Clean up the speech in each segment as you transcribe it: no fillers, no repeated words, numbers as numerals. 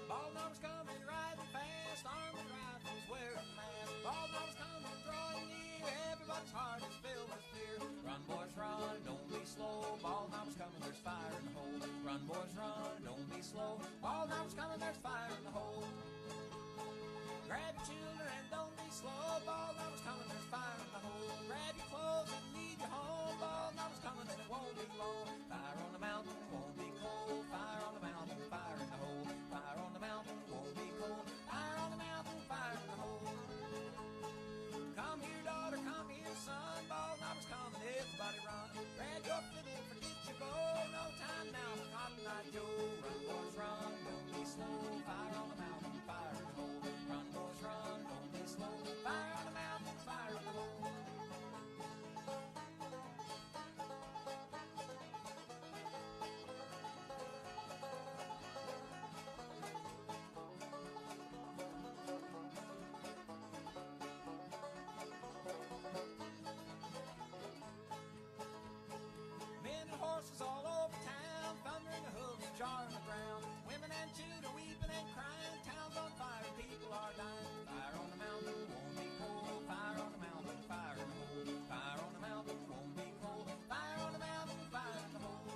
Bald Knobber's coming riding fast, armed with rifles, wearing masks. Bald Knobber's coming drawing near, everybody's heart is filled with fear. Run, boys, run, don't be slow. Bald Knobber's coming, there's fire in the hole. Run, boys, run, don't be slow. Bald Knobber's coming, there's fire in the hole. Grab your children and don't be slow. Bald Knobber's coming, there's fire in the hole. Grab your clothes and lead you home. Bald Knobber's coming and it won't be long. Fire on the mountain, won't be cold. Fire on the mountain, fire in the hole. Fire on the mountain, won't be cold. Fire on the mountain, fire in the hole. Come here, daughter, come here, son. Bald Knobber's coming, everybody run. Grab your fiddle, forget your bow. No time now for Cotton Eye Joe. Run, boys, run, don't be slow. Fire on the mountain, fire in the hole. Run, boys, run, don't be slow. Fire on the mountain, fire in the hole. Men and horses all over town, thundering the hooves, jarring the ground. Women and children weeping and crying. Town's on fire, people are dying. Fire on the mountain, won't be cold. Fire on the mountain, fire in the hole. Fire on the mountain, won't be cold. Fire on the mountain, fire in the hole.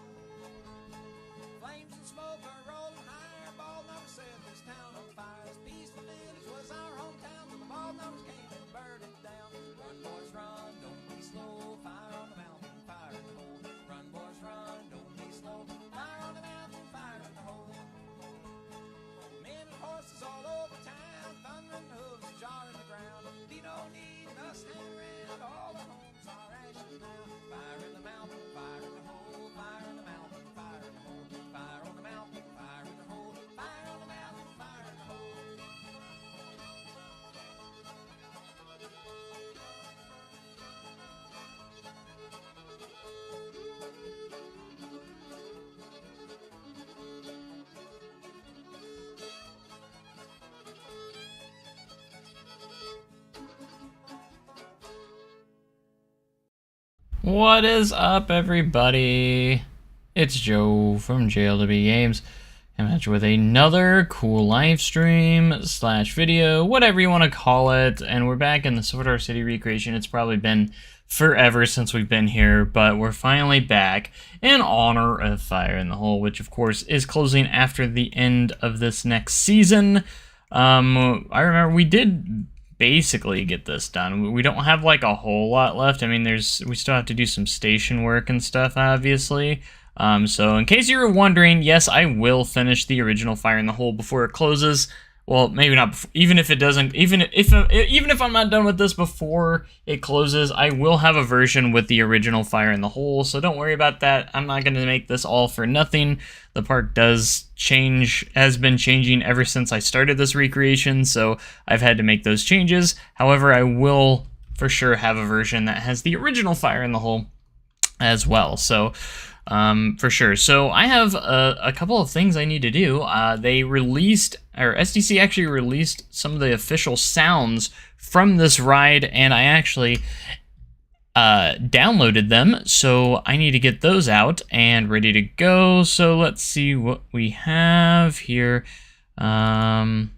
Flames and smoke are rolling higher. Bald Knobber said this town on fire. This peaceful village was our hometown, but the Bald Knobbers came and burned it down. Run, boys, run, don't be slow. Fire on the mountain, fire in the hole. Run, boys, run, don't be slow. Fire on the mountain, fire in the hole. Men and horses all over town, thundering hooves, jarring the ground. Dino need us hang around, all the homes are ashes now. Fire in the mountain, fire in the hole. Fire in the mountain, fire in the hole. Fire on the mountain, fire in the hole. Fire on the mountain, fire in the hole. What is up, everybody? It's Joe from JLW Games, coming at you with another cool live stream slash video, whatever you want to call it. And we're back in the Sword Art City recreation. It's probably been forever since we've been here, but we're finally back in honor of Fire in the Hole, which of course is closing after the end of this next season. I remember we did basically get this done. We don't have like a whole lot left. I mean, we still have to do some station work and stuff, obviously. So in case you were wondering, yes, I will finish the original Fire in the Hole before it closes. Well, maybe not before, even if it doesn't, even if I'm not done with this before it closes, I will have a version with the original Fire in the Hole, so don't worry about that. I'm not going to make this all for nothing. The park does change, has been changing ever since I started this recreation, so I've had to make those changes. However, I will for sure have a version that has the original Fire in the Hole as well, so for sure. So I have a couple of things I need to do. They released, or SDC actually released some of the official sounds from this ride, and I actually downloaded them, so I need to get those out and ready to go. So let's see what we have here. So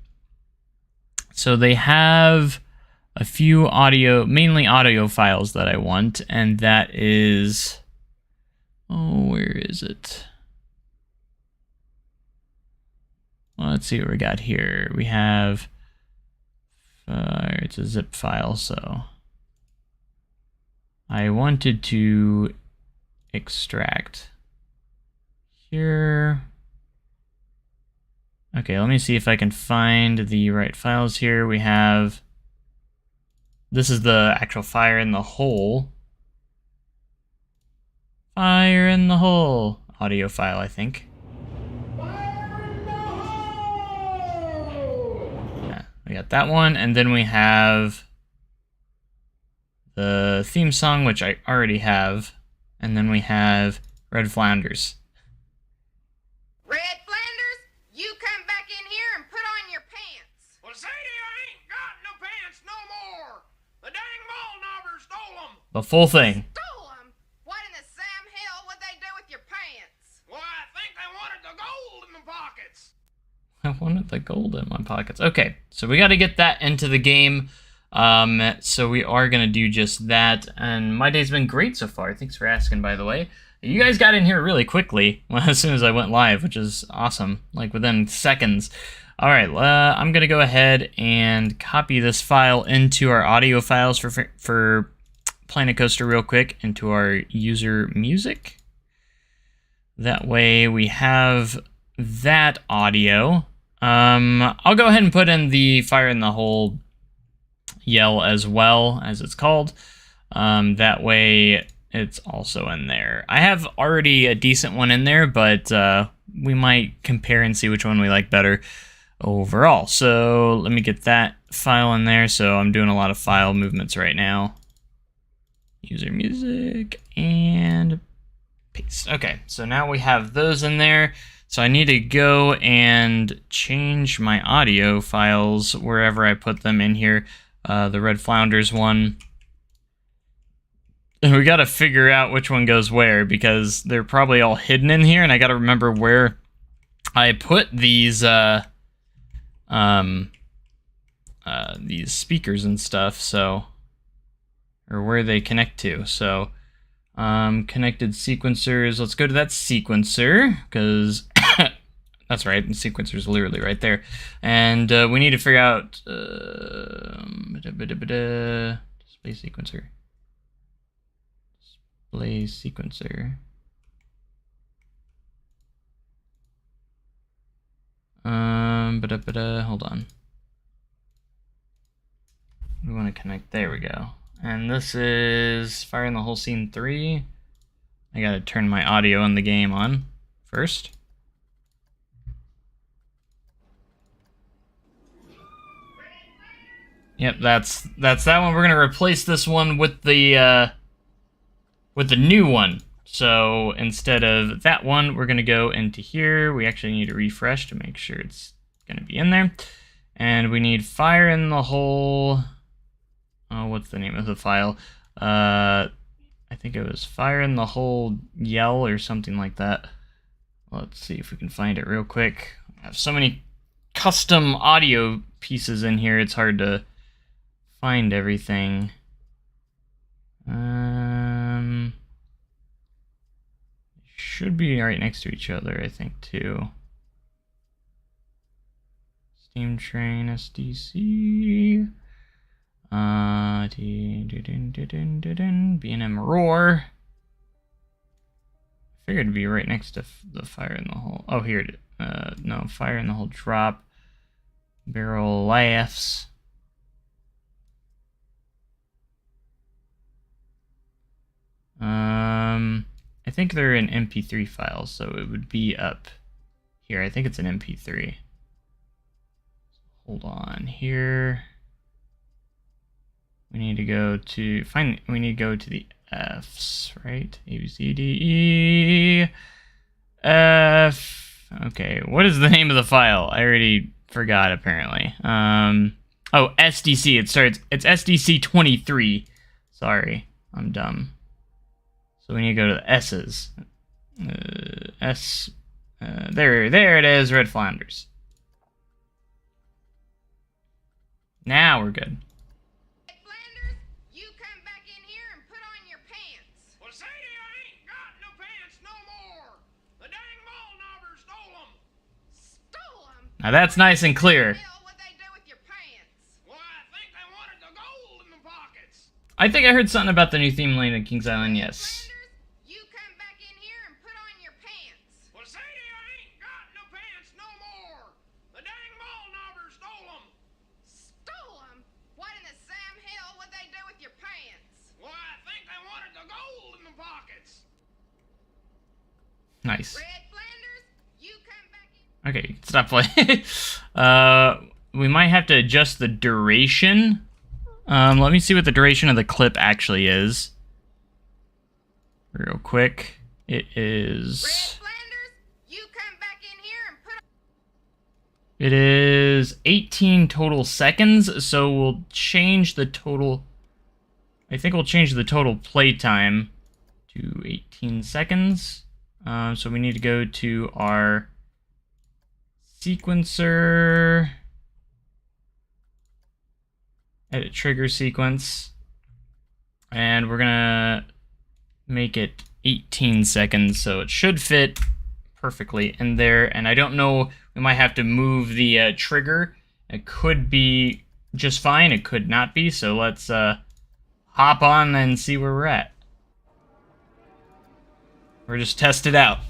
they have a few mainly audio files that I want, and that is... Oh, where is it? Well, let's see what we got here. We have... it's a zip file, so... I wanted to extract here. Okay, let me see if I can find the right files here. We have... This is the actual Fire in the Hole. Fire in the Hole audio file, I think. Fire in the hole! Yeah, we got that one, and then we have the theme song, which I already have, and then we have Red Flounders. Red Flanders, you come back in here and put on your pants. Well, Sadie, I ain't got no pants no more. The dang mall knobber stole them. The full thing. Stole them? What in the Sam hell would they do with your pants? Well, I think they wanted the gold in the pockets. I wanted the gold in my pockets. Okay, so we got to get that into the game. So we are going to do just that. And my day's been great so far. Thanks for asking, by the way. You guys got in here really quickly as soon as I went live, which is awesome. Like within seconds. All right, I'm going to go ahead and copy this file into our audio files for Planet Coaster real quick into our user music. That way we have that audio. I'll go ahead and put in the Fire in the Hole yell as well, as it's called. That way it's also in there. I have already a decent one in there, but we might compare and see which one we like better overall. So let me get that file in there. So I'm doing a lot of file movements right now. User music and paste. Okay, so now we have those in there. So I need to go and change my audio files wherever I put them in here. The Red Flounders one. And we got to figure out which one goes where, because they're probably all hidden in here, and I got to remember where I put these speakers and stuff, so, or where they connect to. So connected sequencers, let's go to that sequencer, because that's right, the sequencer is literally right there. And we need to figure out display sequencer. Display sequencer. Hold on. We want to connect, there we go. And this is Fire in the Hole Scene 3. I gotta turn my audio in the game on first. Yep, that's that one. We're gonna replace this one with the new one. So instead of that one, we're gonna go into here. We actually need to refresh to make sure it's gonna be in there. And we need Fire in the Hole. Oh, what's the name of the file? I think it was Fire in the Hole yell or something like that. Let's see if we can find it real quick. I have so many custom audio pieces in here, it's hard to find everything. Should be right next to each other, I think, too. Steam Train SDC. B&M Roar. Figured it'd be right next to the Fire in the Hole. Oh, here it is. No, Fire in the Hole drop. Barrel laughs. I think they're in MP3 files, so it would be up here. I think it's an MP3. Hold on here. We need to go to we need to go to the F's, right? A, B, C, D, E, F. Okay, what is the name of the file? I already forgot, apparently. Oh, SDC. It's SDC 23. Sorry, I'm dumb. So we need to go to the S's. There it is, Red Flounders. Now we're good. Red Flanders, you come back in here and put on your pants. Well, Sadie, I ain't got no pants no more. The dang mall knobber stole them. Stole them? Now that's nice and clear. What the hell would they do with your pants? Well, I think they wanted the gold in the pockets. I think I heard something about the new theme lane in Kings Island, yes. Flanders, you come back in here and put on your pants. Well, Sadie, I ain't got no pants no more. The dang mall knobber stole them. Stole them? What in the Sam hell would they do with your pants? Well, I think they wanted the gold in the pockets. Nice. Red Flanders, you come back in. Okay, stop playing. We might have to adjust the duration. Let me see what the duration of the clip actually is. Real quick. It is... Red Flanders, you come back in It is 18 total seconds, so we'll change the total... I think we'll change the total playtime to 18 seconds. So we need to go to our sequencer, edit trigger sequence, and we're gonna make it 18 seconds, so it should fit perfectly in there. And I don't know, we might have to move the trigger. It could be just fine, it could not be, so let's hop on and see where we're at. Or just test it out.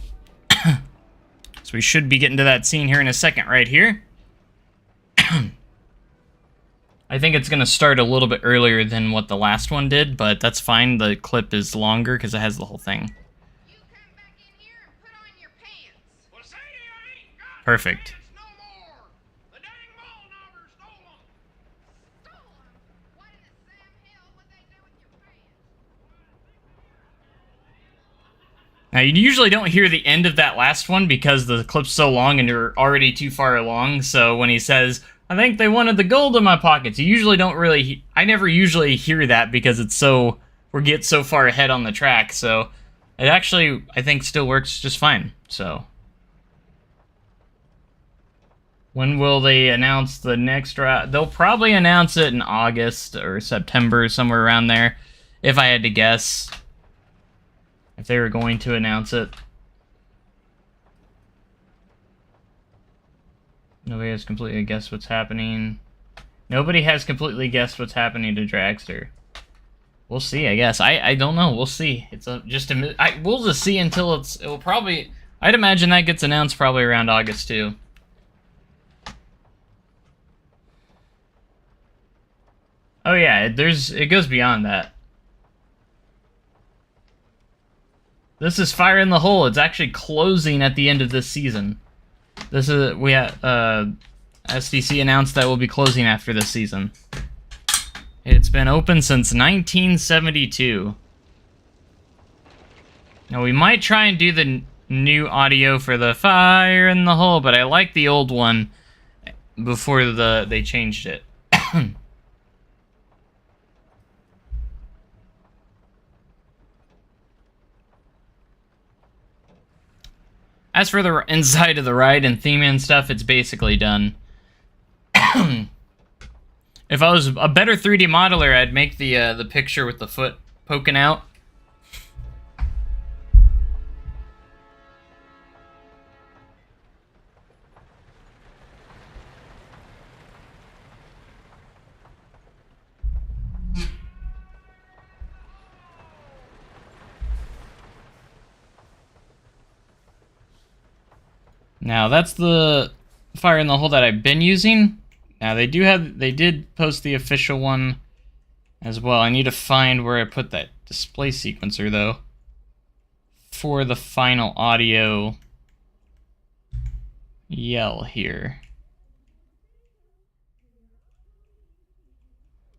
So we should be getting to that scene here in a second, right here. I think it's going to start a little bit earlier than what the last one did, but that's fine. The clip is longer because it has the whole thing. You come back in here and put on your pants. Well, say I ain't got Perfect. pants no more. The dang mall number stole 'em. Stole 'em? What in the Sam Hill would they do with your pants? Now, you usually don't hear the end of that last one because the clip's so long and you're already too far along. So when he says, I think they wanted the gold in my pockets, you usually don't really... I never usually hear that because it's so... we get so far ahead on the track. So it actually, I think, still works just fine. So when will they announce the next route? They'll probably announce it in August or September, somewhere around there, if I had to guess. If they were going to announce it. Nobody has completely guessed what's happening. Nobody has completely guessed what's happening to Dragster. We'll see, I guess. I don't know. We'll see. It's we'll just see until it'll probably... I'd imagine that gets announced probably around August, too. Oh, yeah. It goes beyond that. This is Fire in the Hole. It's actually closing at the end of this season. This is SDC announced that we'll be closing after this season. It's been open since 1972. Now we might try and do the new audio for the Fire in the Hole, but I like the old one before they changed it. As for the inside of the ride and theme and stuff, it's basically done. If I was a better 3D modeler, I'd make the picture with the foot poking out. Now, that's the Fire in the Hole that I've been using. Now, they did post the official one as well. I need to find where I put that display sequencer, though, for the final audio yell here.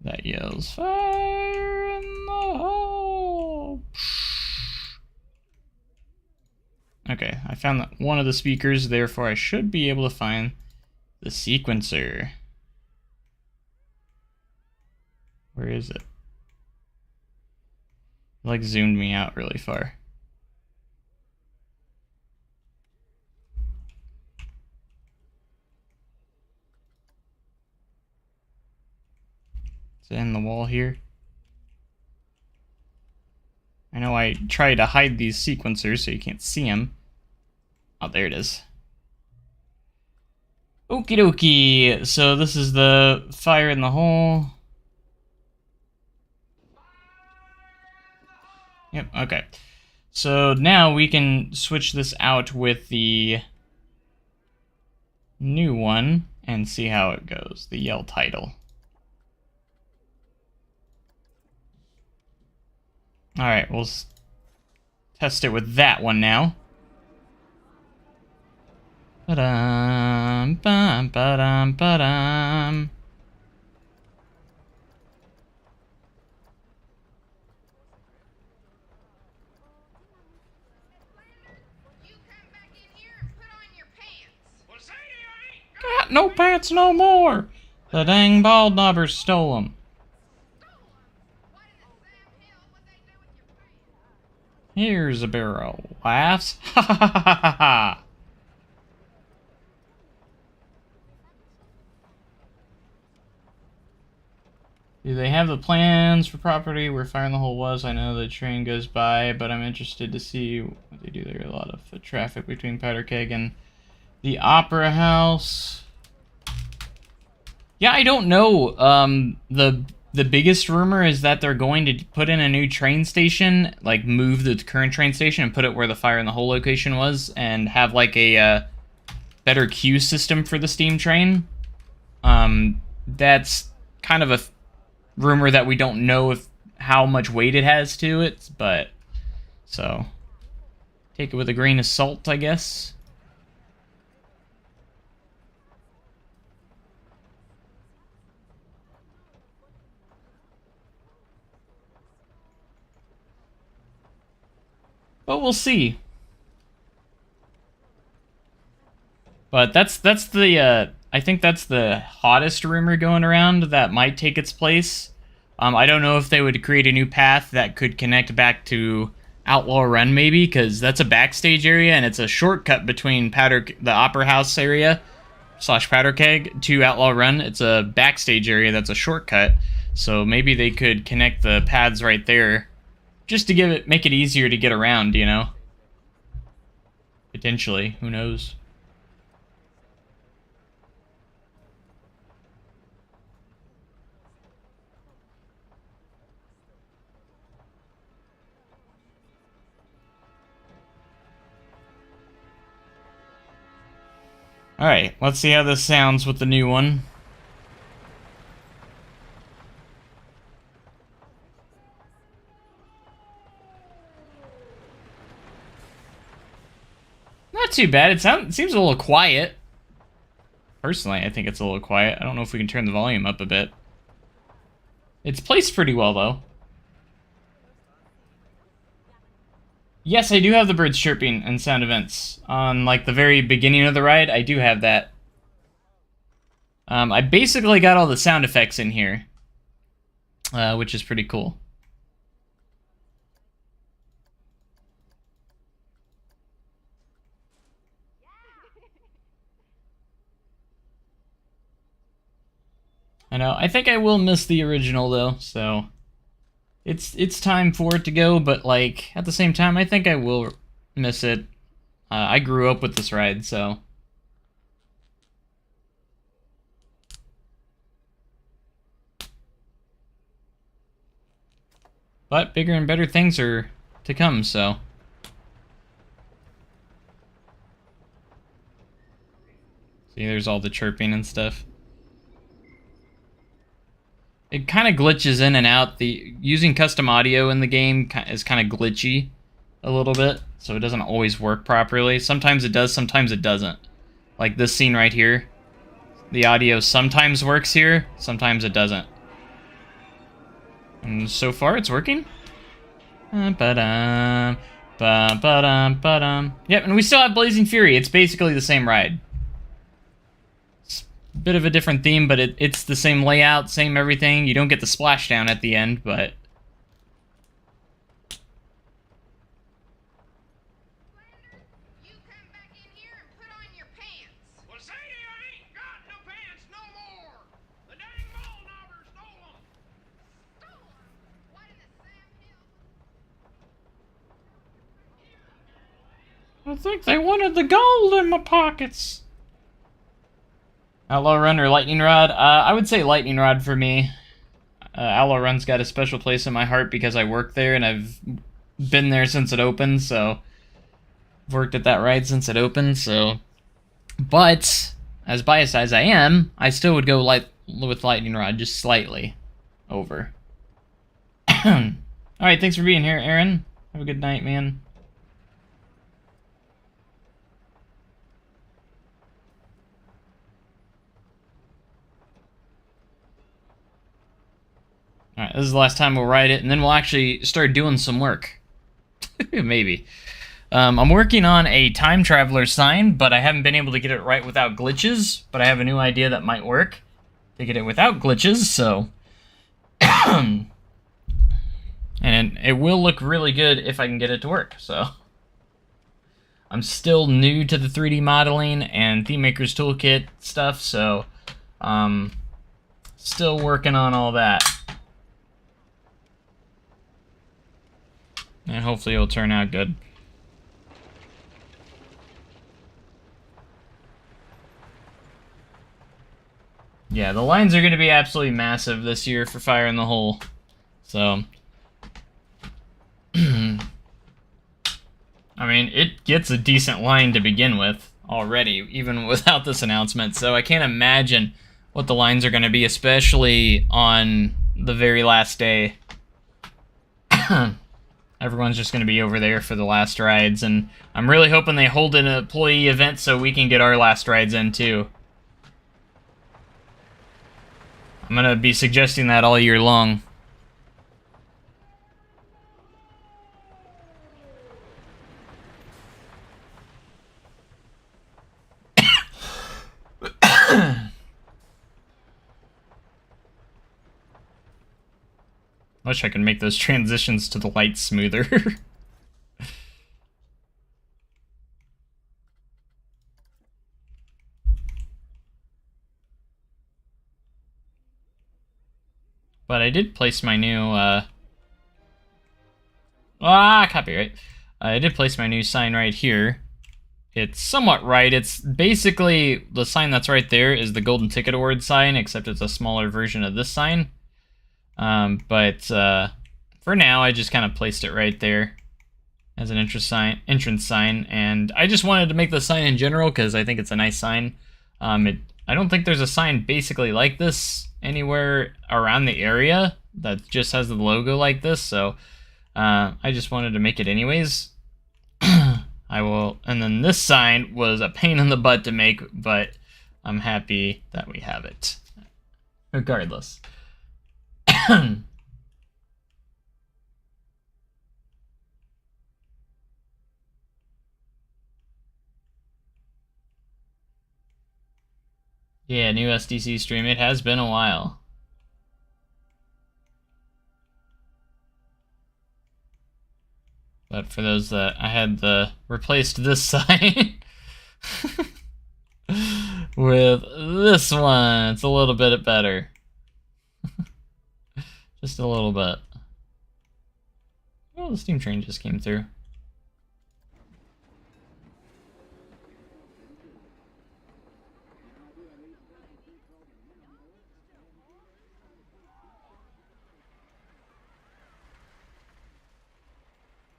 That yells, Fire in the Hole! Okay, I found that one of the speakers, therefore I should be able to find the sequencer. Where is it? It like zoomed me out really far. Is it in the wall here? I know I try to hide these sequencers so you can't see them. Oh, there it is. Okie dokie. So this is the Fire in the Hole. Yep, okay. So now we can switch this out with the new one and see how it goes. The yell title. Alright, we'll test it with that one now. Ba-dum, bum, ba-dum, ba-dum. You come back in here and put on your pants. Well, say I ain't got no pants no more. The dang bald knobbers stole them. What in the Sam Hill would they do with your pants? Here's a barrel. Laughs. Ha ha ha ha ha ha. Do they have the plans for property where Fire in the Hole was? I know the train goes by, but I'm interested to see what they do there. A lot of foot traffic between Powder Keg and the Opera House. Yeah, I don't know. The biggest rumor is that they're going to put in a new train station, like move the current train station and put it where the Fire in the Hole location was, and have like a better queue system for the steam train. That's kind of a rumor that we don't know if how much weight it has to it, but so take it with a grain of salt, I guess. But we'll see. But that's the I think that's the hottest rumor going around that might take its place. I don't know if they would create a new path that could connect back to Outlaw Run, maybe, because that's a backstage area and it's a shortcut between the Opera House area / Powder Keg to Outlaw Run. It's a backstage area that's a shortcut, so maybe they could connect the paths right there, just to make it easier to get around, you know. Potentially, who knows? Alright, let's see how this sounds with the new one. Not too bad. It seems a little quiet. Personally, I think it's a little quiet. I don't know if we can turn the volume up a bit. It's placed pretty well, though. Yes, I do have the birds chirping and sound events. On, like, the very beginning of the ride, I do have that. I basically got all the sound effects in here, which is pretty cool. I know, I think I will miss the original, though, so... It's time for it to go, but, like, at the same time, I think I will miss it. I grew up with this ride, so... But bigger and better things are to come, so... See, there's all the chirping and stuff. It kind of glitches in and out. Using custom audio in the game is kind of glitchy a little bit, so it doesn't always work properly. Sometimes it does, sometimes it doesn't. Like this scene right here. The audio sometimes works here, sometimes it doesn't. And so far, it's working. Yep, and we still have Blazing Fury. It's basically the same ride. Bit of a different theme, but it's the same layout, same everything. You don't get the splashdown at the end, but... You come back in here and put on your pants. Well, Sadie, I ain't got no pants no more. The dang ball knobber stole them. Stole 'em? What in the Sam Hill? I think they wanted the gold in my pockets. Outlaw Run or Lightning Rod? I would say Lightning Rod for me. Outlaw Run's got a special place in my heart because I work there and I've been there since it opened, so... I've worked at that ride since it opened, so... But, as biased as I am, I still would go with Lightning Rod just slightly over. Alright, thanks for being here, Aaron. Have a good night, man. Alright, this is the last time we'll ride it, and then we'll actually start doing some work. Maybe. I'm working on a time traveler sign, but I haven't been able to get it right without glitches, but I have a new idea that might work to get it without glitches, so... and it will look really good if I can get it to work, so... I'm still new to the 3D modeling and ThemeMaker's Toolkit stuff, so... still working on all that. And hopefully it'll turn out good. Yeah, the lines are going to be absolutely massive this year for Fire in the Hole. So... I mean, it gets a decent line to begin with already, even without this announcement, so I can't imagine what the lines are going to be, especially on the very last day. Everyone's just going to be over there for the last rides, and I'm really hoping they hold an employee event so we can get our last rides in, too. I'm going to be suggesting that all year long. Wish I could make those transitions to the light smoother. But I did place my new, copyright. I did place my new sign right here. It's somewhat right. It's basically, the sign that's right there is the Golden Ticket Award sign, except it's a smaller version of this sign. But for now, I just kind of placed it right there as an entrance sign, and I just wanted to make the sign in general because I think it's a nice sign. I don't think there's a sign basically like this anywhere around the area that just has the logo like this, so I just wanted to make it anyways. And then this sign was a pain in the butt to make, but I'm happy that we have it, regardless. Yeah, new SDC stream. It has been a while. But for those that I had replaced this sign with this one. It's a little bit better. Just a little bit. Oh, the steam train just came through.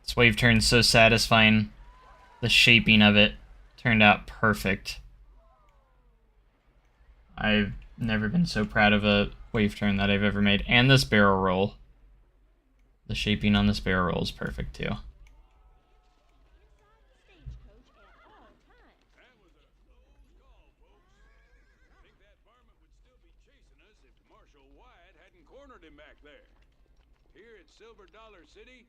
This wave turn's so satisfying. The shaping of it turned out perfect. I've never been so proud of a wave turn that I've ever made. And this barrel roll. The shaping on this barrel roll is perfect too. Here at Silver Dollar City,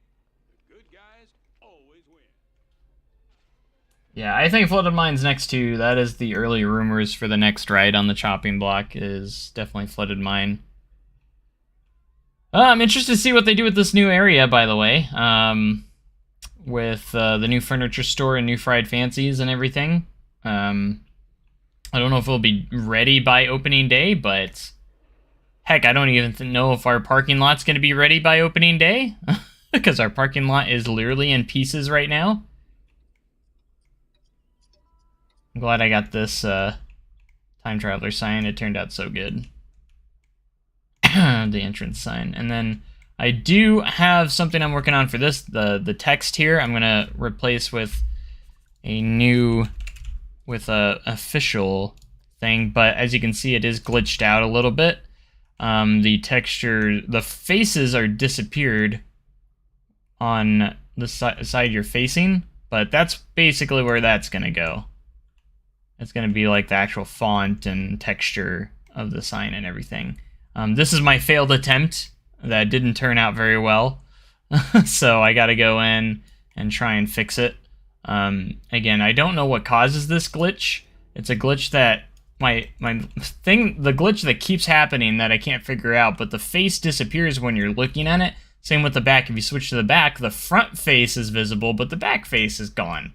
the good guys always win. Yeah, I think Flooded Mine's next too. That is the early rumors for the next ride on the chopping block, is definitely Flooded Mine. I'm interested to see what they do with this new area, by the way. With the new furniture store and new Fried Fancies and everything. I don't know if it'll be ready by opening day, but... Heck, I don't even know if our parking lot's going to be ready by opening day. Because our parking lot is literally in pieces right now. I'm glad I got this time traveler sign. It turned out so good. The entrance sign. And then I do have something I'm working on for this. The text here I'm going to replace with a new... with a official thing. But as you can see, it is glitched out a little bit. The texture, the faces are disappeared on the side you're facing, but that's basically where that's going to go. It's going to be like the actual font and texture of the sign and everything. This is my failed attempt that didn't turn out very well, so I got to go in and try and fix it. Again, I don't know what causes this glitch. It's a glitch that the glitch that keeps happening that I can't figure out, but the face disappears when you're looking at it. Same with the back. If you switch to the back, the front face is visible, but the back face is gone.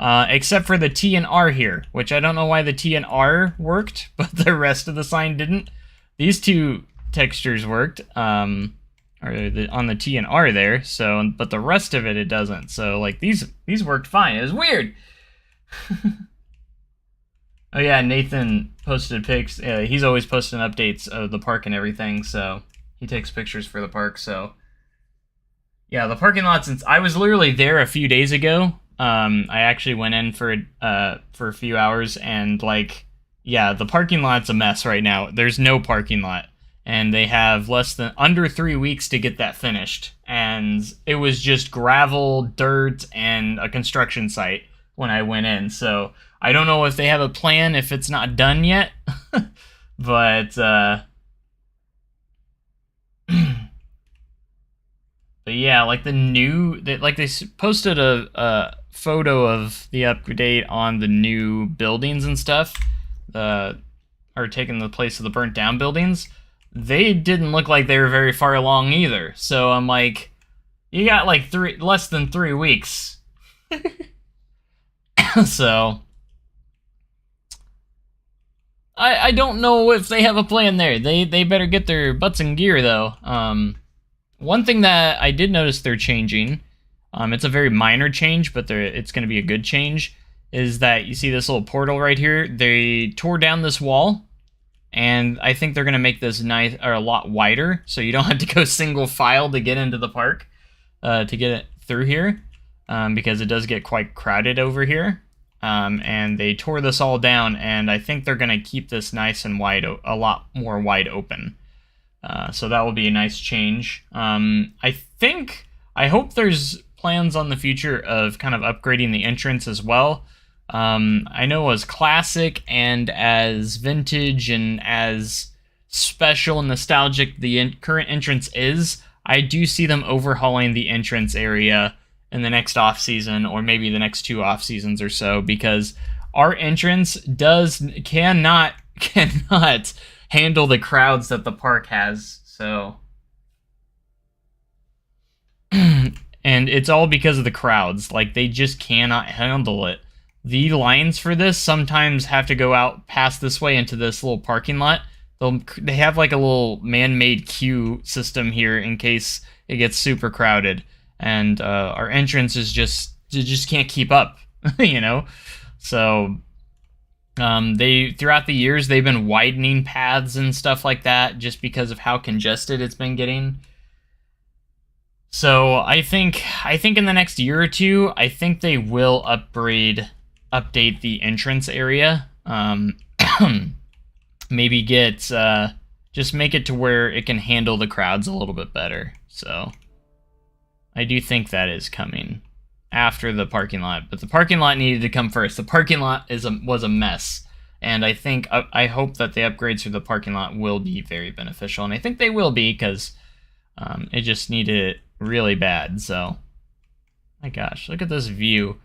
Except for the T and R here, which I don't know why the T and R worked, but the rest of the sign didn't. These two textures worked, on the T and R there, so, but the rest of it doesn't. So, like, these worked fine. It was weird. Oh yeah, Nathan posted pics. He's always posting updates of the park and everything, so he takes pictures for the park, so. Yeah, the parking lot, since I was literally there a few days ago, I actually went in for a few hours, and, like, yeah, the parking lot's a mess right now. There's no parking lot, and they have under 3 weeks to get that finished, and it was just gravel, dirt, and a construction site when I went in, so I don't know if they have a plan if it's not done yet, but yeah, like they posted a photo of the update on the new buildings and stuff, are taking the place of the burnt down buildings. They didn't look like they were very far along either. So I'm like, you got like less than 3 weeks. So I don't know if they have a plan there. They better get their butts in gear though. One thing that I did notice they're changing, it's a very minor change, but it's going to be a good change, is that you see this little portal right here? They tore down this wall, and I think they're going to make this nice, or a lot wider, so you don't have to go single file to get into the park, to get it through here, because it does get quite crowded over here. And they tore this all down, and I think they're going to keep this nice and wide, a lot more wide open. So that will be a nice change. I hope there's plans on the future of kind of upgrading the entrance as well. I know as classic and as vintage and as special and nostalgic the current entrance is, I do see them overhauling the entrance area in the next off season, or maybe the next 2 off seasons or so, because our entrance cannot handle the crowds that the park has. So, and it's all because of the crowds. Like, they just cannot handle it. The lines for this sometimes have to go out past this way into this little parking lot. They have like a little man-made queue system here in case it gets super crowded. And our entrance is just can't keep up, you know? So throughout the years, they've been widening paths and stuff like that just because of how congested it's been getting. So I think in the next year or two, I think they will update the entrance area. Maybe just make it to where it can handle the crowds a little bit better. So I do think that is coming after the parking lot, but the parking lot needed to come first. The parking lot was a mess, and I hope that the upgrades for the parking lot will be very beneficial, and I think they will be, because it just needed it really bad. So, my gosh, look at this view.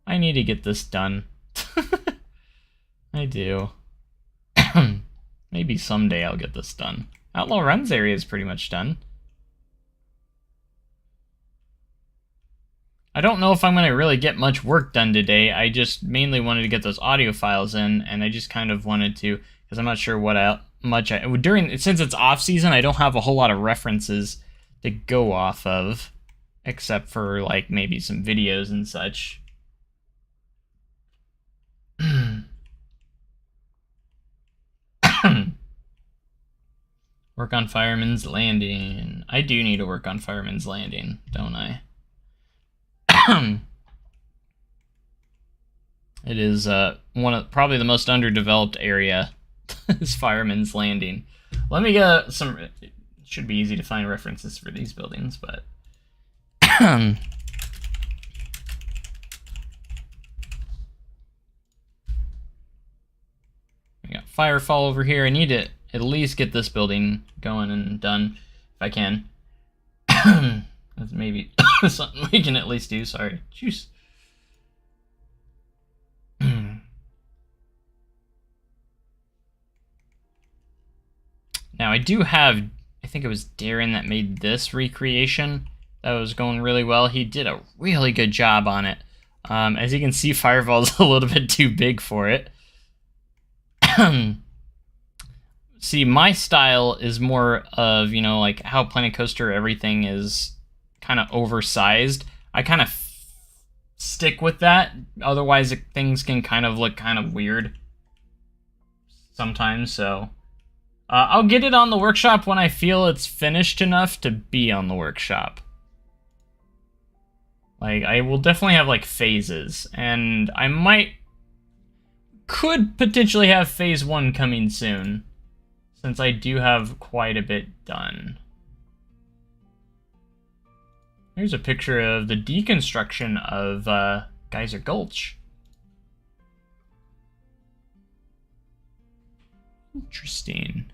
I need to get this done. I do. Maybe someday I'll get this done. Outlaw Run's area is pretty much done. I don't know if I'm going to really get much work done today. I just mainly wanted to get those audio files in, and I just kind of wanted to, because I'm not sure since it's off season, I don't have a whole lot of references to go off of, except for like maybe some videos and such. Work on Fireman's Landing. I do need to work on Fireman's Landing, don't I? It is probably the most underdeveloped area is Fireman's Landing. Let me get some. It should be easy to find references for these buildings, but we got Firefall over here. I need to at least get this building going and done if I can. That's maybe something we can at least do. Sorry. Jeez. Now, I do have, I think it was Darren that made this recreation. That was going really well. He did a really good job on it. As you can see, Fireball's a little bit too big for it. See, my style is more of, you know, like how Planet Coaster everything is kind of oversized. I kind of stick with that. Otherwise, things can kind of look kind of weird sometimes, so... I'll get it on the workshop when I feel it's finished enough to be on the workshop. Like, I will definitely have, like, phases, and I could potentially have phase 1 coming soon, since I do have quite a bit done. Here's a picture of the deconstruction of Geyser Gulch. Interesting.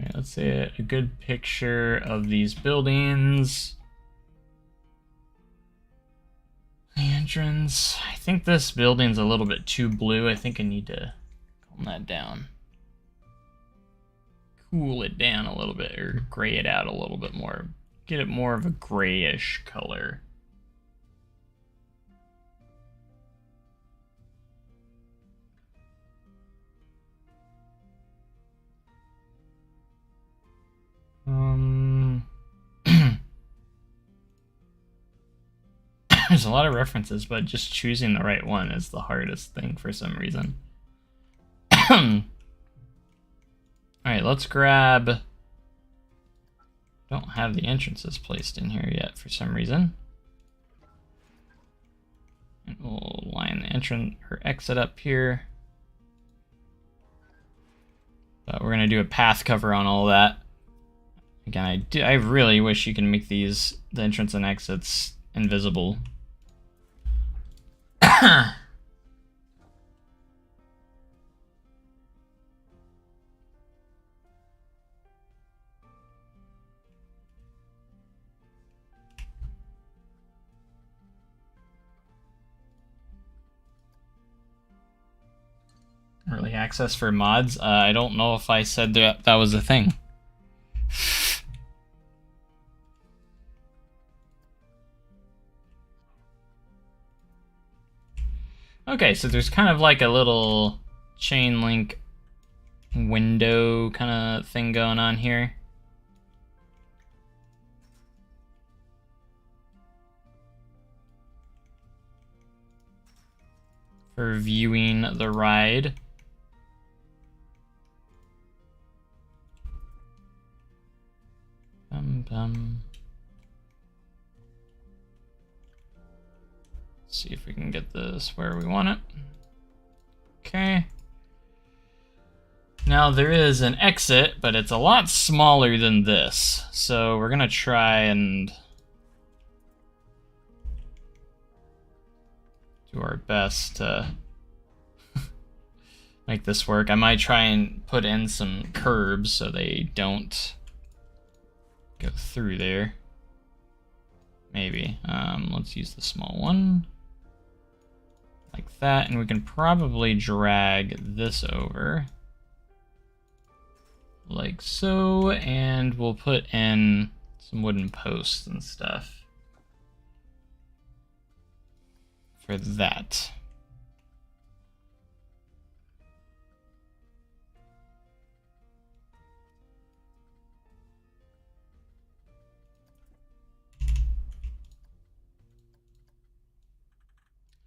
Right, let's say a good picture of these buildings. The entrance. I think this building's a little bit too blue. I think I need to calm that down. Cool it down a little bit, or gray it out a little bit more. Get it more of a grayish color. There's a lot of references, but just choosing the right one is the hardest thing for some reason. Alright, let's grab... Don't have the entrances placed in here yet for some reason. And we'll line the entrance or exit up here. But we're gonna do a path cover on all that. Again, I really wish you can make the entrance and exits invisible. Early access for mods? I don't know if I said that was a thing. Okay, so there's kind of like a little chain link window kind of thing going on here. For viewing the ride. Let's see if we can get this where we want it. Okay. Now there is an exit, but it's a lot smaller than this. So we're gonna try and do our best to make this work. I might try and put in some curbs so they don't go through there. Maybe. Let's use the small one. Like that, and we can probably drag this over. Like so, and we'll put in some wooden posts and stuff for that.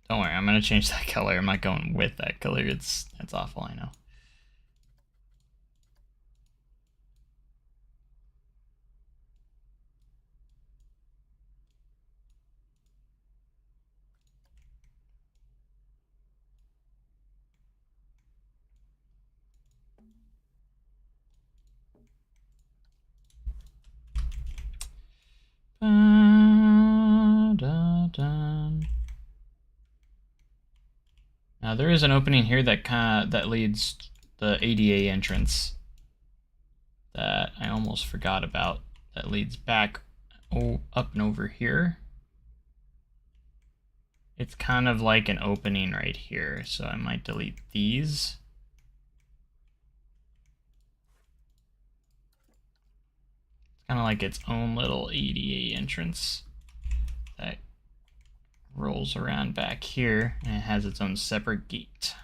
Don't worry, I'm gonna change that color. I'm not going with that color. That's awful, I know. Now there is an opening here that leads the ADA entrance that I almost forgot about. That leads back up and over here. It's kind of like an opening right here, so I might delete these. kind of like its own little ADA entrance that rolls around back here, and it has its own separate gate.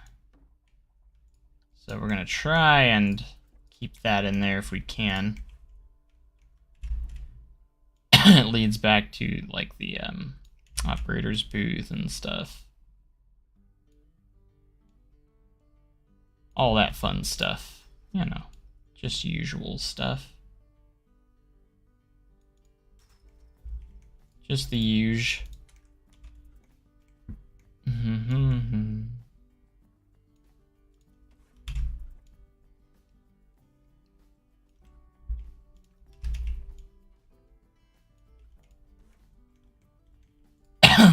So we're gonna try and keep that in there if we can. It leads back to like the operator's booth and stuff. All that fun stuff, you know, just usual stuff. Just the usual.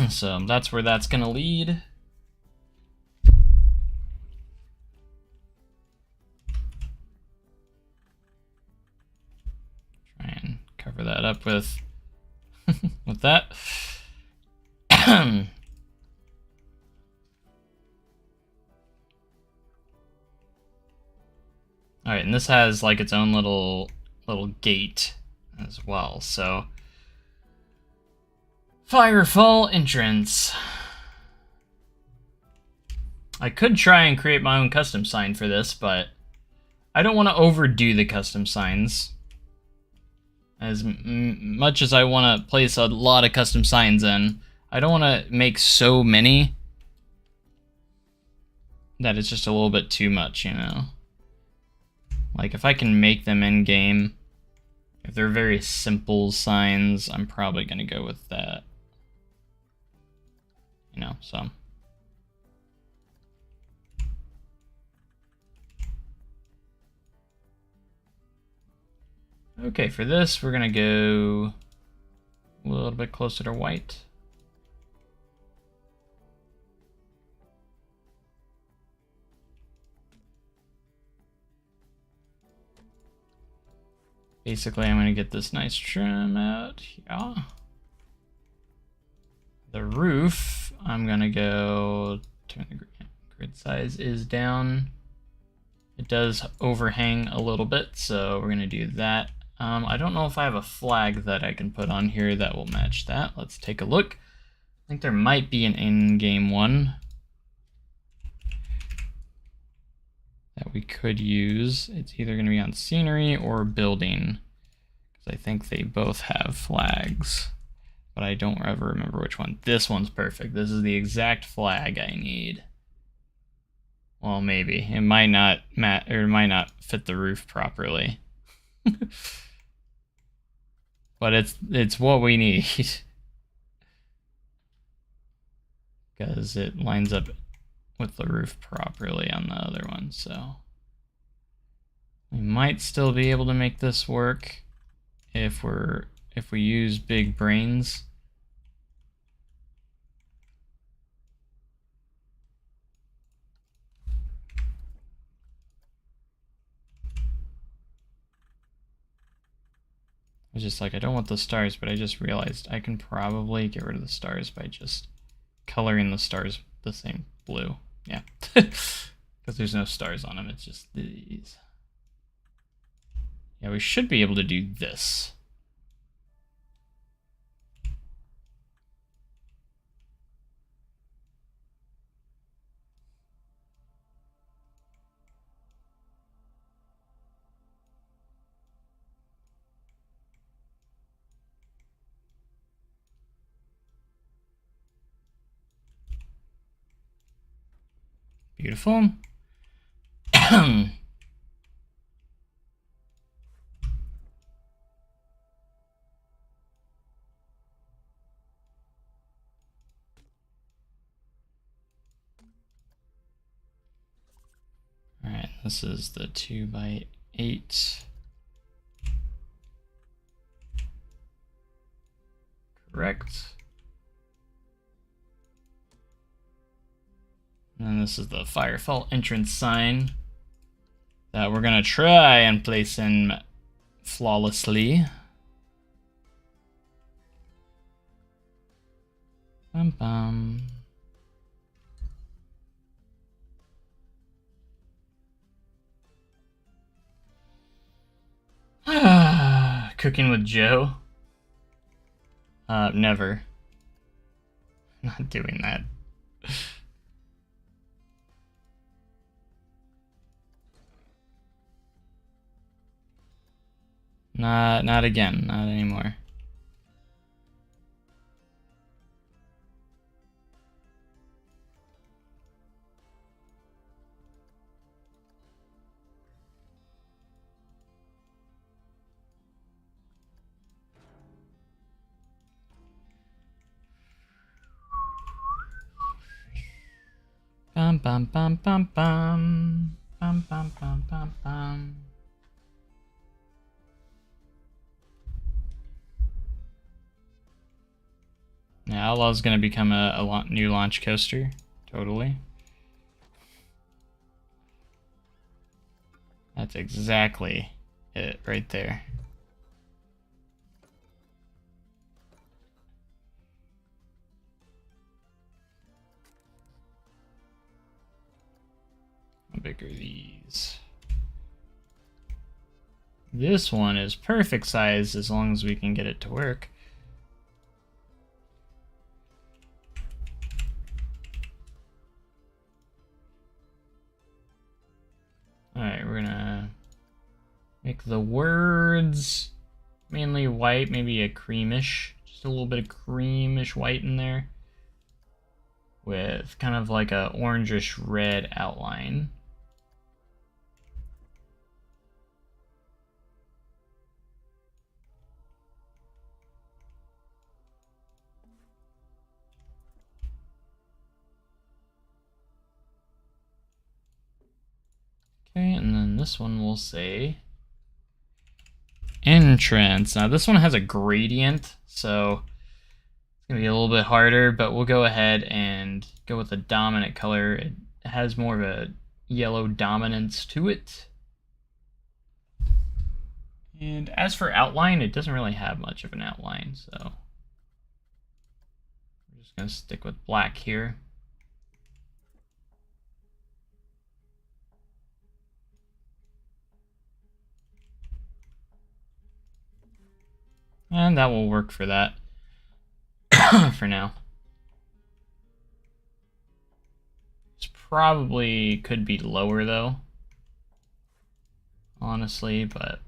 So that's where that's gonna lead. Try and cover that up with with that. Alright, and this has like its own little gate as well, so Firefall entrance. I could try and create my own custom sign for this, but I don't want to overdo the custom signs. As much as I want to place a lot of custom signs in, I don't want to make so many that it's just a little bit too much, you know? Like, if I can make them in-game, if they're very simple signs, I'm probably going to go with that. You know, so. Okay, for this, we're going to go a little bit closer to white. Basically, I'm going to get this nice trim out here. The roof, I'm going to go turn the grid size is down. It does overhang a little bit, so we're going to do that. I don't know if I have a flag that I can put on here that will match that. Let's take a look. I think there might be an in-game one that we could use. It's either going to be on scenery or building, because I think they both have flags, but I don't ever remember which one. This one's perfect. This is the exact flag I need. Well, maybe it might not it might not fit the roof properly. But it's what we need, because it lines up with the roof properly on the other one. So we might still be able to make this work if we use big brains. I was just like, I don't want the stars, but I just realized I can probably get rid of the stars by just coloring the stars the same blue. Yeah, because there's no stars on them, it's just these. Yeah, we should be able to do this. Beautiful. Alright, this is the 2x8. Correct. And this is the Firefall entrance sign that we're gonna try and place in flawlessly. Bum bum. Cooking with Joe? Never. Not doing that. Not again. Not anymore. Bum bum bum bum bum. Bum bum bum bum bum. Yeah, Outlaw's gonna become a new launch coaster. Totally. That's exactly it right there. How big are these? This one is perfect size as long as we can get it to work. Alright, we're gonna make the words mainly white, maybe a creamish, just a little bit of creamish white in there, with kind of like a orangish red outline. Okay, and then this one will say entrance. Now this one has a gradient, so it's gonna be a little bit harder, but we'll go ahead and go with the dominant color. It has more of a yellow dominance to it. And as for outline, it doesn't really have much of an outline, so we're just gonna stick with black here. And that will work for that for now. This probably could be lower though, honestly, but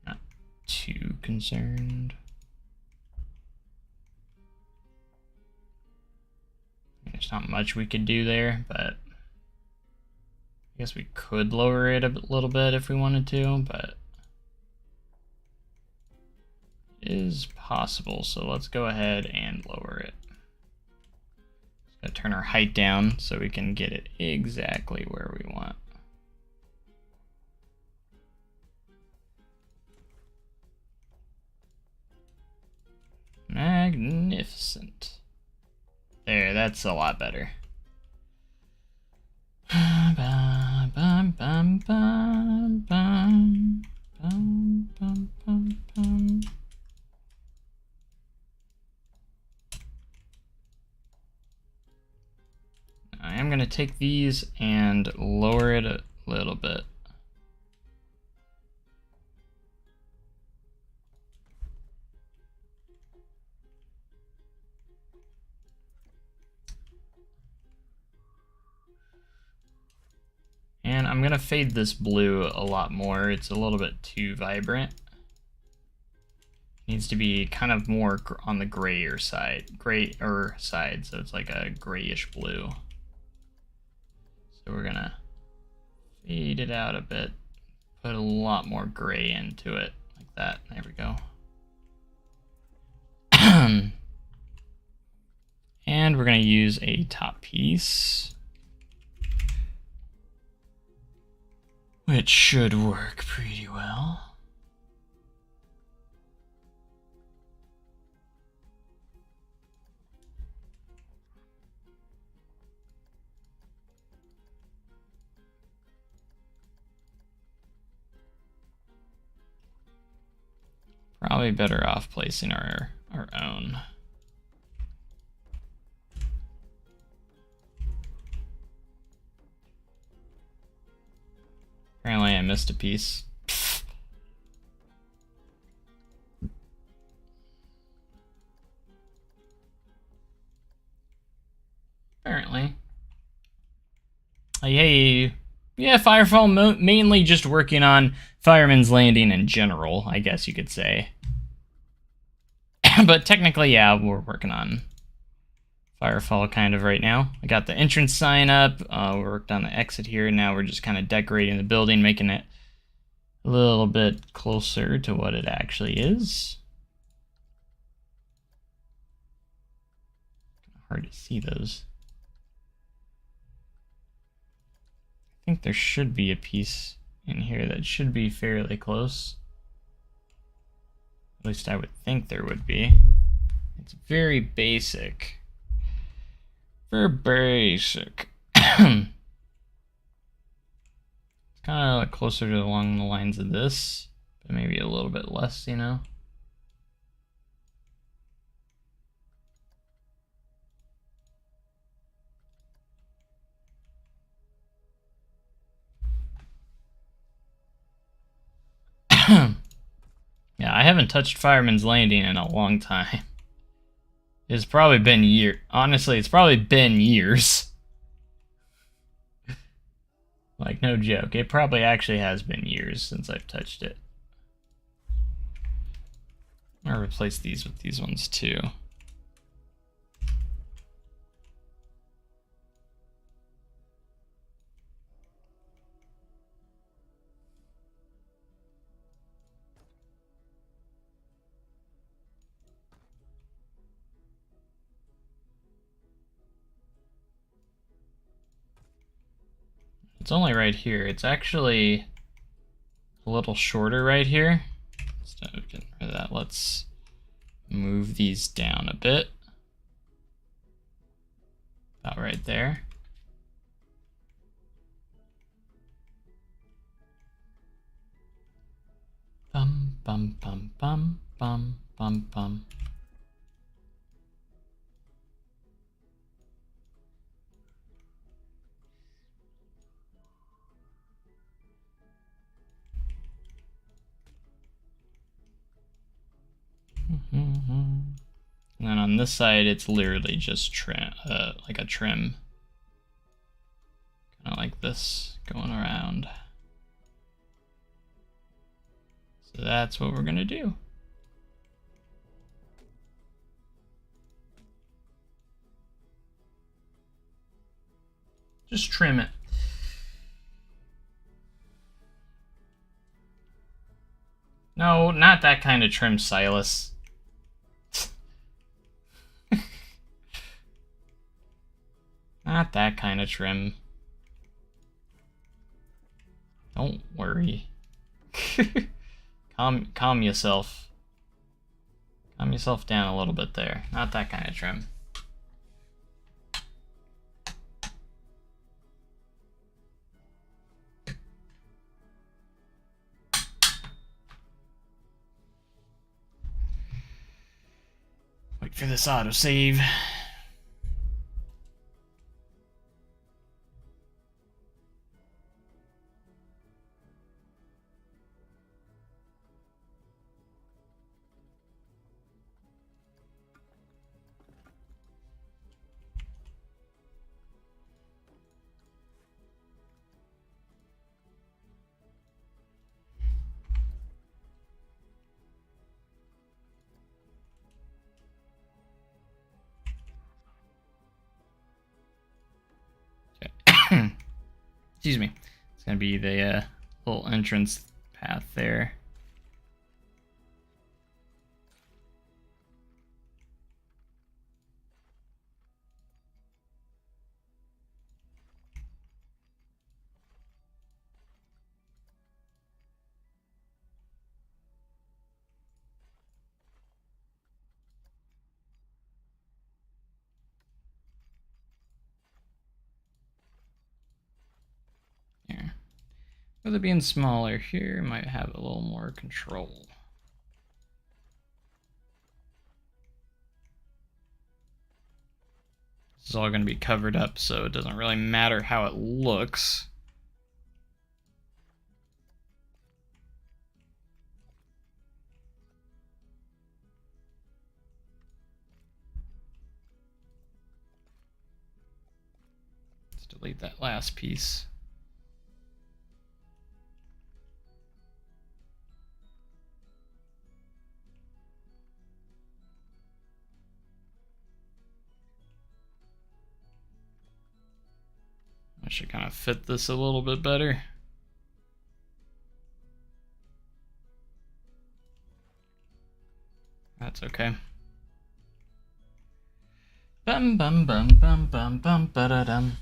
not too concerned. There's not much we could do there, but I guess we could lower it a little bit if we wanted to, but it is possible, so let's go ahead and lower it. Just gotta turn our height down so we can get it exactly where we want. Magnificent. There, that's a lot better. I am going to take these and lower it a little bit. And I'm going to fade this blue a lot more. It's a little bit too vibrant. Needs to be kind of more on the grayer side, so it's like a grayish blue. So we're gonna fade it out a bit, put a lot more gray into it, like that. There we go. And we're gonna use a top piece, which should work pretty well. Probably better off placing our own. Apparently I missed a piece. Hey, yeah, Firefall mainly just working on Fireman's Landing in general, I guess you could say. But technically, yeah, we're working on Firefall kind of right now. I got the entrance sign up. We worked on the exit here. Now we're just kind of decorating the building, making it a little bit closer to what it actually is. Hard to see those. I think there should be a piece in here that should be fairly close. At least I would think there would be. It's very basic. Very basic. It's kind of like closer to along the lines of this, but maybe a little bit less, you know? Yeah, I haven't touched Fireman's Landing in a long time. It's probably been years. Honestly, it's probably been years. Like, no joke. It probably actually has been years since I've touched it. I'm gonna replace these with these ones too. It's only right here. It's actually a little shorter right here. Instead of getting rid of that, let's move these down a bit. About right there. Bum, bum, bum, bum, bum, bum, bum. And then on this side, it's literally just trim, like a trim. Kind of like this, going around. So that's what we're gonna do. Just trim it. No, not that kind of trim, Silas. Not that kind of trim. Don't worry. Calm yourself. Calm yourself down a little bit there. Not that kind of trim. Wait for this autosave. Excuse me. It's gonna be the little entrance path there. Here. With it being smaller here, might have a little more control. This is all going to be covered up, so it doesn't really matter how it looks. delete that last piece. I should kind of fit this a little bit better. That's okay. Bum bum bum bum bum bum ba da dum.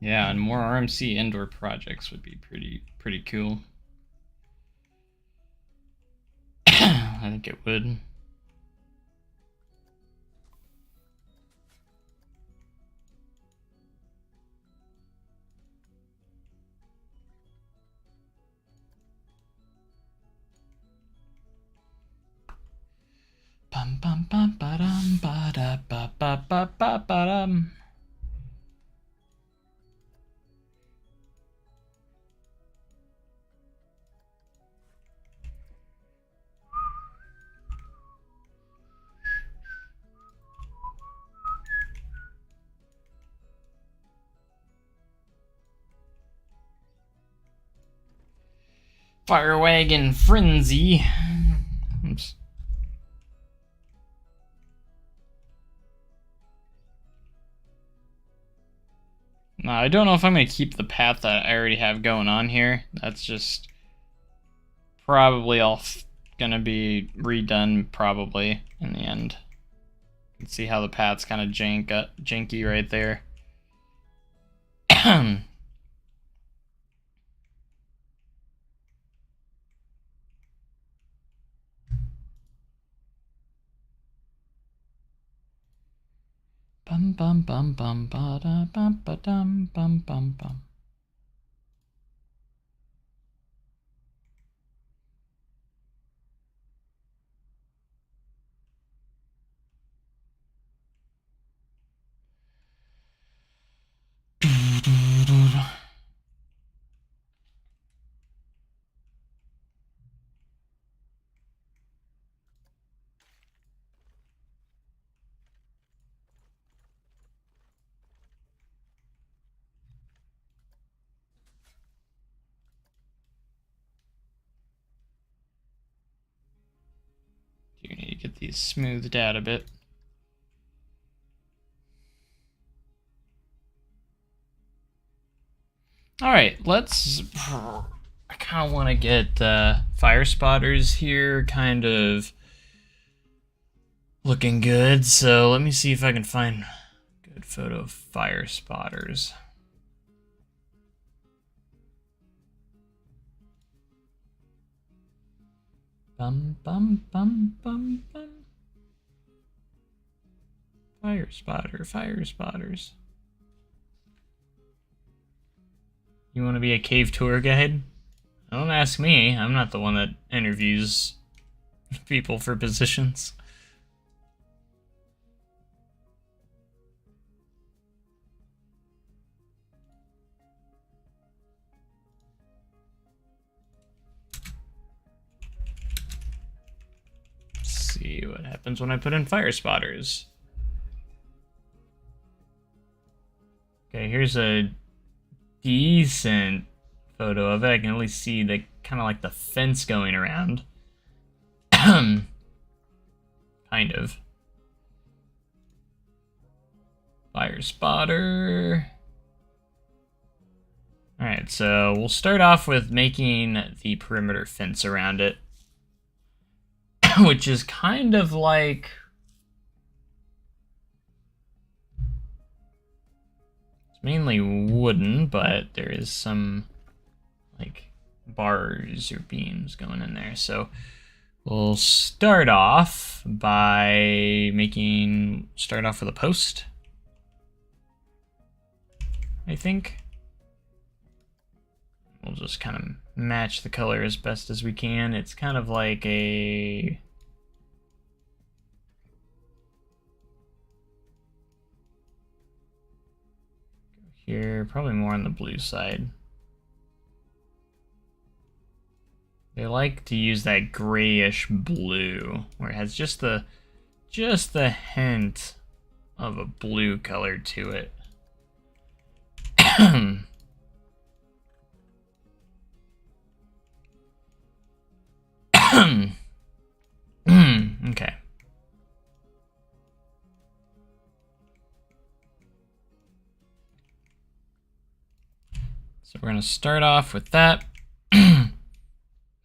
Yeah, and more RMC indoor projects would be pretty cool. I think it would. Bum bum bum ba dum ba da ba ba ba ba ba dum. Fire wagon frenzy. Oops. Now, I don't know if I'm going to keep the path that I already have going on here. That's just probably all going to be redone probably in the end. You can see how the path's kind of janky right there. Bum bum bum bum ba da bum ba dum bum bum bum. You need to get these smoothed out a bit. Alright, let's... I kind of want to get fire spotters here kind of looking good, so let me see if I can find a good photo of fire spotters. Bum bum bum bum bum. Fire spotters. You want to be a cave tour guide? Don't ask me. I'm not the one that interviews people for positions. Let's see what happens when I put in fire spotters. Okay, here's a decent photo of it. I can at least see the kind of like the fence going around. Kind of. Fire spotter. Alright, so we'll start off with making the perimeter fence around it. Which is kind of like... mainly wooden, but there is some like bars or beams going in there. So we'll start off by start off with a post, I think. We'll just kind of match the color as best as we can. It's kind of like a... here, probably more on the blue side. They like to use that grayish blue, where it has just the hint of a blue color to it. Okay. So we're going to start off with that. And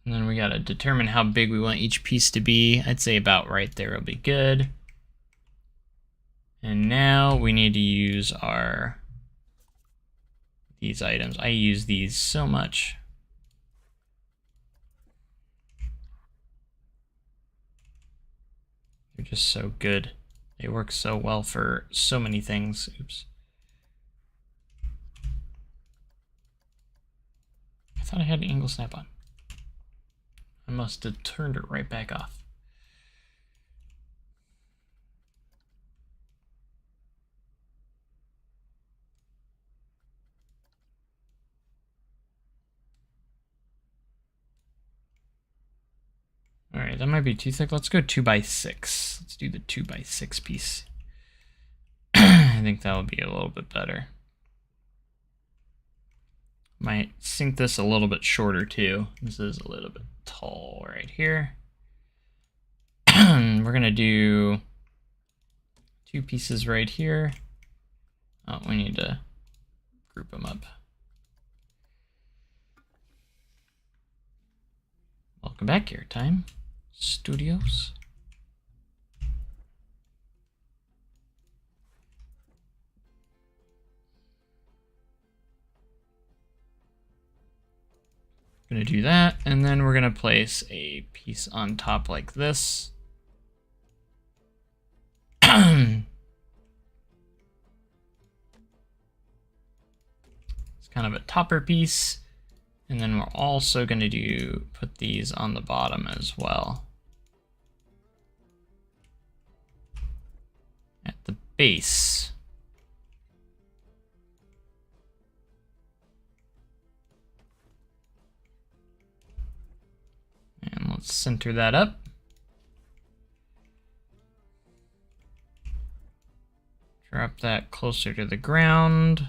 then we got to determine how big we want each piece to be. I'd say about right there will be good. And now we need to use these items. I use these so much. They're just so good. They work so well for so many things. Oops. I thought I had an angle snap on. I must have turned it right back off. All right, that might be too thick. Let's go 2x6. Let's do the 2x6 piece. I think that'll be a little bit better. Might sink this a little bit shorter too. This is a little bit tall right here. We're gonna do 2 pieces right here. Oh, we need to group them up. Welcome back, Airtime Studios. Gonna do that, and then we're gonna place a piece on top like this. It's kind of a topper piece. And then we're also gonna put these on the bottom as well. At the base. And let's center that up. Drop that closer to the ground.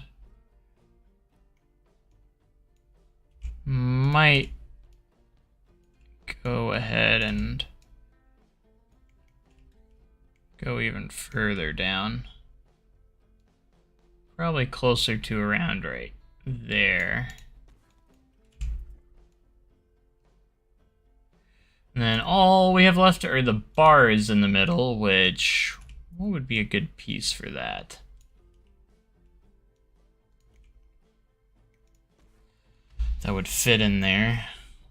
Might go ahead and go even further down. Probably closer to around right there. And then all we have left are the bars in the middle, which, what would be a good piece for that? That would fit in there.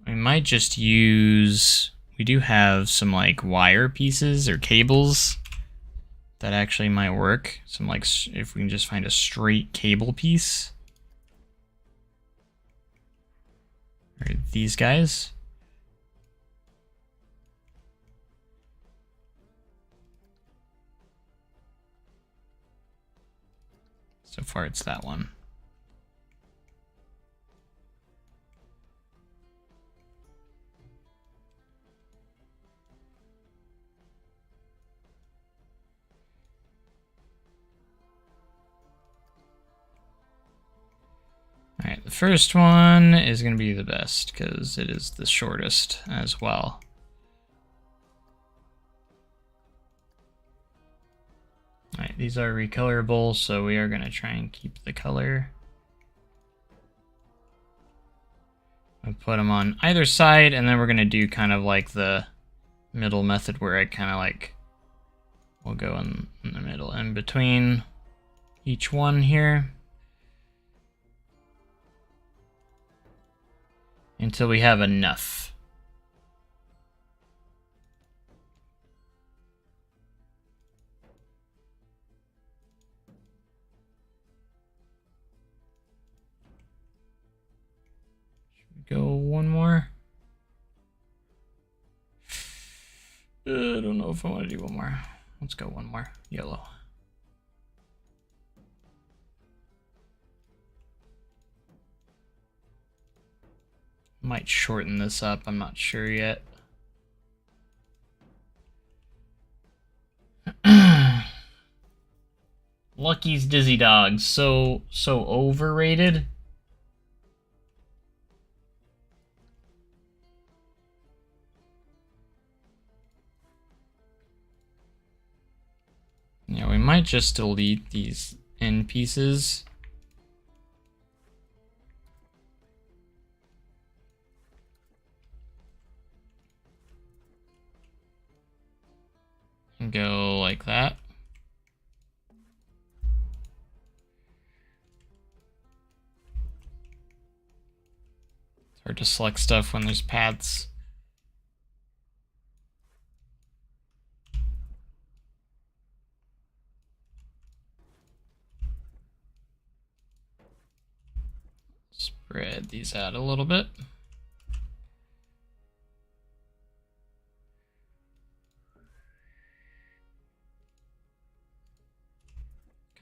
We might just use, we do have some like wire pieces or cables that actually might work. Some like, if we can just find a straight cable piece. Or these guys. So far it's that one. Alright, the first one is going to be the best because it is the shortest as well. Alright, these are recolorable, so we are going to try and keep the color. I'll put them on either side, and then we're going to do kind of like the middle method where I kind of like, we'll go in the middle in between each one here. Until we have enough. Should we go one more? I don't know if I want to do one more. Let's go one more. Yellow. Might shorten this up, I'm not sure yet. Lucky's Dizzy Dogs, so overrated. Yeah, we might just delete these end pieces. And go like that. It's hard to select stuff when there's paths. Spread these out a little bit.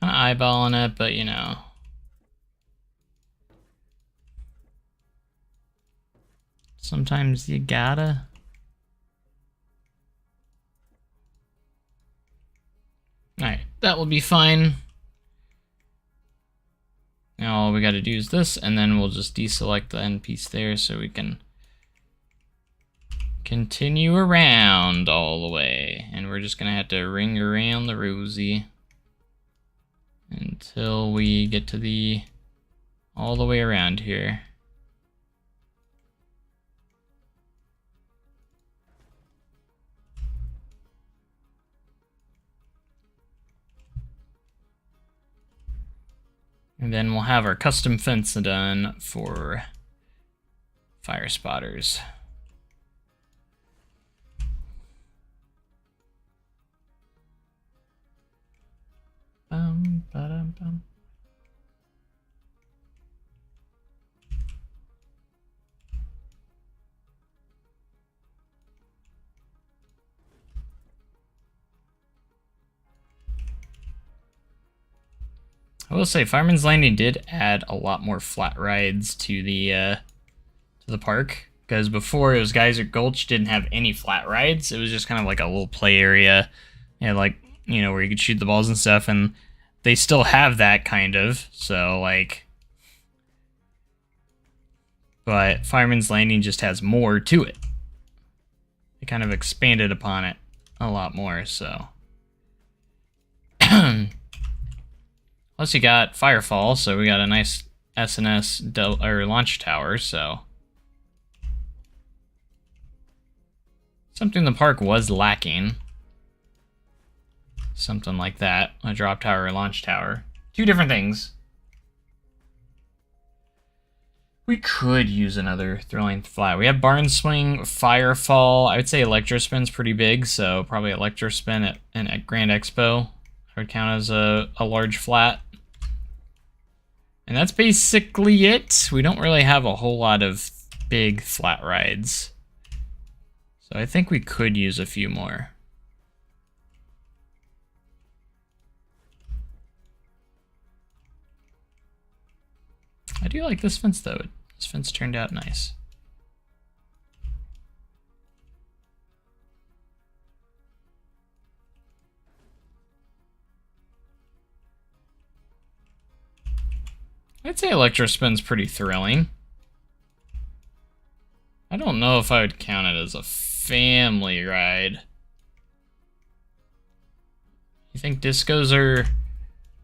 Kind of eyeballing it, but you know. Sometimes you gotta. Alright, that will be fine. Now all we gotta do is this, and then we'll just deselect the end piece there so we can continue around all the way. And we're just gonna have to ring around the rosy until we get to the all the way around here. And then we'll have our custom fence done for fire spotters. Bum, ba-dum, bum. I will say, Fireman's Landing did add a lot more flat rides to the park, because before it was Geyser Gulch didn't have any flat rides. It was just kind of like a little play area, and like, you know, where you could shoot the balls and stuff, and they still have that kind of. So like, but Fireman's Landing just has more to it. They kind of expanded upon it a lot more. So. Plus you got Firefall, so we got a nice S&S or launch tower, so. Something the park was lacking. Something like that, a drop tower or launch tower. Two different things. We could use another thrilling flat. We have Barn Swing, Firefall. I would say Electrospin's pretty big, so probably Electrospin at Grand Expo. I would count as a large flat. And that's basically it. We don't really have a whole lot of big flat rides. So I think we could use a few more. I do like this fence though. This fence turned out nice. I'd say Electrospin's pretty thrilling. I don't know if I would count it as a family ride. You think discos are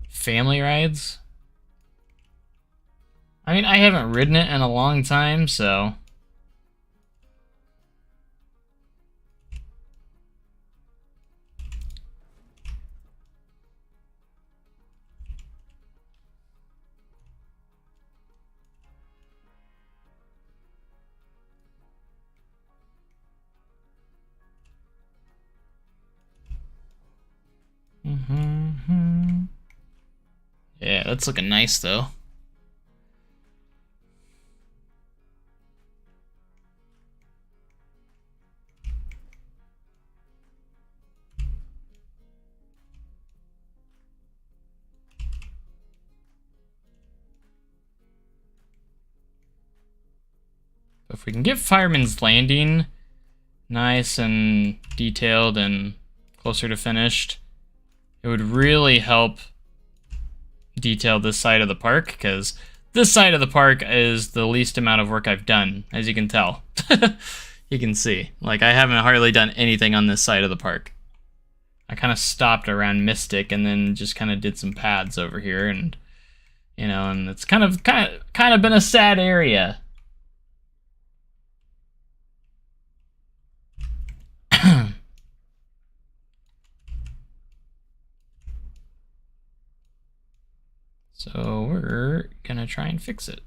family rides? I mean, I haven't ridden it in a long time, so. Yeah, that's looking nice though. If we can get Fireman's Landing nice and detailed and closer to finished, it would really help detail this side of the park, because this side of the park is the least amount of work I've done, as you can tell. You can see. Like, I haven't hardly done anything on this side of the park. I kind of stopped around Mystic and then just kind of did some paths over here, and, you know, and it's kind of been a sad area. So we're gonna try and fix it.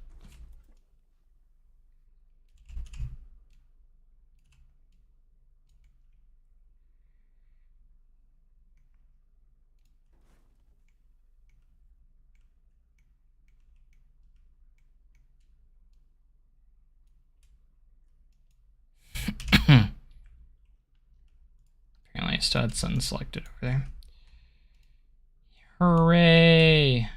Apparently I still had something selected over there. Hooray!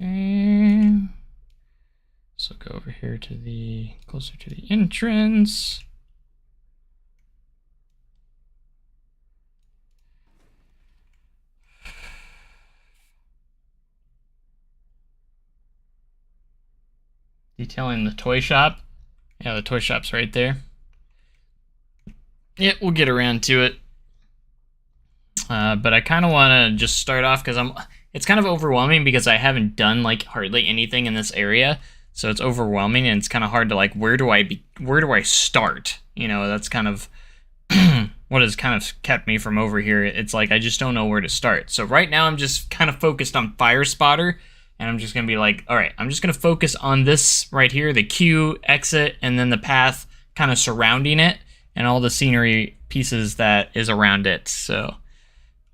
Okay. So go over here to the, closer to the entrance. Detailing the toy shop. Yeah, the toy shop's right there. Yeah, we'll get around to it. But I kind of want to just start off because it's kind of overwhelming because I haven't done like hardly anything in this area. So it's overwhelming and it's kind of hard to like, where do I start? You know, that's kind of what has kind of kept me from over here. It's like, I just don't know where to start. So right now I'm just kind of focused on Fire Spotter. And I'm just going to be like, all right, I'm just going to focus on this right here, the queue, exit, and then the path kind of surrounding it, and all the scenery pieces that is around it. So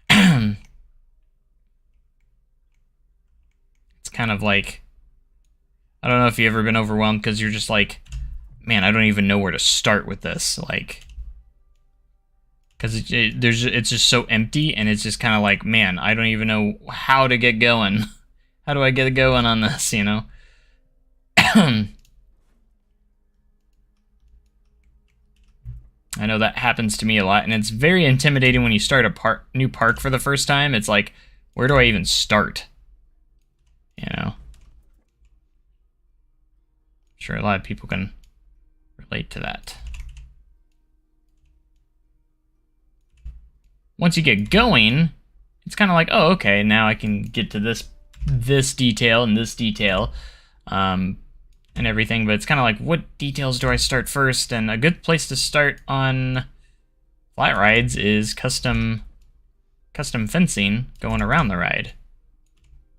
it's kind of like, I don't know if you've ever been overwhelmed because you're just like, man, I don't even know where to start with this. Like, because it's just so empty, and it's just kind of like, man, I don't even know how to get going. How do I get going on this, you know? I know that happens to me a lot, and it's very intimidating when you start a new park for the first time. It's like, where do I even start? You know? I'm sure a lot of people can relate to that. Once you get going, it's kind of like, oh, okay, now I can get to this detail and this detail and everything, but it's kind of like, what details do I start first? And a good place to start on flat rides is custom fencing going around the ride.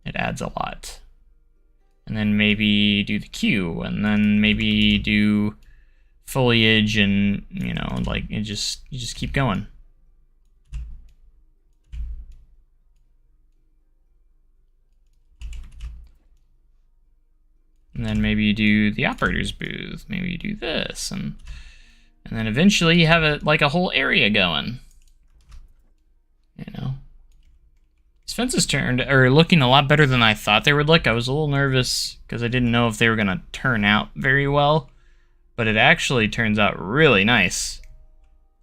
It adds a lot. And then maybe do the queue, and then maybe do foliage, and you know, like you just keep going. And then maybe you do the operator's booth. Maybe you do this, and then eventually you have like a whole area going. You know, these fences are looking a lot better than I thought they would look. I was a little nervous because I didn't know if they were gonna turn out very well, but it actually turns out really nice.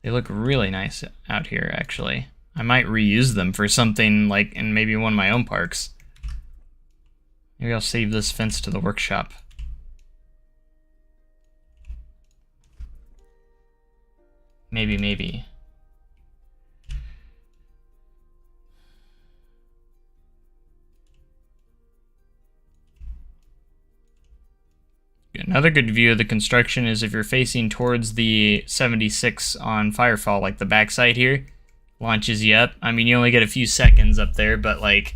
They look really nice out here, actually. I might reuse them for something like in maybe one of my own parks. Maybe I'll save this fence to the workshop. Maybe. Another good view of the construction is if you're facing towards the 76 on Firefall, like the backside here, launches you up. I mean, you only get a few seconds up there, but like,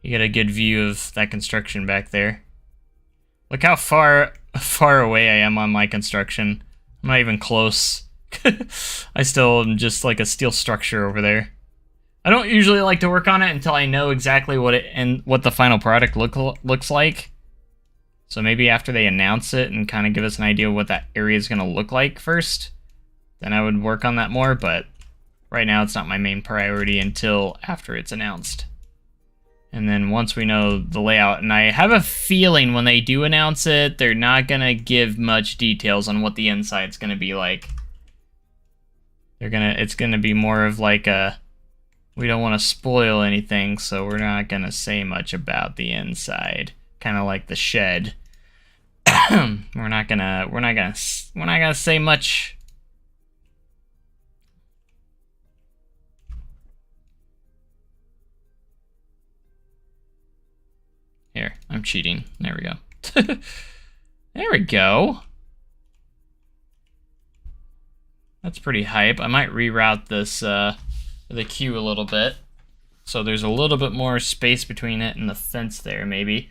you get a good view of that construction back there. Look how far away I am on my construction. I'm not even close. I still am just like a steel structure over there. I don't usually like to work on it until I know exactly what the final product looks like. So maybe after they announce it and kind of give us an idea of what that area is going to look like first, then I would work on that more. But right now it's not my main priority until after it's announced. And then once we know the layout, and I have a feeling when they do announce it, they're not gonna give much details on what the inside's gonna be like. It's gonna be more of like a, we don't want to spoil anything, so we're not gonna say much about the inside. Kind of like the shed. we're not gonna say much. Here, I'm cheating. There we go. There we go. That's pretty hype. I might reroute this the queue a little bit, so there's a little bit more space between it and the fence there, maybe.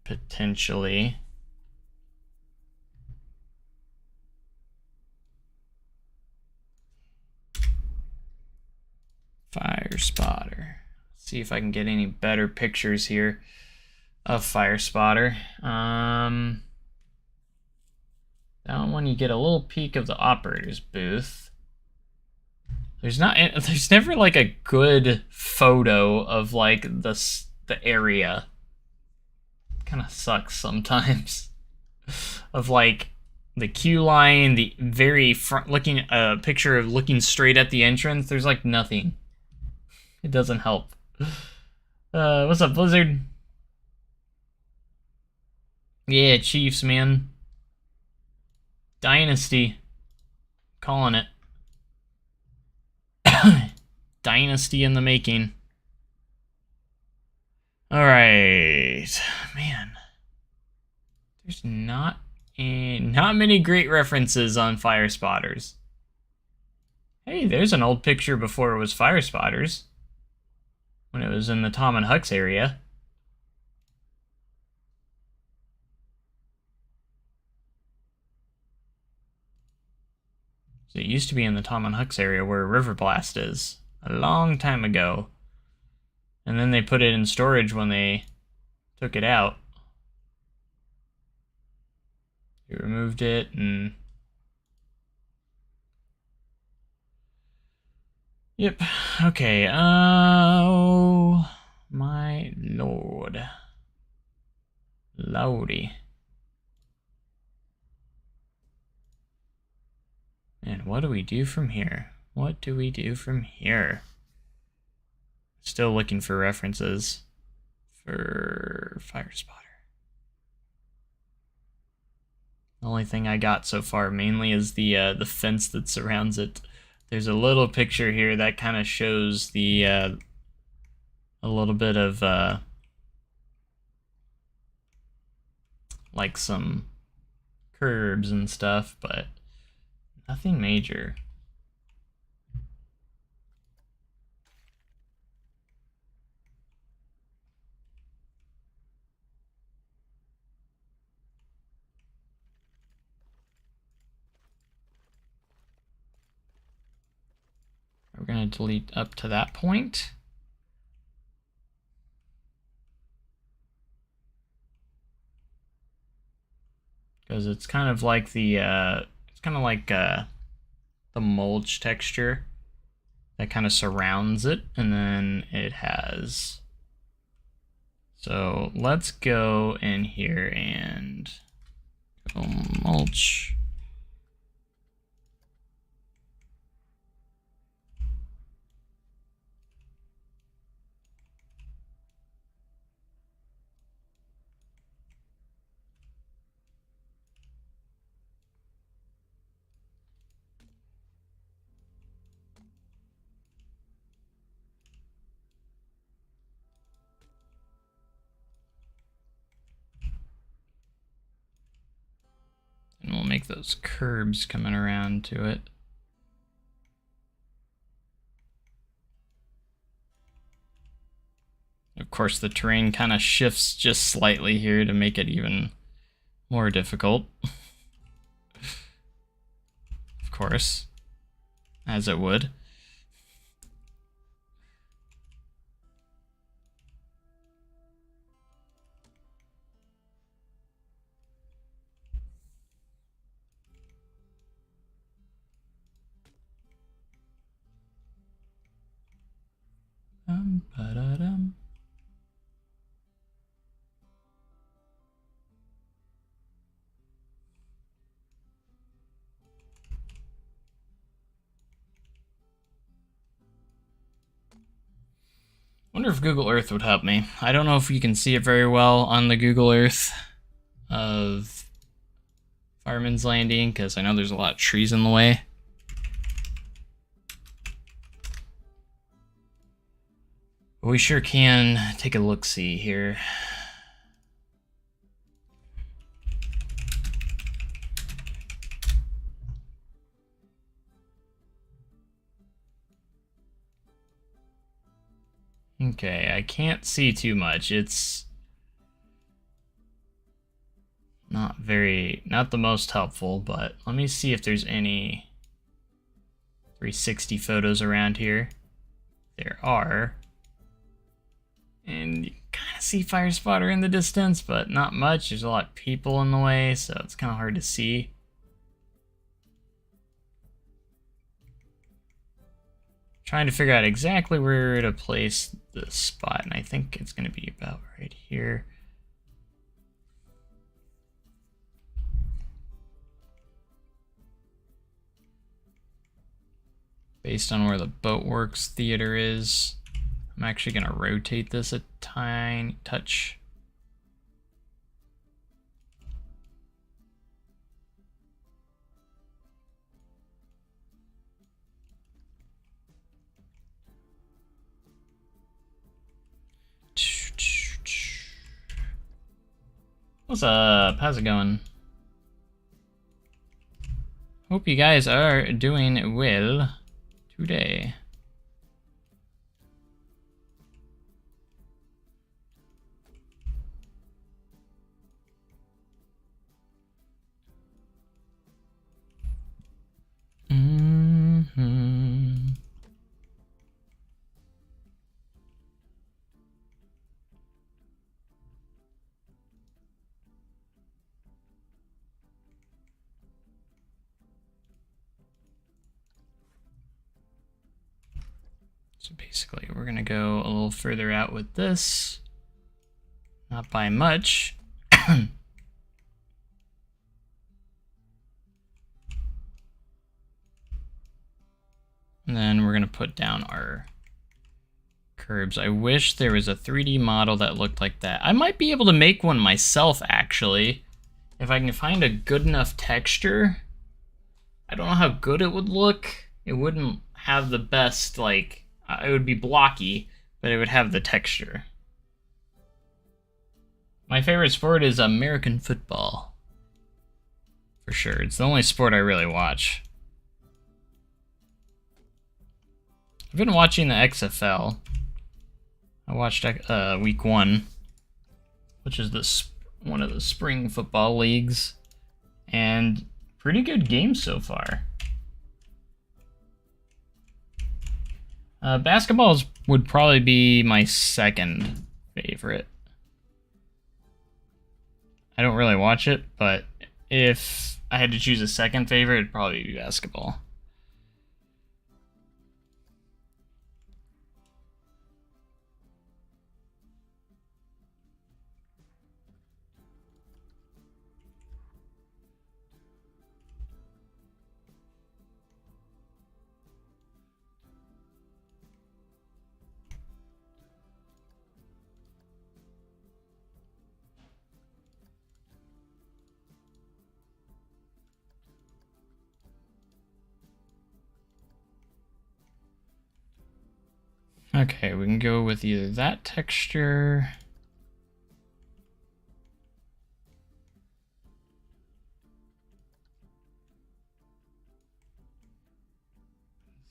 Potentially. Fire spotter. See if I can get any better pictures here of Fire Spotter. That one you get a little peek of the operator's booth. There's never like a good photo of like the area. Kind of sucks sometimes. Of like the queue line, the very front, looking a picture of looking straight at the entrance. There's like nothing. It doesn't help. What's up, Blizzard? Yeah, Chiefs, man. Dynasty. Calling it. Dynasty in the making. Alright. Man. There's not many great references on Fire Spotters. Hey, there's an old picture before it was Fire Spotters. When it was in the Tom and Hux area. So it used to be in the Tom and Hux area where River Blast is. A long time ago. And then they put it in storage when they took it out. They removed it and... Yep. Okay. Oh my lord. Lordy. And what do we do from here? What do we do from here? Still looking for references for Fire Spotter. The only thing I got so far mainly is the fence that surrounds it. There's a little picture here that kind of shows the a little bit of like some curbs and stuff, but nothing major. We're going to delete up to that point. Because it's kind of like the mulch texture that kind of surrounds it, and then it has. So let's go in here and go mulch. And we'll make those curbs coming around to it. Of course, the terrain kind of shifts just slightly here to make it even more difficult. Of course, as it would. Wonder if Google Earth would help me. I don't know if you can see it very well on the Google Earth of Fireman's Landing, because I know there's a lot of trees in the way. But we sure can take a look-see here. Okay, I can't see too much. It's not the most helpful, but let me see if there's any 360 photos around here. There are. And you kind of see fire spotter in the distance, but not much. There's a lot of people in the way, so it's kind of hard to see. Trying to figure out exactly where to place the spot, and I think it's going to be about right here. Based on where the Boatworks Theater is, I'm actually going to rotate this a tiny touch. What's up? How's it going? Hope you guys are doing well today. So basically, we're gonna go a little further out with this. Not by much. And then we're gonna put down our curbs. I wish there was a 3D model that looked like that. I might be able to make one myself, actually. If I can find a good enough texture. I don't know how good it would look. It wouldn't have the best, like, it would be blocky, but it would have the texture. My favorite sport is American football. For sure. It's the only sport I really watch. I've been watching the XFL. I watched week 1, which is one of the spring football leagues. And pretty good game so far. Basketball would probably be my second favorite. I don't really watch it, but if I had to choose a second favorite, it'd probably be basketball. Okay, we can go with either that texture.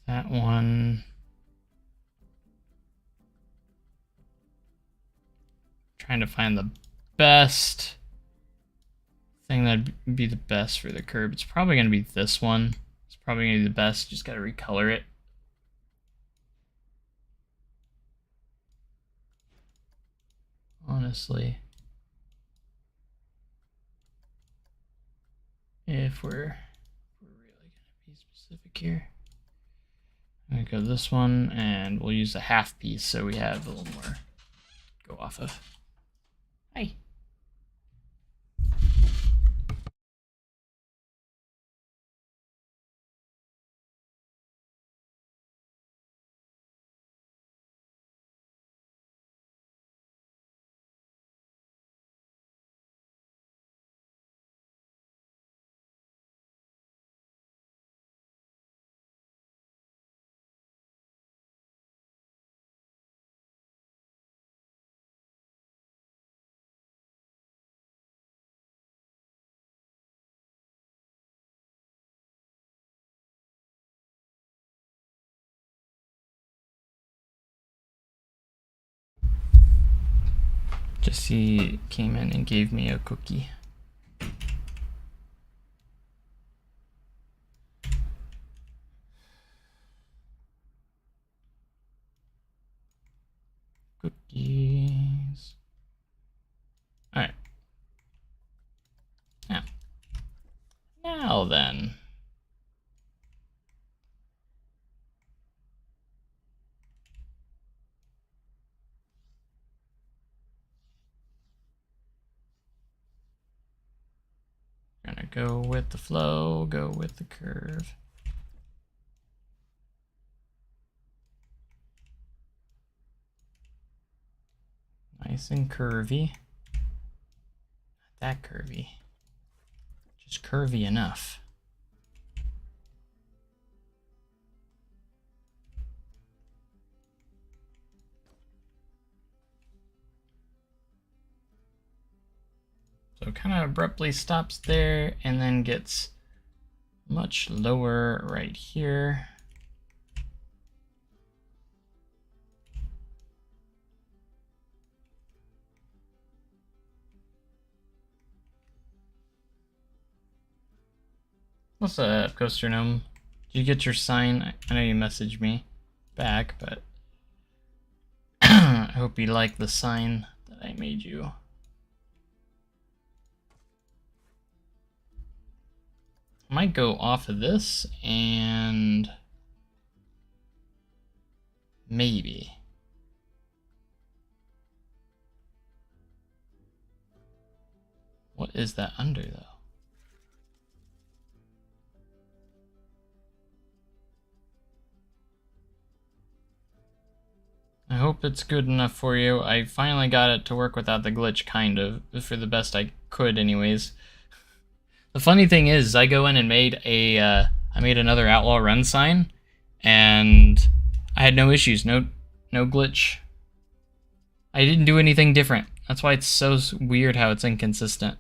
That one. Trying to find the best thing that'd be the best for the curb. It's probably going to be this one. It's probably going to be the best. Just got to recolor it. Honestly. If we're really going to be specific here. I'm going to go this one, and we'll use a half piece so we have a little more to go off of. Hi. Jesse came in and gave me a cookie. Cookies. Alright. Now then. Gonna go with the flow, go with the curve. Nice and curvy. Not that curvy. Just curvy enough. So kind of abruptly stops there and then gets much lower right here. What's up, Coaster Gnome? Did you get your sign? I know you messaged me back, but I hope you like the sign that I made you. I might go off of this and maybe. What is that under though? I hope it's good enough for you. I finally got it to work without the glitch, kind of, for the best I could anyways. The funny thing is, I go in and made I made another Outlaw Run sign, and I had no issues, no glitch. I didn't do anything different. That's why it's so weird how it's inconsistent.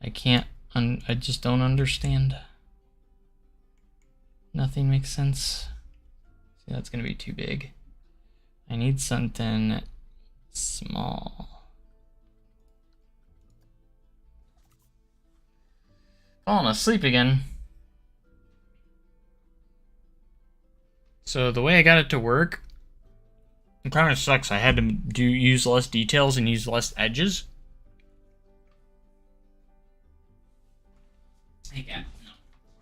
I just don't understand. Nothing makes sense. See, that's gonna be too big. I need something small. Falling asleep again. So the way I got it to work, it kind of sucks. I had to use less details and use less edges. Hey, cat. No,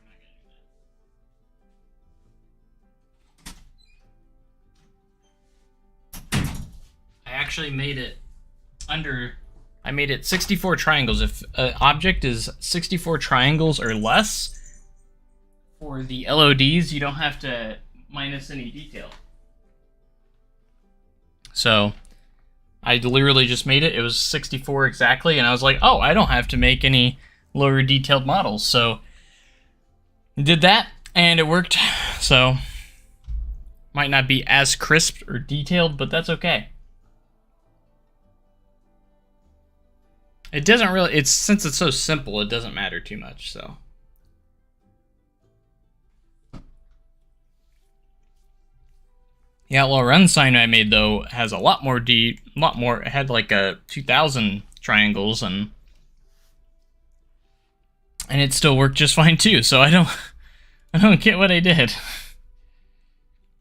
we're not gonna do that. I actually made it I made it 64 triangles. If an object is 64 triangles or less, for the LODs, you don't have to minus any detail. So, I literally just made it. It was 64 exactly, and I was like, oh, I don't have to make any lower detailed models. So, did that, and it worked. So, might not be as crisp or detailed, but that's okay. It doesn't really, since it's so simple, it doesn't matter too much, so. The Outlaw Run sign I made, though, has a lot more it had like a 2,000 triangles, and it still worked just fine too, so I don't get what I did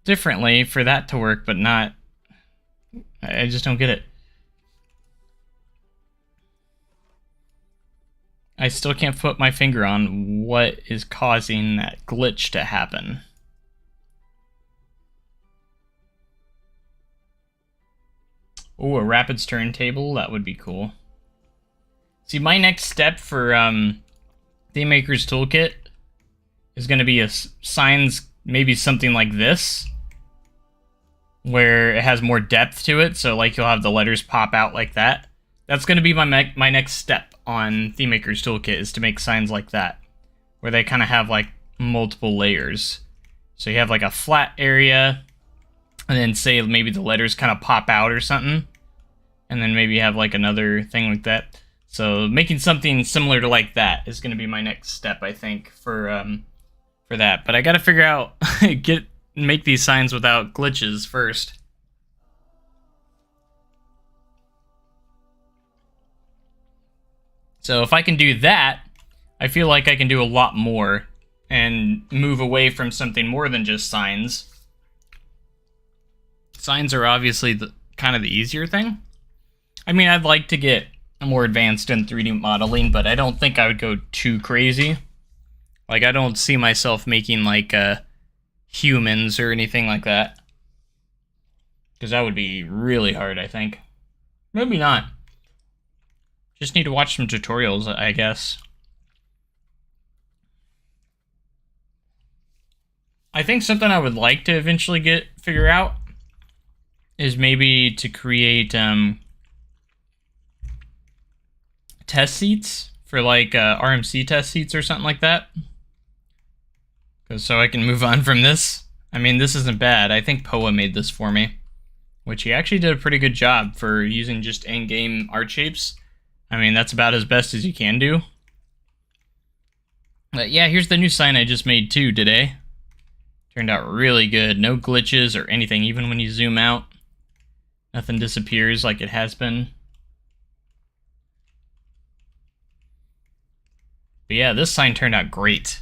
differently for that to work, but not, I just don't get it. I still can't put my finger on what is causing that glitch to happen. Oh, a rapids turntable, that would be cool. See, my next step for Theme Maker's Toolkit is going to be signs, maybe something like this, where it has more depth to it, so like you'll have the letters pop out like that. That's going to be my next step on Theme Maker's Toolkit, is to make signs like that, where they kind of have like multiple layers. So you have like a flat area, and then say maybe the letters kind of pop out or something, and then maybe have like another thing like that. So making something similar to like that is going to be my next step, I think, for that. But I got to figure out make these signs without glitches first. So if I can do that, I feel like I can do a lot more and move away from something more than just signs. Signs are obviously kind of the easier thing. I mean, I'd like to get more advanced in 3D modeling, but I don't think I would go too crazy. Like, I don't see myself making, like, humans or anything like that. Because that would be really hard, I think. Maybe not. Just need to watch some tutorials, I guess. I think something I would like to eventually figure out is maybe to create test seats for like RMC test seats or something like that. So I can move on from this. I mean, this isn't bad. I think Poa made this for me, which he actually did a pretty good job for using just in-game art shapes. I mean, that's about as best as you can do. But yeah, here's the new sign I just made too today. Turned out really good. No glitches or anything, even when you zoom out. Nothing disappears like it has been. But yeah, this sign turned out great.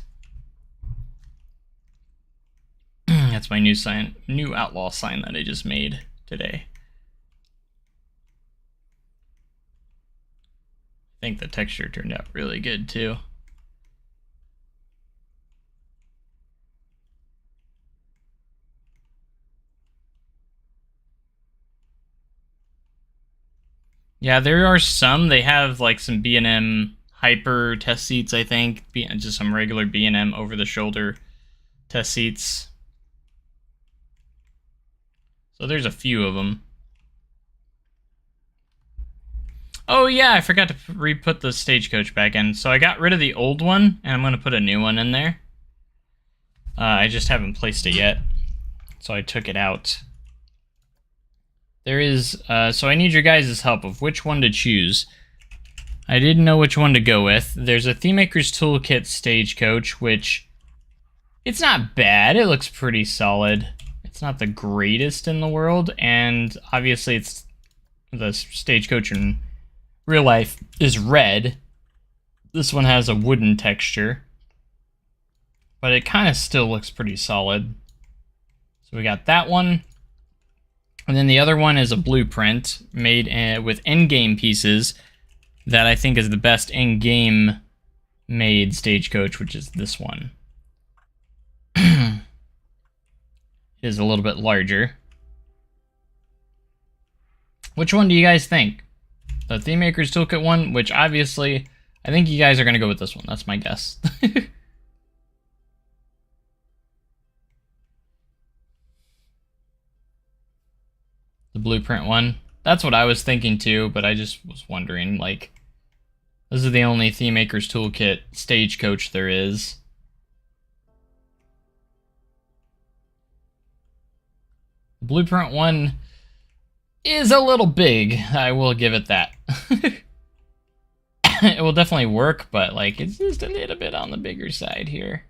That's my new sign, new outlaw sign that I just made today. I think the texture turned out really good too. Yeah, there are some. They have like some B&M hyper test seats, I think. Just some regular B&M over-the-shoulder test seats. So there's a few of them. Oh yeah, I forgot to re-put the Stagecoach back in. So I got rid of the old one, and I'm going to put a new one in there. I just haven't placed it yet, so I took it out. There is, so I need your guys' help of which one to choose. I didn't know which one to go with. There's a ThemeMaker's Toolkit Stagecoach, which, it's not bad. It looks pretty solid. It's not the greatest in the world, and obviously it's the Stagecoach in real life is red. This one has a wooden texture, but it kind of still looks pretty solid. So we got that one. And then the other one is a blueprint made with in-game pieces that I think is the best in-game made Stagecoach, which is this one. It is a little bit larger. Which one do you guys think? The ThemeMaker's Toolkit one, which obviously, I think you guys are going to go with this one. That's my guess. The blueprint one. That's what I was thinking too, but I just was wondering, like, this is the only ThemeMaker's Toolkit Stagecoach there is. The blueprint one is a little big, I will give it that. It will definitely work, but like, it's just a little bit on the bigger side here.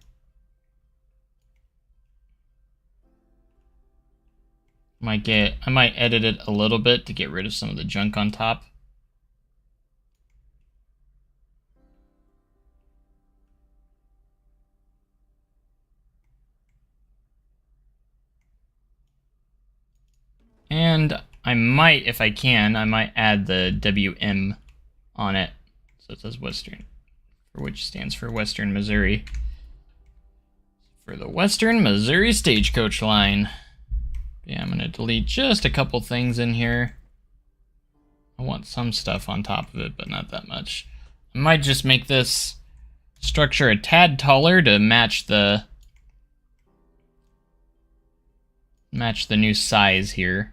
I might edit it a little bit to get rid of some of the junk on top. And I might, if I can, I might add the WM on it. So it says Western, which stands for Western Missouri. For the Western Missouri Stagecoach line. Yeah, I'm going to delete just a couple things in here. I want some stuff on top of it, but not that much. I might just make this structure a tad taller to match the new size here.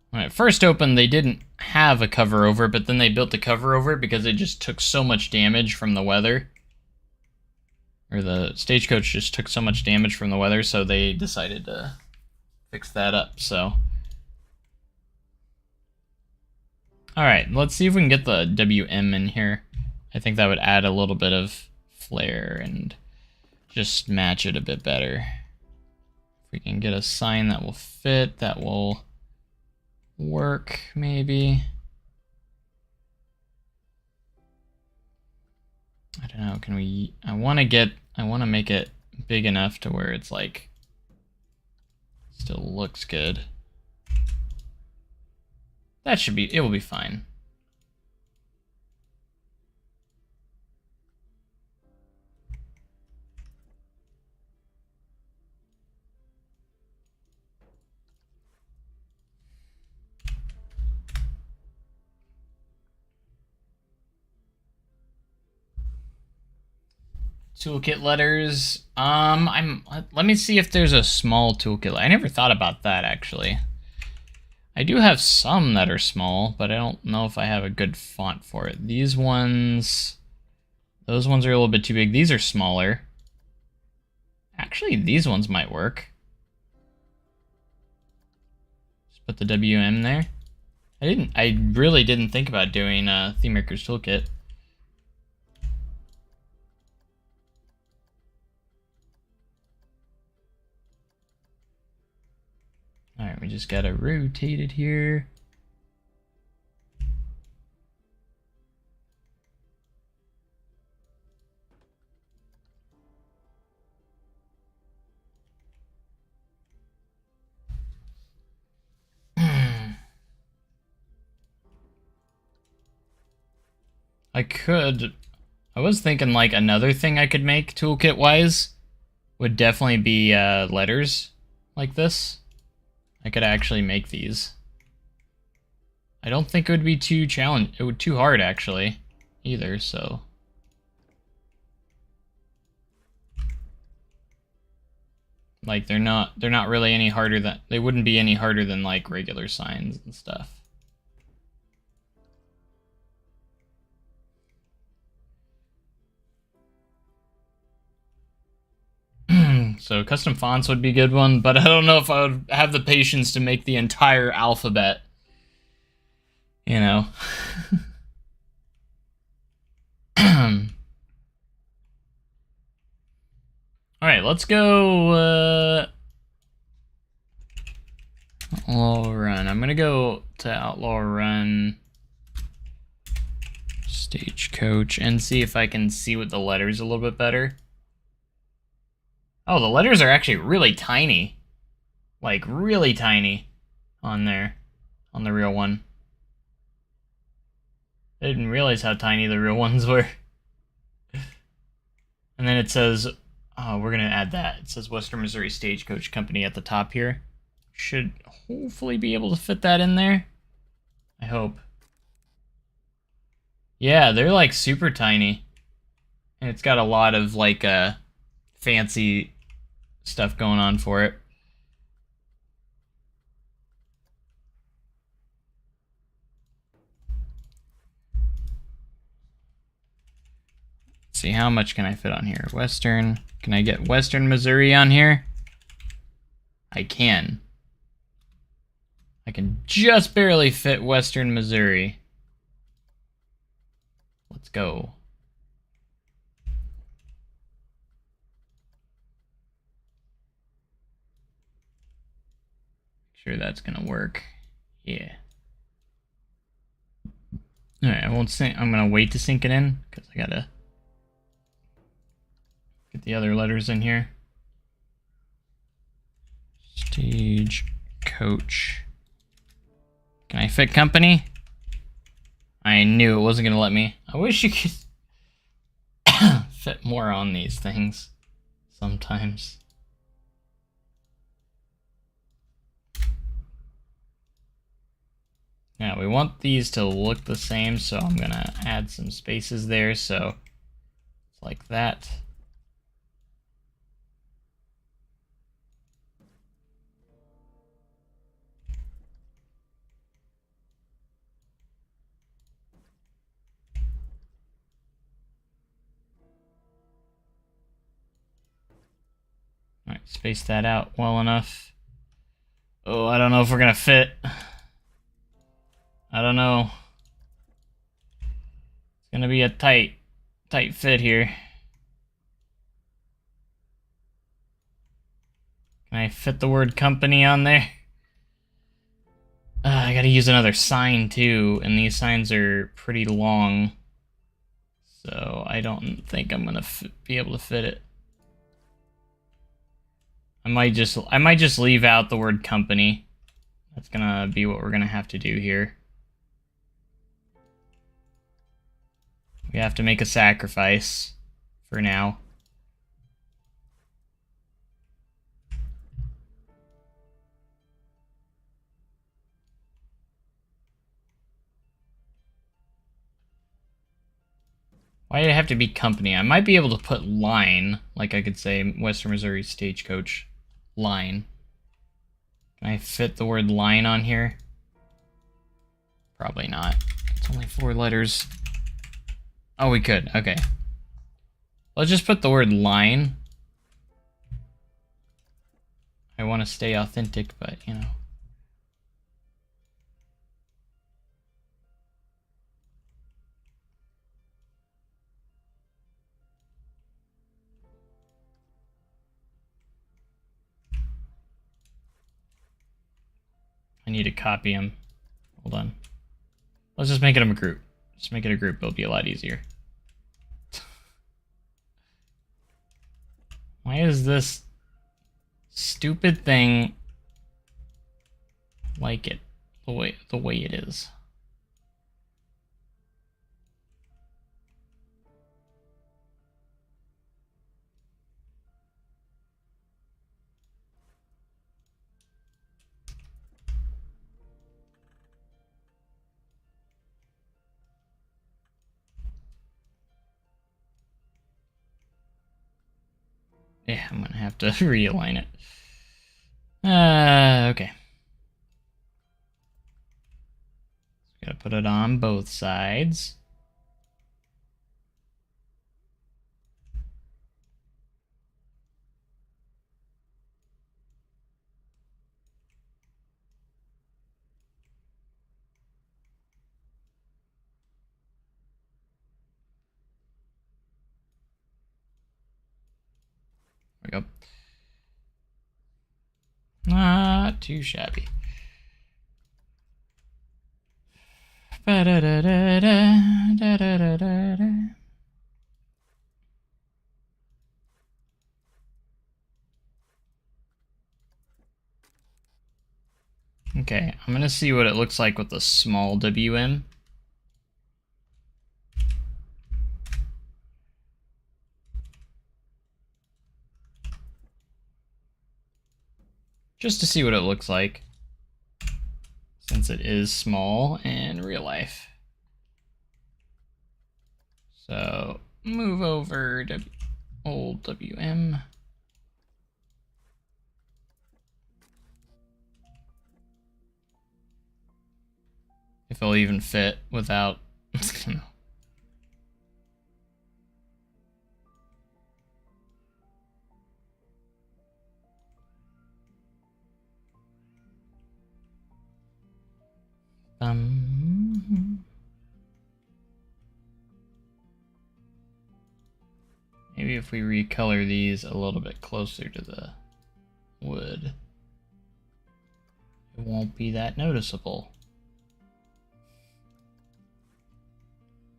When it first opened, they didn't have a cover over, but then they built a cover over it because it just took so much damage from the weather. Or the Stagecoach just took so much damage from the weather, so they decided to fix that up, so. Alright, let's see if we can get the WM in here. I think that would add a little bit of flair and just match it a bit better. If we can get a sign that will fit, that will work, maybe. I don't know, can we... I want to make it big enough to where it's like... still looks good. That should be... it will be fine. Toolkit letters. Let me see if there's a small toolkit. I never thought about that, actually. I do have some that are small, but I don't know if I have a good font for it. These ones... those ones are a little bit too big. These are smaller. Actually, these ones might work. Just put the WM there. I really didn't think about doing ThemeMaker's Toolkit. Alright, we just gotta rotate it here. I was thinking like another thing I could make toolkit wise would definitely be letters like this. I could actually make these. I don't think it would be too hard actually either, so. Like they're not really any harder than, they wouldn't be any harder than like regular signs and stuff. So custom fonts would be a good one, but I don't know if I would have the patience to make the entire alphabet. You know. Alright, let's go Outlaw Run. I'm gonna go to Outlaw Run Stagecoach and see if I can see with the letters a little bit better. Oh, the letters are actually really tiny. Like, really tiny on there. On the real one. I didn't realize how tiny the real ones were. And then it says, oh, we're going to add that. It says Western Missouri Stagecoach Company at the top here. Should hopefully be able to fit that in there. I hope. Yeah, they're like super tiny. And it's got a lot of like fancy stuff going on for it. Let's see, how much can I fit on here? Western. Can I get Western Missouri on here? I can. I can just barely fit Western Missouri. Let's go. Sure that's gonna work. Yeah. Alright, I won't sync. I'm gonna wait to sync it in because I gotta get the other letters in here. Stagecoach. Can I fit company? I knew it wasn't gonna let me. I wish you could fit more on these things sometimes. Now we want these to look the same, so I'm gonna add some spaces there, so it's like that. Alright, space that out well enough. Oh, I don't know if we're gonna fit. I don't know. It's gonna be a tight fit here. Can I fit the word company on there? I gotta use another sign too, and these signs are pretty long. So I don't think I'm gonna be able to fit it. I might just leave out the word company. That's gonna be what we're gonna have to do here. We have to make a sacrifice for now. Why did it have to be company? I might be able to put line, like I could say Western Missouri Stagecoach line. Can I fit the word line on here? Probably not. It's only 4 letters. Oh, we could. Okay. Let's just put the word line. I want to stay authentic, but, you know. I need to copy them. Hold on. Let's just make it a group. Just make it a group. It'll be a lot easier. Why is this stupid thing like it the way it is? Yeah, I'm gonna have to realign it. Okay. Gotta put it on both sides. There we go. Not too shabby. Okay, I'm gonna see what it looks like with the small WM. Just to see what it looks like, since it is small in real life. So, move over to old WM. If it'll even fit without... Maybe if we recolor these a little bit closer to the wood, it won't be that noticeable.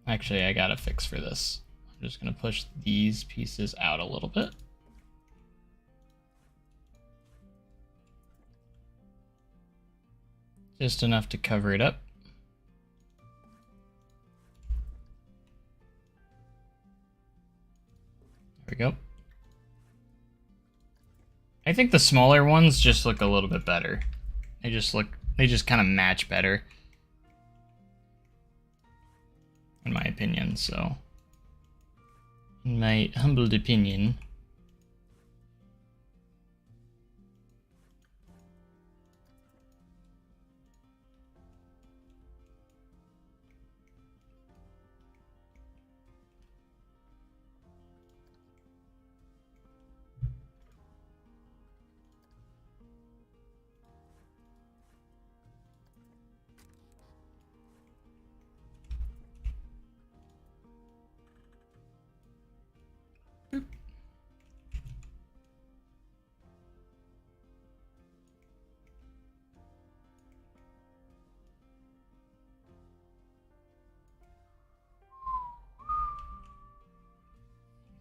Actually, I got a fix for this. I'm just gonna push these pieces out a little bit. Just enough to cover it up. There we go. I think the smaller ones just look a little bit better. They just kind of match better, in my opinion, so. In my humbled opinion.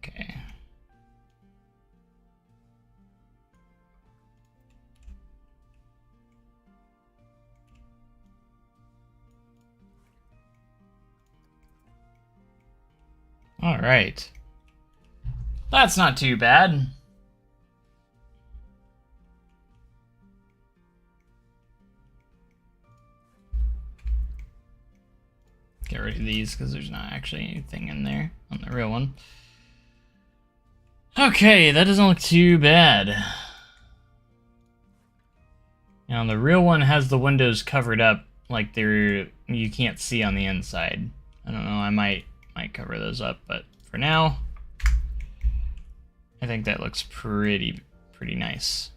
Okay. All right. That's not too bad. Get rid of these because there's not actually anything in there on the real one. Okay, that doesn't look too bad. Now the real one has the windows covered up like you can't see on the inside. I don't know, I might cover those up, but for now, I think that looks pretty nice.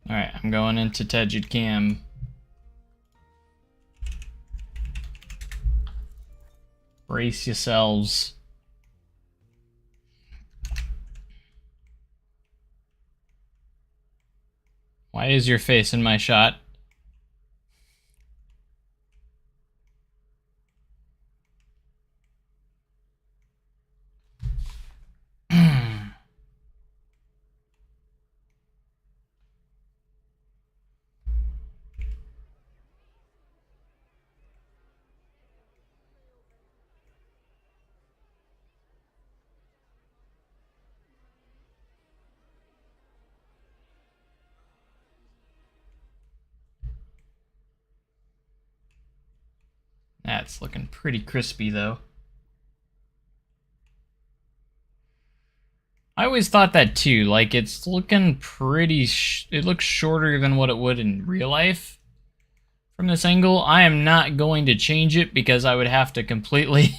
Alright, I'm going into Tegid Cam. Brace yourselves. Why is your face in my shot? That's looking pretty crispy, though. I always thought that, too. Like, it's looking pretty... it looks shorter than what it would in real life from this angle. I am not going to change it because I would have to completely...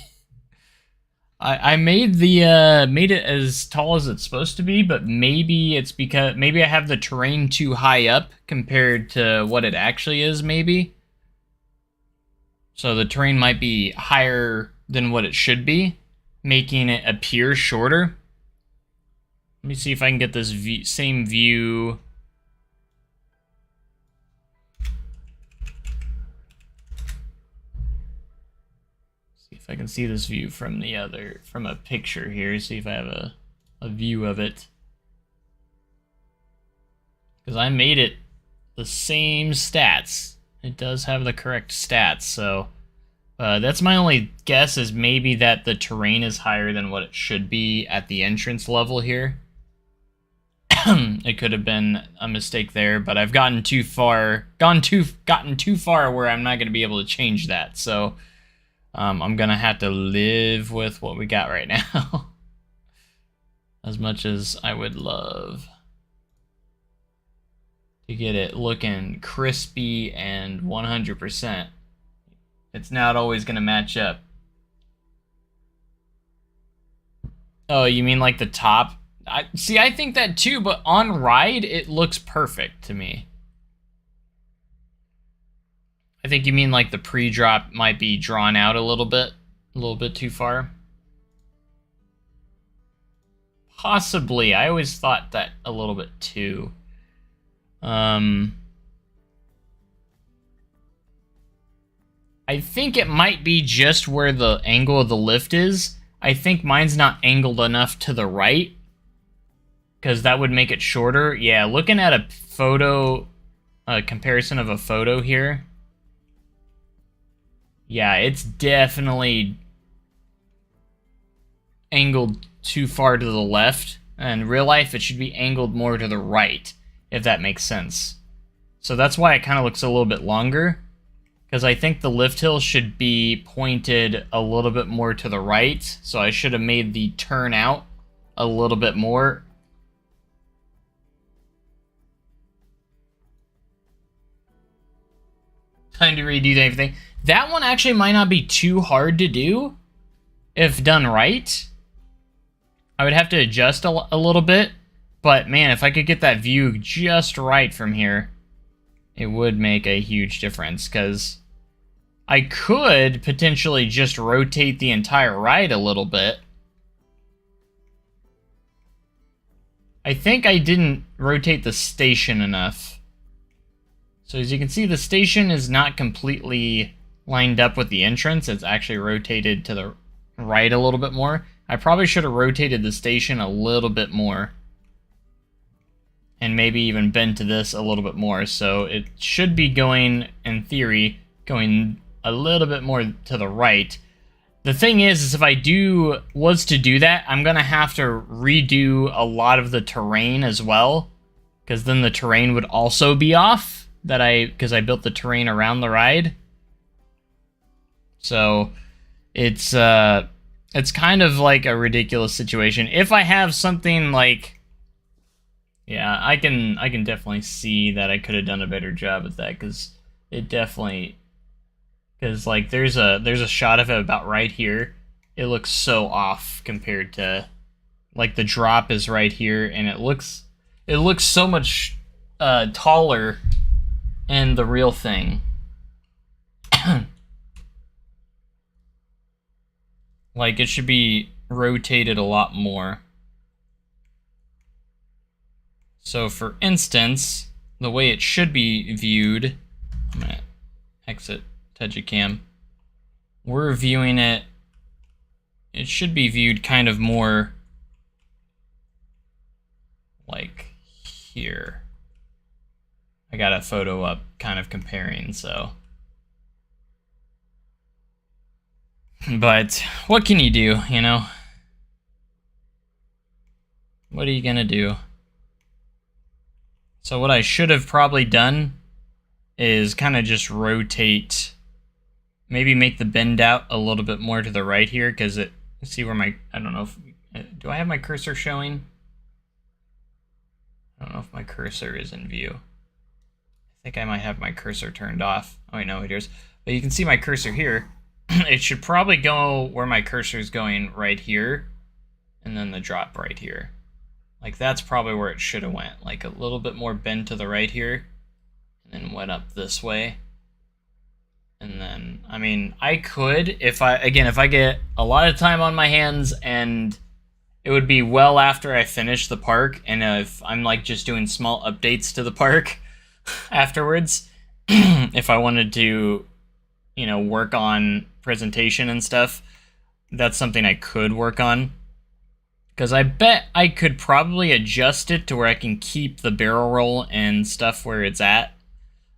I made it as tall as it's supposed to be, but maybe it's because... maybe I have the terrain too high up compared to what it actually is, maybe. So the terrain might be higher than what it should be, making it appear shorter. Let me see if I can get this same view. See if I can see this view from from a picture here. See if I have a view of it. Because I made it the same stats. It does have the correct stats, so that's my only guess, is maybe that the terrain is higher than what it should be at the entrance level here. It could have been a mistake there, but I've gotten too far where I'm not going to be able to change that. So I'm going to have to live with what we got right now. As much as I would love to get it looking crispy and 100%. It's not always going to match up. Oh, you mean like the top? I think that too, but on ride, it looks perfect to me. I think you mean like the pre-drop might be drawn out a little bit too far. Possibly. I always thought that a little bit too. I think it might be just where the angle of the lift is. I think mine's not angled enough to the right, because that would make it shorter. Yeah, looking at a photo, comparison of a photo here. Yeah, it's definitely angled too far to the left. In real life, it should be angled more to the right, if that makes sense. So that's why it kind of looks a little bit longer. because I think the lift hill should be pointed a little bit more to the right, so I should have made the turnout a little bit more. Time to redo everything. That one actually might not be too hard to do if done right. I would have to adjust a little bit, but man, if I could get that view just right from here, it would make a huge difference, because I could potentially just rotate the entire ride a little bit. I think I didn't rotate the station enough. So as you can see, the station is not completely lined up with the entrance. It's actually rotated to the right a little bit more. I probably should have rotated the station a little bit more. And maybe even bend to this a little bit more. So it should be going, in theory, going a little bit more to the right. The thing is if I was to do that, I'm going to have to redo a lot of the terrain as well. Because then the terrain would also be off. Because I built the terrain around the ride. So it's kind of like a ridiculous situation. If I have something like... Yeah, I can definitely see that I could have done a better job at that, because it definitely... Because, like, there's a shot of it about right here. It looks so off compared to... Like, the drop is right here, and it looks so much taller in the real thing. Like, it should be rotated a lot more. So, for instance, the way it should be viewed, I'm going to exit Tejicam. We're viewing it, it should be viewed kind of more like here. I got a photo up kind of comparing, so. But what can you do, you know? What are you going to do? So what I should have probably done is kind of just rotate, maybe make the bend out a little bit more to the right here, because see where I don't know if, do I have my cursor showing? I don't know if my cursor is in view. I think I might have my cursor turned off. Oh wait, no, it is. But you can see my cursor here. It should probably go where my cursor is going, right here, and then the drop right here. Like, that's probably where it should have went. Like, a little bit more bend to the right here, and then went up this way. And then, I mean, I could, if I get a lot of time on my hands, and it would be well after I finish the park, and if I'm, like, just doing small updates to the park afterwards, if I wanted to, you know, work on presentation and stuff, that's something I could work on. Because I bet I could probably adjust it to where I can keep the barrel roll and stuff where it's at.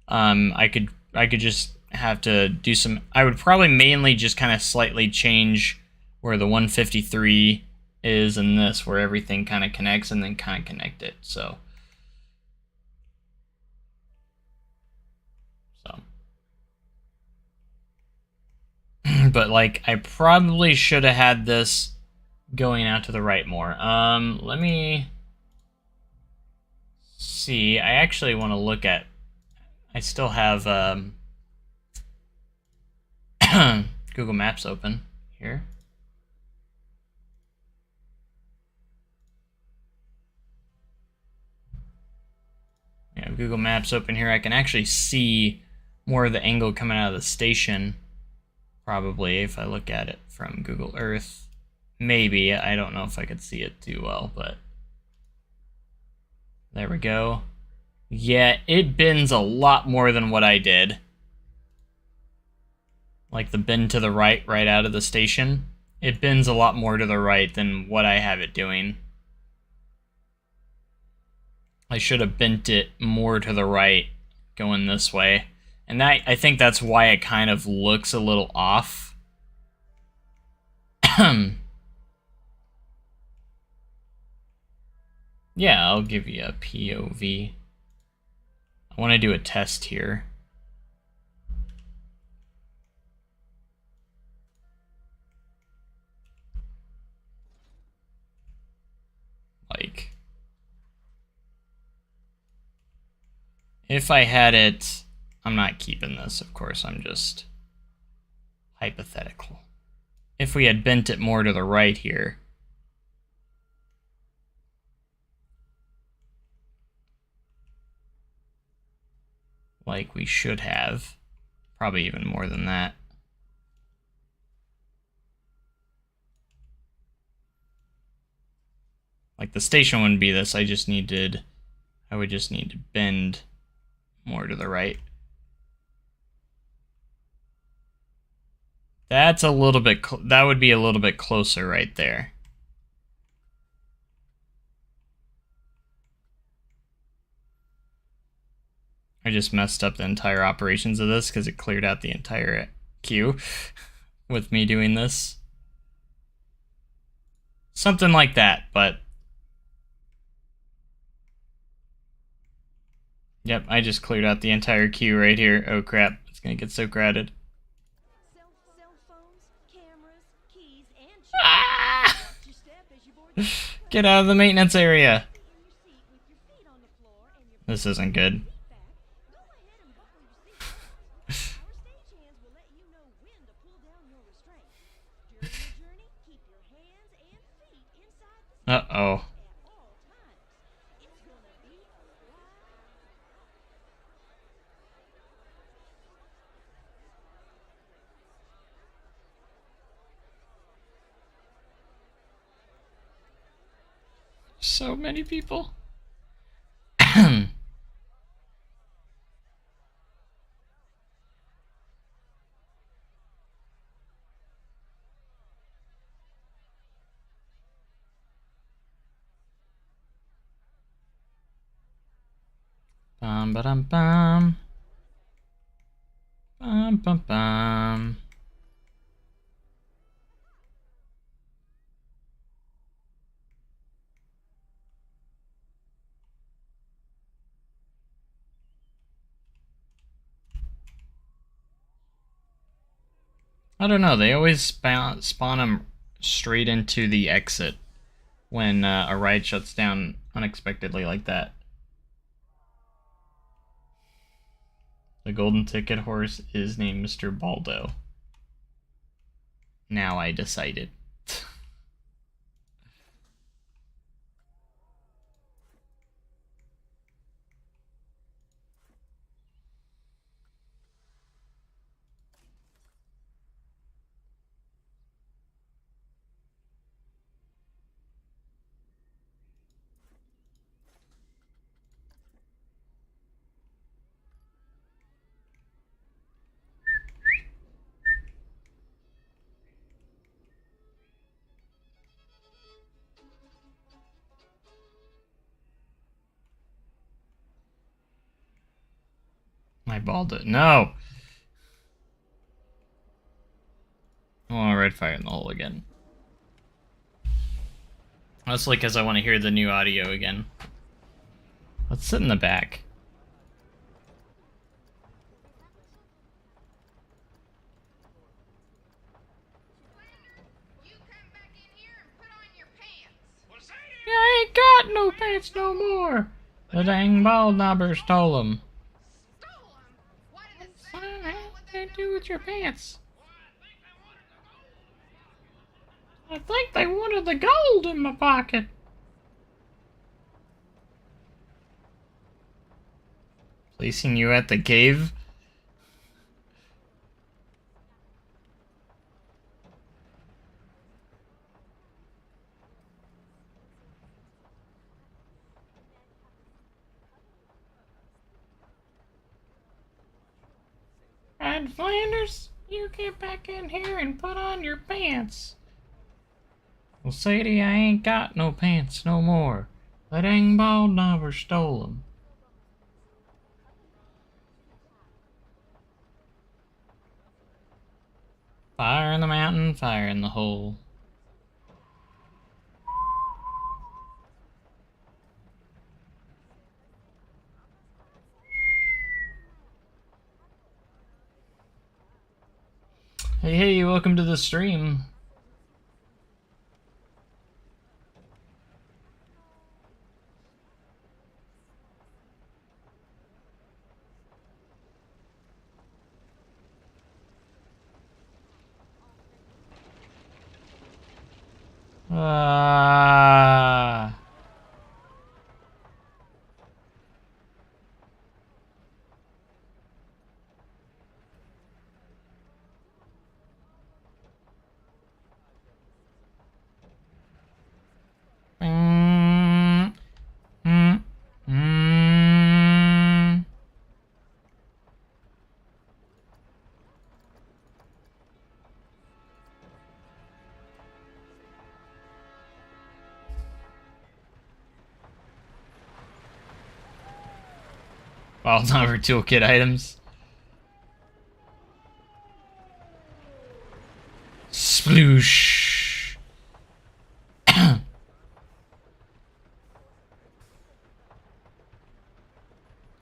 I could just have to do some... I would probably mainly just kind of slightly change where the 153 is and this, where everything kind of connects, and then kind of connect it. So but, like, I probably should have had this going out to the right more. Let me see. I actually want to look at... I still have Google Maps open here. Yeah, Google Maps open here. I can actually see more of the angle coming out of the station, probably, if I look at it from Google Earth. Maybe. I don't know if I could see it too well, but there we go. Yeah, it bends a lot more than what I did. Like the bend to the right out of the station. It bends a lot more to the right than what I have it doing. I should have bent it more to the right going this way. And I think that's why it kind of looks a little off. Yeah, I'll give you a POV. I want to do a test here. If I had it... I'm not keeping this, of course. I'm just hypothetical. If we had bent it more to the right here... like we should have. Probably even more than that. Like the station wouldn't be this, I would just need to bend more to the right. That's a little bit, that would be a little bit closer right there. I just messed up the entire operations of this because it cleared out the entire queue with me doing this. Something like that, but... Yep, I just cleared out the entire queue right here. Oh crap, it's gonna get so crowded. Cell phones, cameras, keys, and Ah! Get out of the maintenance area. This isn't good. Uh-oh. So many people. Bum ba dum bum. Bum bum bum. I don't know, they always spawn them straight into the exit when a ride shuts down unexpectedly like that. The golden ticket horse is named Mr. Baldo. Now I decided. My Baldo. No! I want to red fire in the hole again. Mostly because I want to hear the new audio again. Let's sit in the back. You come back in here and put on your pants. Yeah, I ain't got no pants no more. The dang ball knobber stole them. Stole 'em? What in the What Sam the hill hell would did they they do with your pants? I think they wanted the gold in my pocket. Placing you at the cave? Red Flanders, you get back in here and put on your pants. Well, Sadie, I ain't got no pants no more. That dang bald knobber stole them. Fire in the mountain, fire in the hole. Hey, welcome to the stream. Ah. Mm, mm, mm. Wild number toolkit items. Sploosh.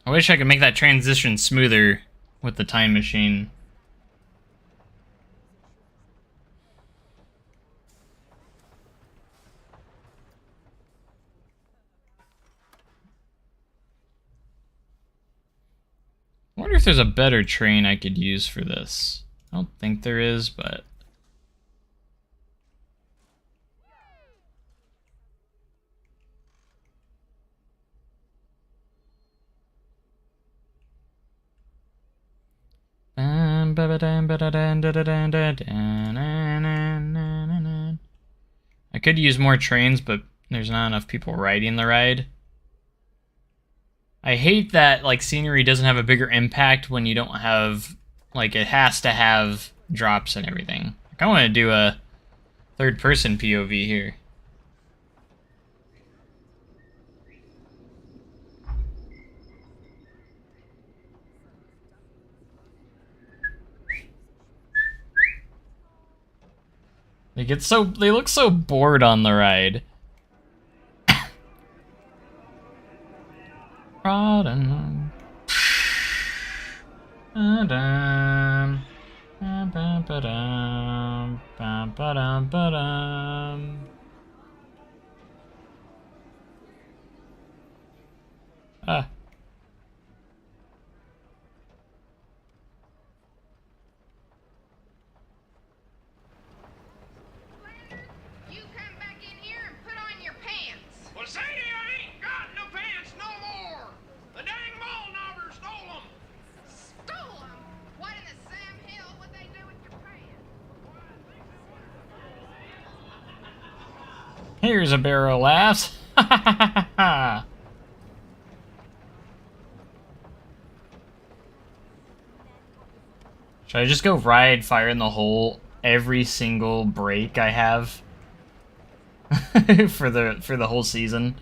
I wish I could make that transition smoother with the time machine. I wonder if there's a better train I could use for this. I don't think there is, but... I could use more trains, but there's not enough people riding the ride. I hate that, like, scenery doesn't have a bigger impact when you don't have, like, it has to have drops and everything. Like, I want to do a third-person POV here. They look so bored on the ride. Ah. You come back in here and put on your pants. Well, Sadie, I ain't got no pants no more. The dang ball knobber stole them. Stole 'em? What in the Sam Hill would they do with your pants? Here's a barrel of laughs. Ha ha ha ha ha. Should I just go ride Fire in the Hole every single break I have for the whole season?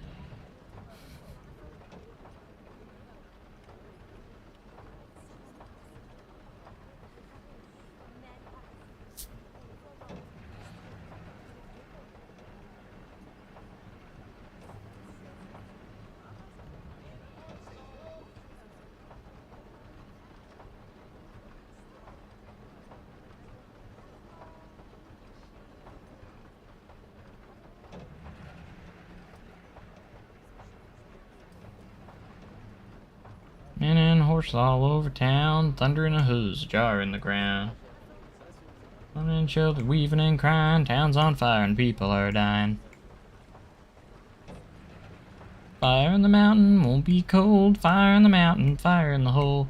Men and horses all over town, thunder and a hooves, jar in the ground. Women and children weaving and crying, town's on fire and people are dying. Fire in the mountain won't be cold, fire in the mountain, fire in the hole.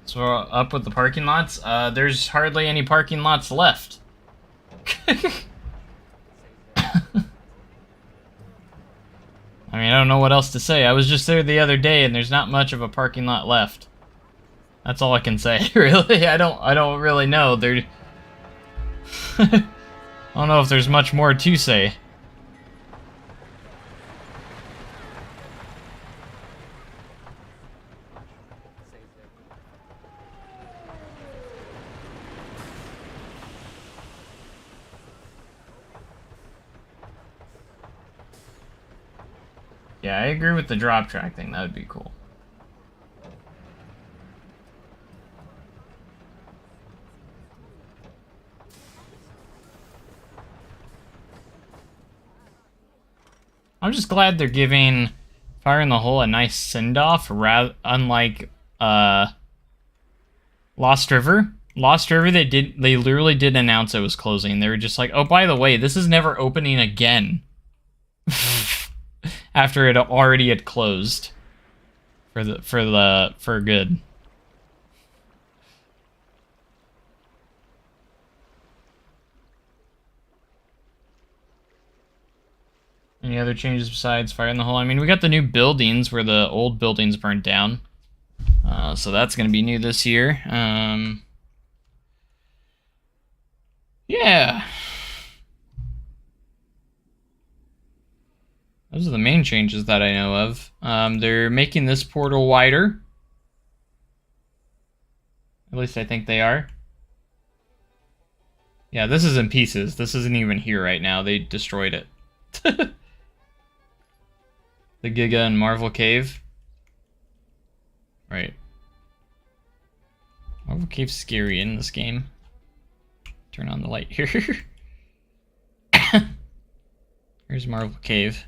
So up with the parking lots, there's hardly any parking lots left. I mean, I don't know what else to say. I was just there the other day and there's not much of a parking lot left. That's all I can say, really. I don't really know. There I don't know if there's much more to say. Yeah, I agree with the drop track thing. That would be cool. I'm just glad they're giving Fire in the Hole a nice send-off, unlike Lost River. Lost River, they literally did announce it was closing. They were just like, oh, by the way, this is never opening again. After it already had closed for good. Any other changes besides Fire in the Hole? I mean, we got the new buildings where the old buildings burned down. So that's going to be new this year. Yeah. Those are the main changes that I know of. They're making this portal wider. At least I think they are. Yeah, this is in pieces. This isn't even here right now. They destroyed it. The Giga and Marvel Cave. Right. Marvel Cave's scary in this game. Turn on the light here. Here's Marvel Cave.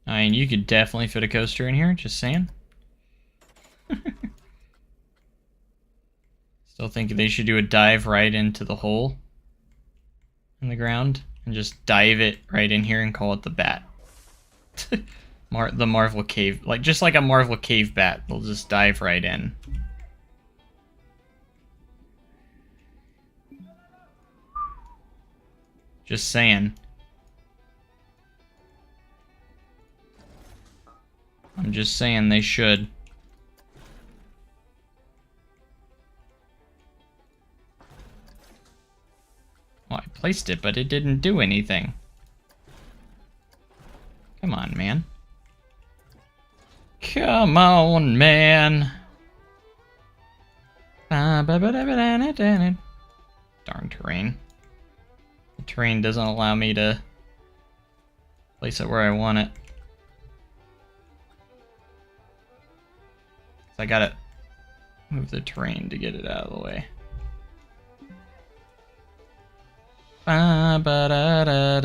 I mean, you could definitely fit a coaster in here, just saying. Still think they should do a dive right into the hole in the ground and just dive it right in here and call it the bat. The Marvel Cave, just like a Marvel Cave bat, they'll just dive right in. Just saying. I'm just saying they should. Well, I placed it, but it didn't do anything. Come on, man. Come on, man. Darn terrain. The terrain doesn't allow me to place it where I want it. So I gotta move the terrain to get it out of the way. Ba-ba-da-da-da.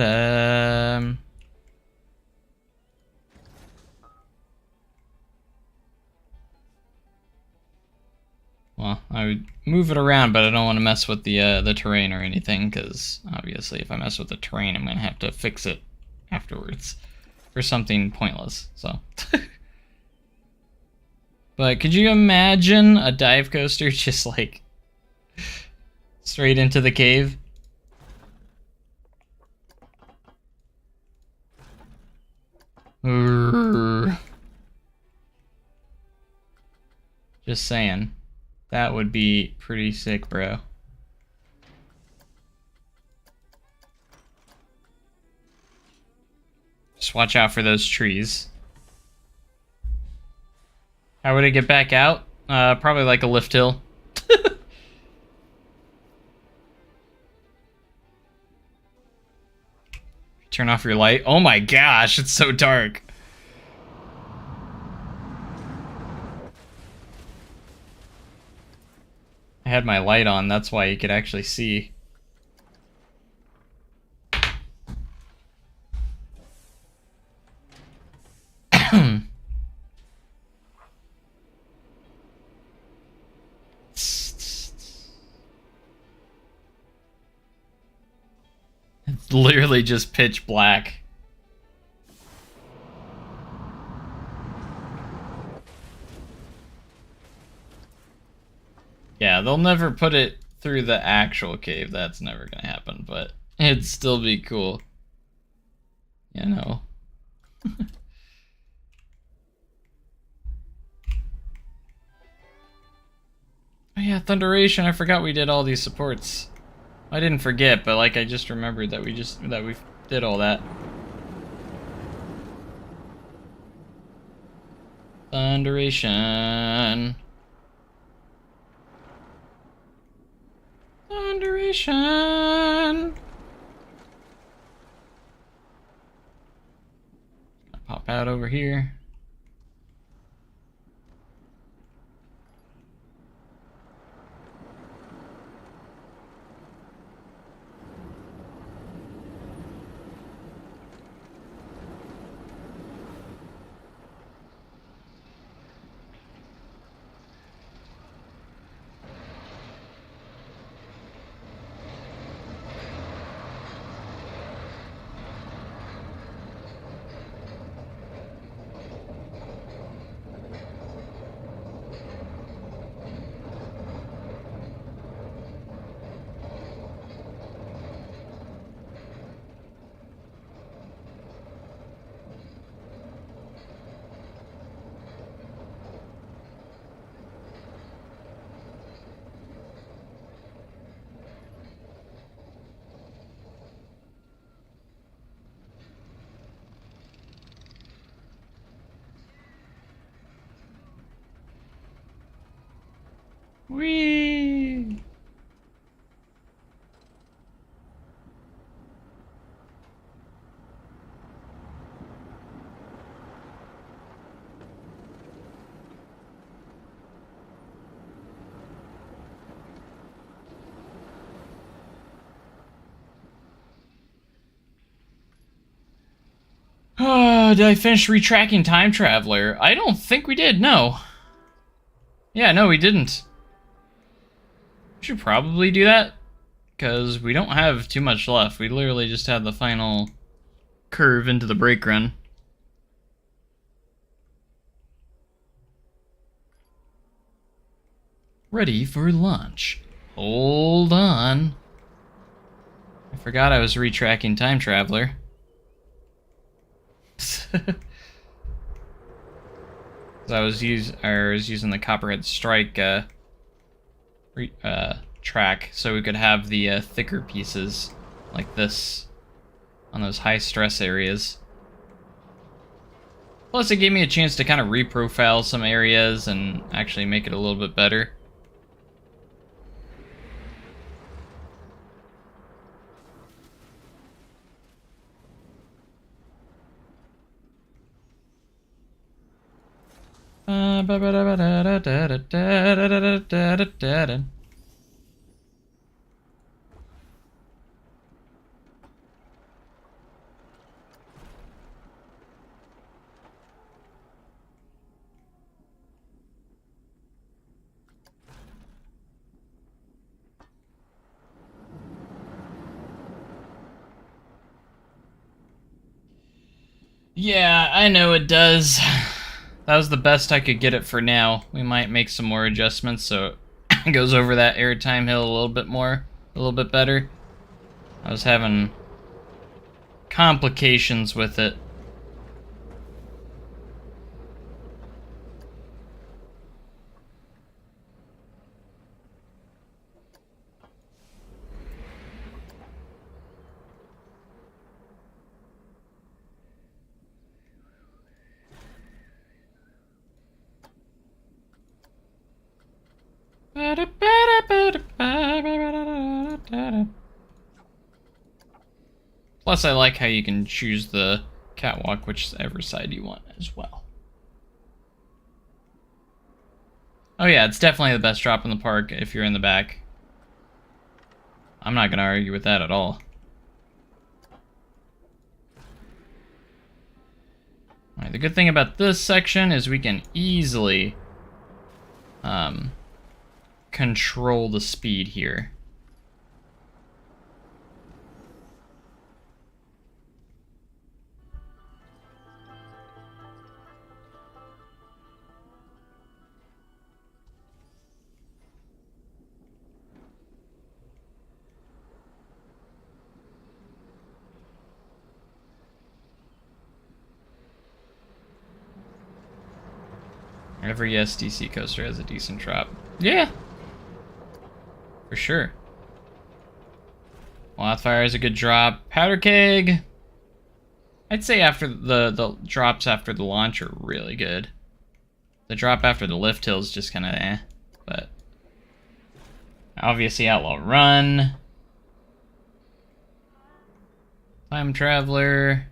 Well, I would move it around, but I don't want to mess with the terrain or anything, because obviously if I mess with the terrain, I'm going to have to fix it afterwards for something pointless, so. But could you imagine a dive coaster just like straight into the cave? Just saying. That would be pretty sick, bro. Just watch out for those trees. How would it get back out? Probably like a lift hill. Turn off your light. Oh my gosh, it's so dark. I had my light on, that's why you could actually see. It's literally just pitch black. Yeah, they'll never put it through the actual cave. That's never gonna happen, but it'd still be cool. You know. Oh yeah, Thunderation, I forgot we did all these supports. I didn't forget, but like I just remembered that we did all that. Thunderation. Thunderation. Pop out over here. Whee! Did I finish retracking Time Traveler? I don't think we did, no. Yeah, no, we didn't. We should probably do that, because we don't have too much left. We literally just have the final curve into the brake run. Ready for launch. Hold on. I forgot I was retracking Time Traveler. I was using the Copperhead Strike track, so we could have the thicker pieces like this on those high stress areas. Plus, it gave me a chance to kind of reprofile some areas and actually make it a little bit better. Yeah, I know it does. That was the best I could get it for now. We might make some more adjustments so it goes over that airtime hill a little bit more, a little bit better. I was having complications with it. Plus, I like how you can choose the catwalk whichever side you want as well. Oh yeah, it's definitely the best drop in the park if you're in the back. I'm not gonna argue with that at all. Alright, the good thing about this section is we can easily control the speed here. Every SDC coaster has a decent drop. Yeah, for sure. Wildfire is a good drop. Powder Keg, I'd say after the drops after the launch are really good. The drop after the lift hill is just kind of eh, but obviously Outlaw Run, Time Traveler.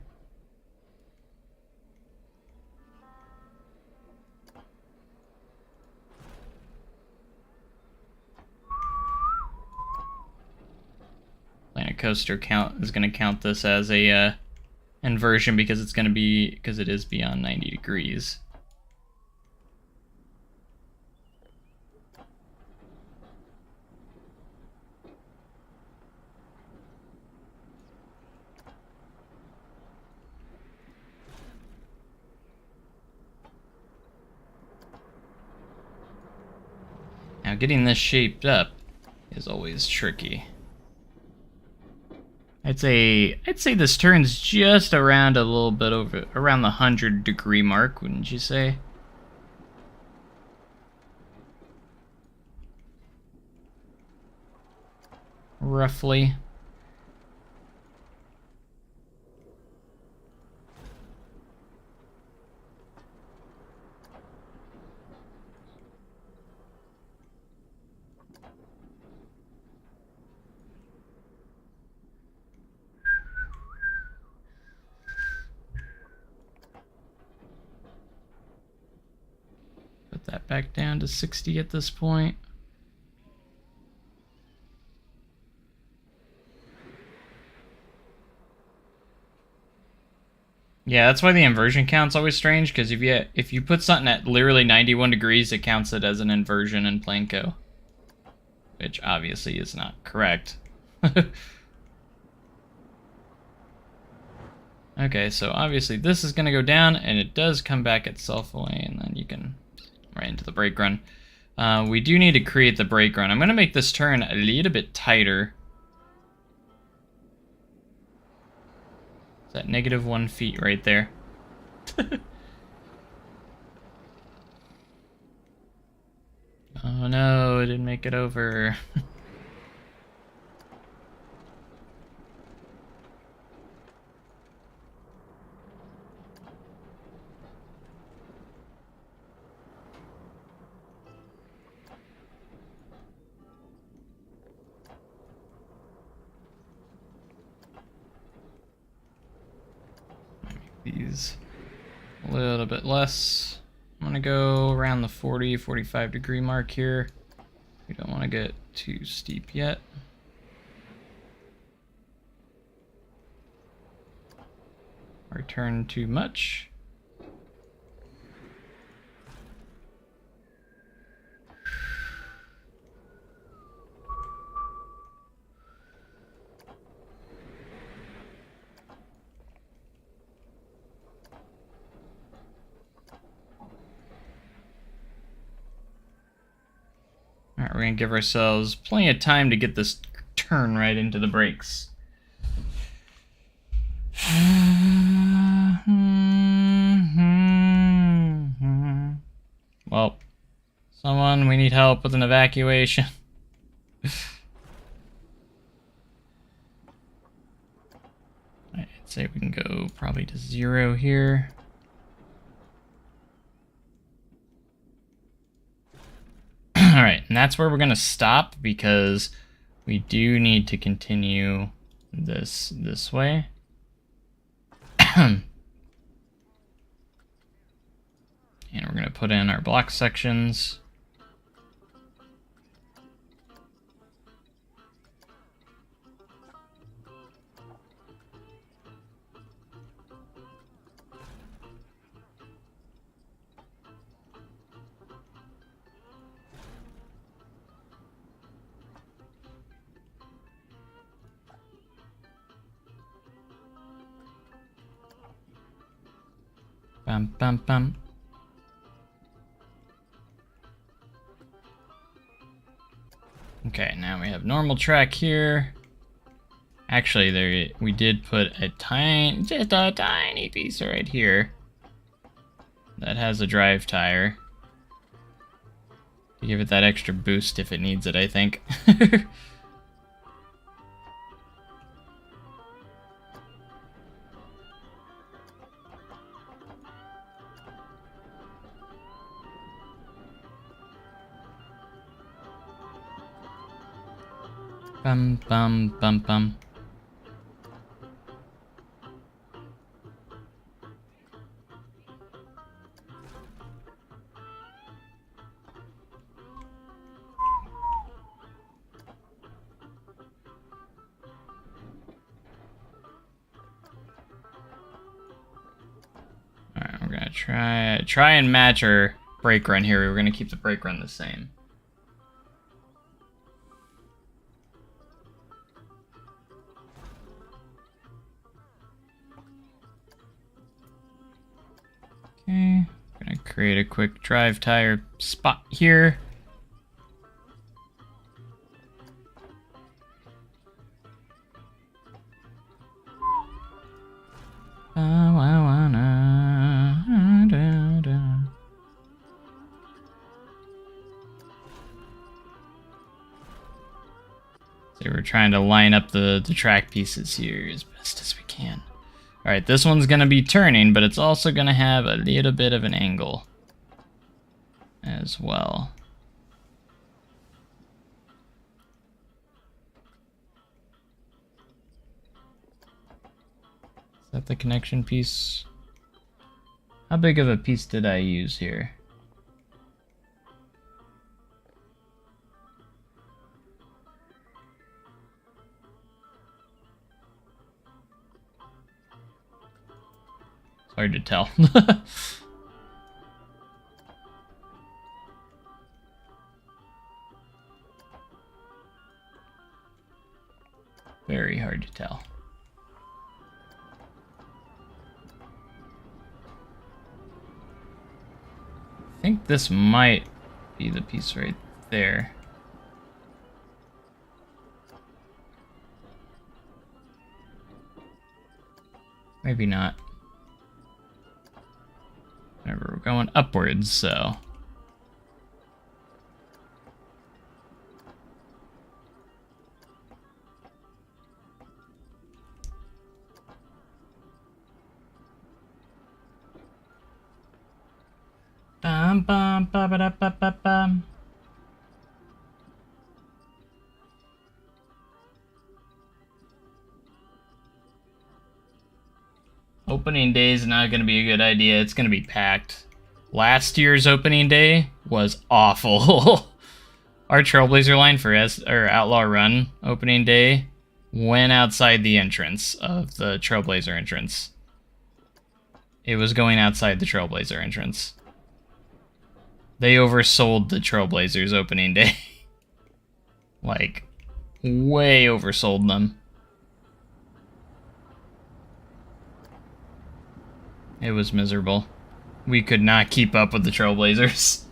Planet Coaster is going to count this as a inversion because it is beyond 90 degrees. Now getting this shaped up is always tricky. I'd say this turns just around a little bit over around the 100-degree mark, wouldn't you say? Roughly. back down to 60 at this point. Yeah, that's why the inversion count's always strange, because if you put something at literally 91 degrees, it counts it as an inversion in Planko. Which obviously is not correct. Okay, so obviously this is going to go down, and it does come back itself away, and then you can right into the brake run. We do need to create the brake run. I'm going to make this turn a little bit tighter. Is that -1 feet right there? Oh no, I didn't make it over. These a little bit less. I'm gonna go around the 40-45 degree mark here. We don't want to get too steep yet. Or turn too much. Alright, we're going to give ourselves plenty of time to get this turn right into the brakes. Well, someone, we need help with an evacuation. I'd say we can go probably to 0 here. Alright, and that's where we're going to stop because we do need to continue this way. And we're going to put in our block sections. Bum, bum, bum. Okay, now we have normal track here. Actually, we did put just a tiny piece right here that has a drive tire to give it that extra boost if it needs it, I think. Bum, bum, bum, bum. Alright, we're gonna try and match our brake run here. We're gonna keep the brake run the same. Okay, I'm gonna create a quick drive tire spot here. So we're trying to line up the track pieces here as best as we can. Alright, this one's going to be turning, but it's also going to have a little bit of an angle as well. Is that the connection piece? How big of a piece did I use here? hard to tell. Very hard to tell. I think this might be the piece right there. Maybe not. Remember, we're going upwards, so... Bum, bum, ba, ba, da, ba, ba, bum. Opening day is not going to be a good idea. It's going to be packed. Last year's opening day was awful. Our Trailblazer line for Outlaw Run opening day went outside the entrance of the Trailblazer entrance. It was going outside the Trailblazer entrance. They oversold the Trailblazers opening day. Like, way oversold them. It was miserable. We could not keep up with the Trailblazers.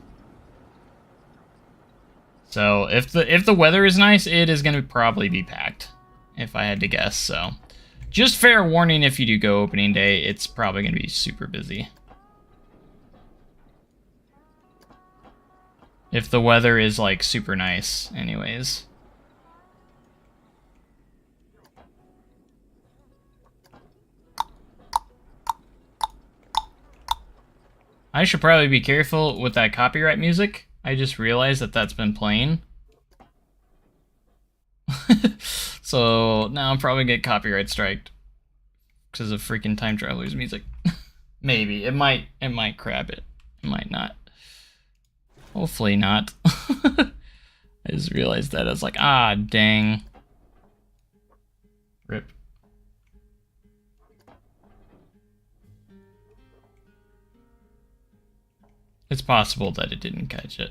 So, if the weather is nice, it is going to probably be packed, if I had to guess, so. Just fair warning, if you do go opening day, it's probably going to be super busy. If the weather is, like, super nice, anyways. I should probably be careful with that copyright music. I just realized that that's been playing. So now I'm probably gonna get copyright striked because of freaking Time Traveler's music. Maybe. It might crab it. It might not. Hopefully not. I just realized that. I was like, ah, dang. Rip. It's possible that it didn't catch it.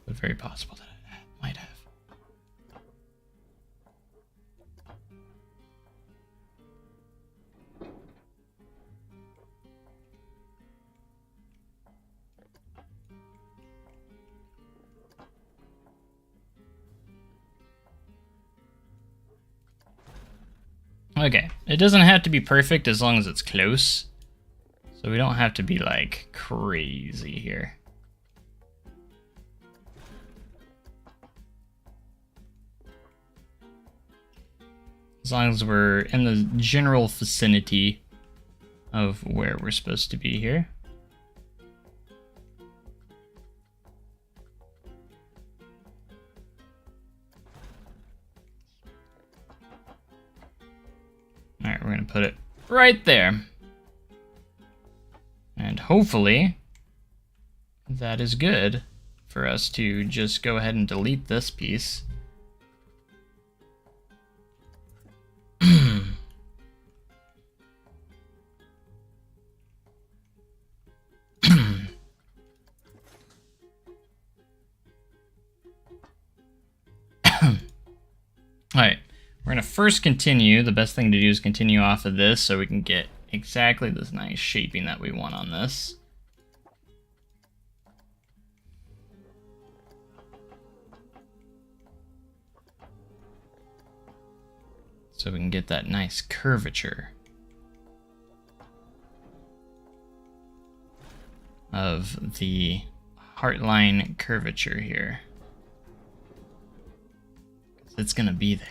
But very possible that it might have. Okay, it doesn't have to be perfect as long as it's close. So we don't have to be, like, crazy here. As long as we're in the general vicinity of where we're supposed to be here. Alright, we're gonna put it right there. And hopefully, that is good for us to just go ahead and delete this piece. Alright, we're gonna first continue. The best thing to do is continue off of this so we can get exactly this nice shaping that we want on this. So we can get that nice curvature of the heartline curvature here. 'Cause it's gonna be there.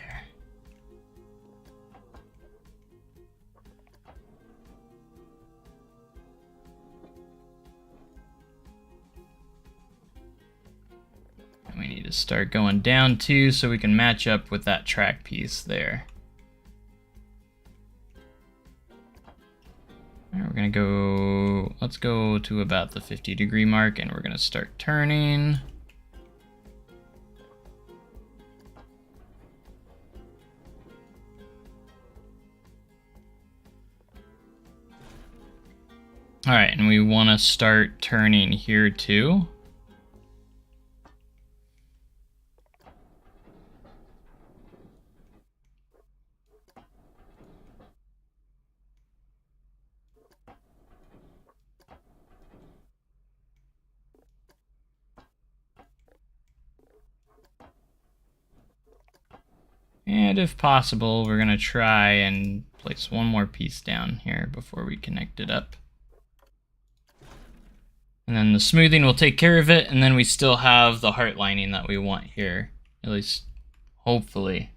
We need to start going down too so we can match up with that track piece there. Alright, we're gonna go, let's go to about the 50-degree mark and we're gonna start turning. Alright, and we want to start turning here too. And if possible, we're going to try and place one more piece down here before we connect it up. And then the smoothing will take care of it, and then we still have the heart lining that we want here. At least, hopefully.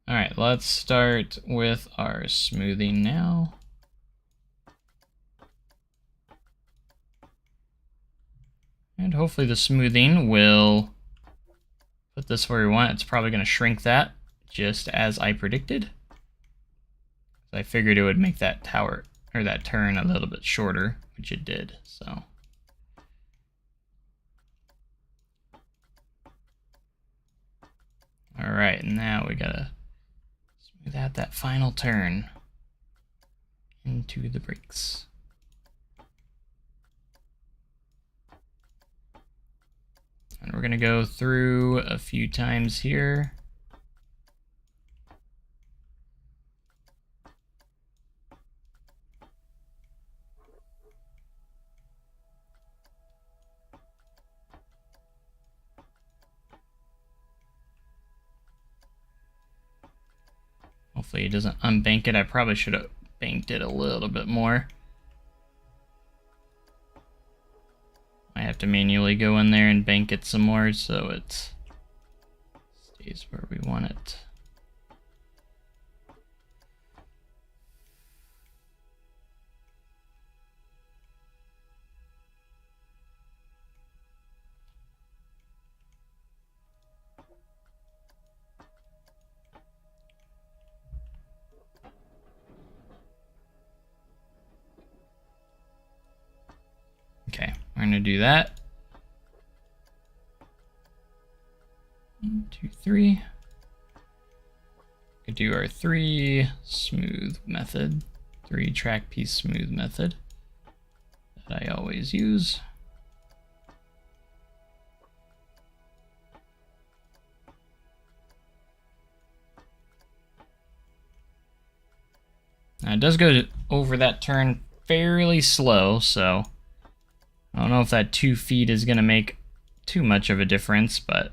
Alright, let's start with our smoothing now. And hopefully the smoothing will put this where we want. It's probably going to shrink that, just as I predicted. I figured it would make that tower, or that turn, a little bit shorter, which it did, so. Alright, now we gotta smooth out that final turn into the brakes. And we're gonna go through a few times here. Hopefully it doesn't unbank it. I probably should have banked it a little bit more. I have to manually go in there and bank it some more so it stays where we want it. Okay, we're gonna do that. 1, 2, 3. Could do our 3 smooth method, 3 track piece smooth method that I always use. Now it does go over that turn fairly slow, so I don't know if that 2 feet is going to make too much of a difference, but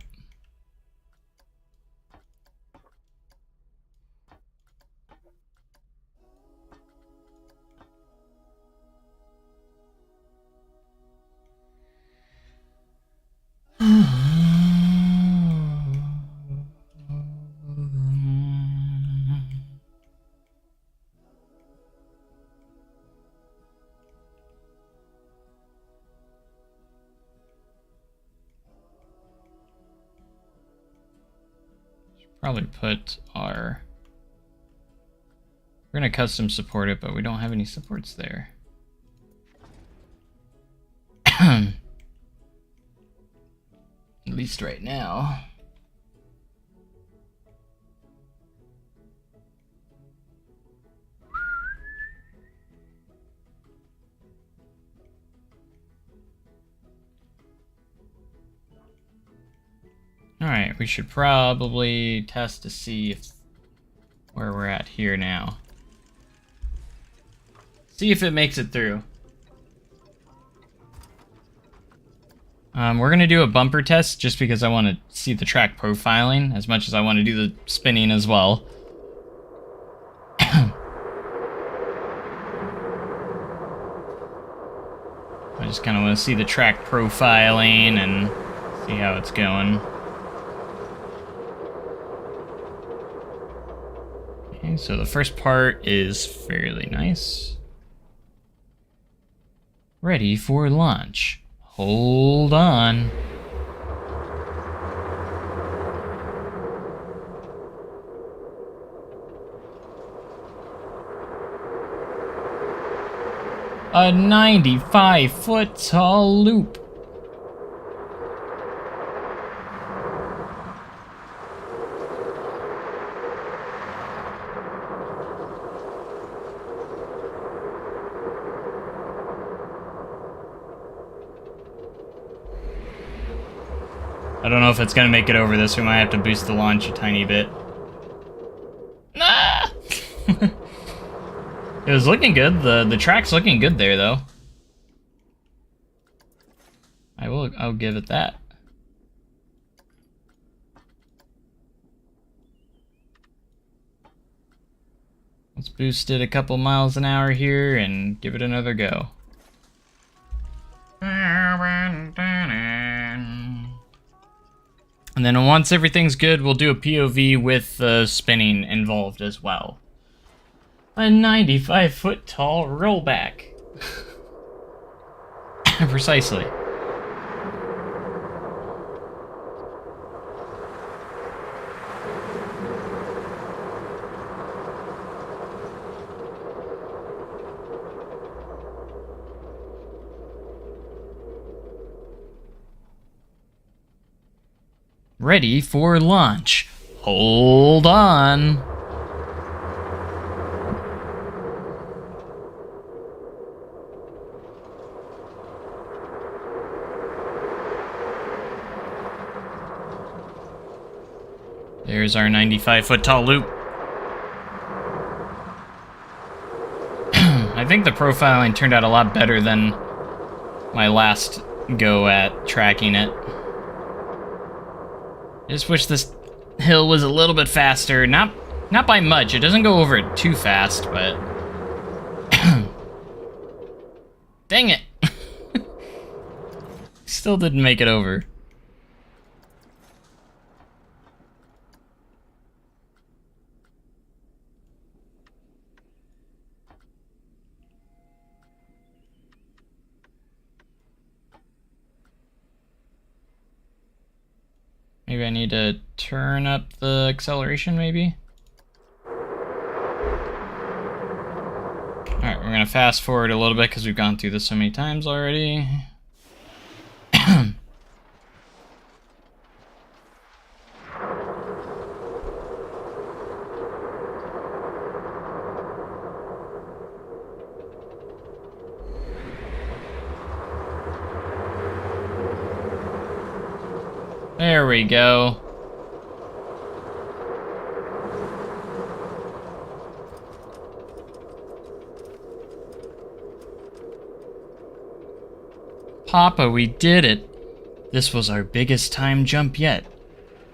probably put our... We're going to custom support it, but we don't have any supports there. At least right now. Alright, we should probably test to see if where we're at here now. See if it makes it through. We're gonna do a bumper test just because I want to see the track profiling as much as I want to do the spinning as well. I just kind of want to see the track profiling and see how it's going. Okay, so the first part is fairly nice. Ready for launch. Hold on. A 95-foot tall loop. I don't know if it's gonna make it over this. We might have to boost the launch a tiny bit. Ah! It was looking good. The track's looking good there, though. I'll give it that. Let's boost it a couple miles an hour here and give it another go. And then once everything's good, we'll do a POV with spinning involved as well. A 95-foot tall rollback. Precisely. Ready for launch. Hold on. There's our 95-foot tall loop. I think the profiling turned out a lot better than my last go at tracking it. I just wish this hill was a little bit faster. Not by much. It doesn't go over it too fast, but... Dang it! Still didn't make it over. Maybe I need to turn up the acceleration, maybe? Alright, we're gonna fast forward a little bit because we've gone through this so many times already. There we go. Papa, we did it. This was our biggest time jump yet.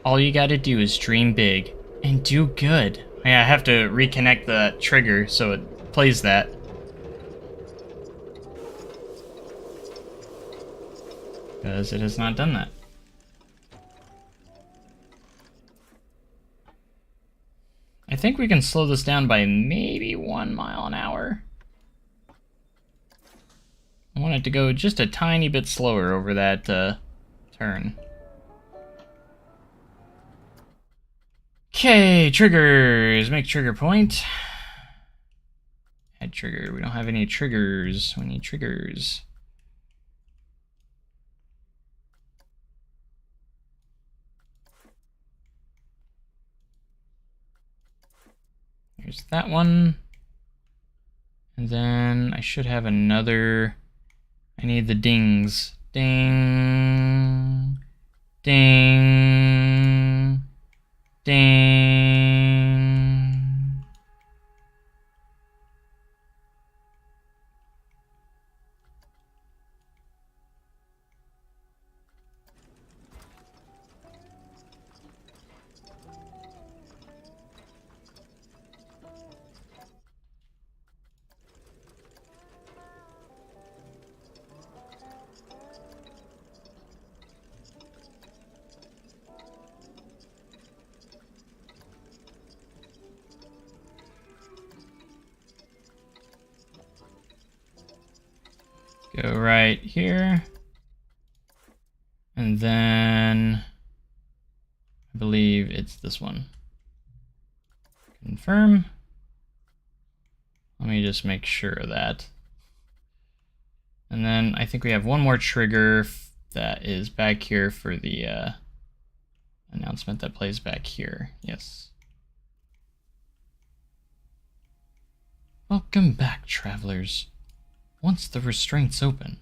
All you gotta do is dream big and do good. Yeah, I have to reconnect the trigger so it plays that. Because it has not done that. I think we can slow this down by maybe 1 mile an hour. I want it to go just a tiny bit slower over that turn. Okay, triggers. Make trigger point. Add trigger. We don't have any triggers. We need triggers. Here's that one. And then I should have another. I need the dings. Ding. Ding. Ding. Go right here. And then I believe it's this one. Confirm. Let me just make sure of that. And then I think we have one more trigger that is back here for the announcement that plays back here. Yes. Welcome back, travelers. Once the restraints open.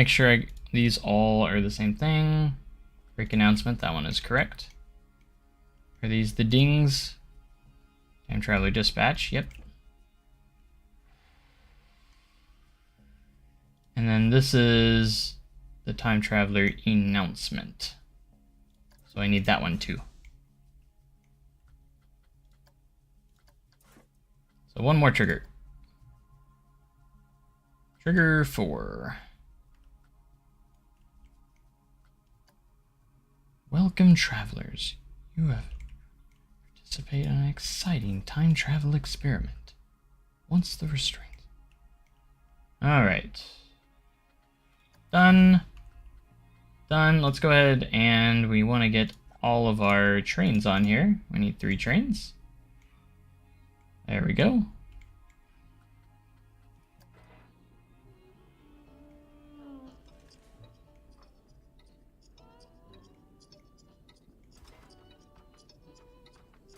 make sure these all are the same thing. Break announcement, that one is correct. Are these the dings? Time traveler dispatch, yep. And then this is the time traveler announcement. So I need that one too. So one more trigger. Trigger 4. Welcome, travelers. You have participated in an exciting time travel experiment. Once the restraints. Alright. Done. Done. Let's go ahead and we want to get all of our trains on here. We need 3 trains. There we go.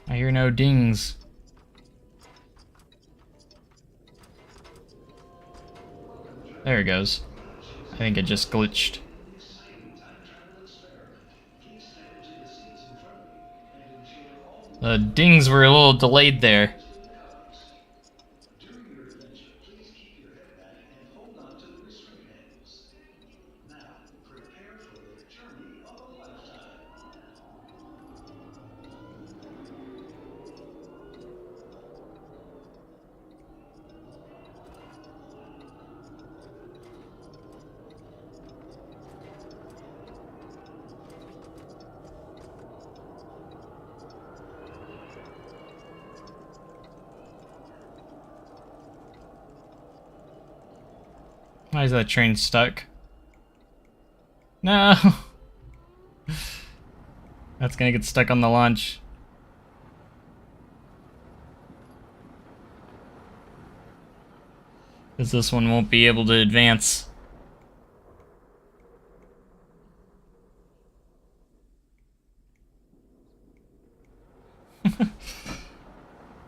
I hear no dings. There it goes. I think it just glitched. The dings were a little delayed there. Why is that train stuck? No! That's gonna get stuck on the launch. Because this one won't be able to advance.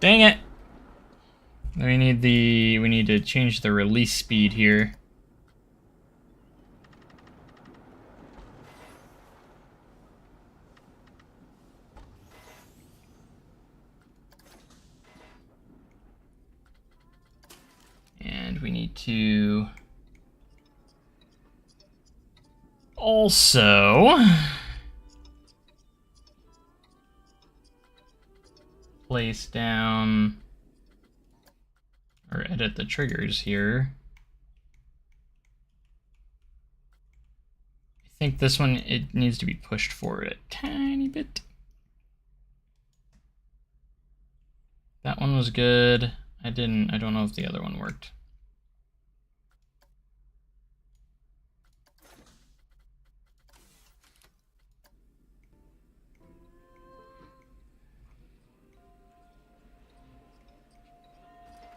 Dang it! We need to change the release speed here. And we need to also place down or edit the triggers here. I think this one, it needs to be pushed forward a tiny bit. That one was good. I don't know if the other one worked.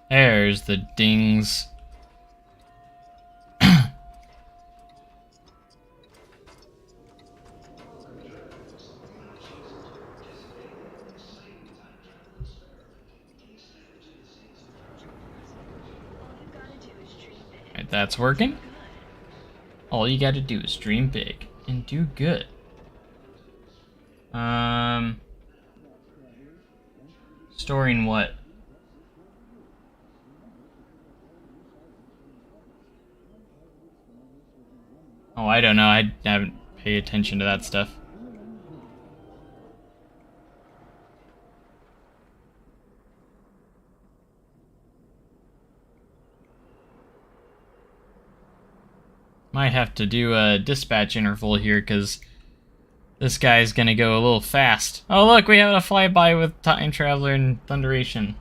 There's the dings. Alright, that's working. All you gotta do is dream big and do good. Storing what? Oh, I don't know. I haven't paid attention to that stuff. Might have to do a dispatch interval here, because this guy's gonna go a little fast. Oh look, we have a flyby with Time Traveler and Thunderation.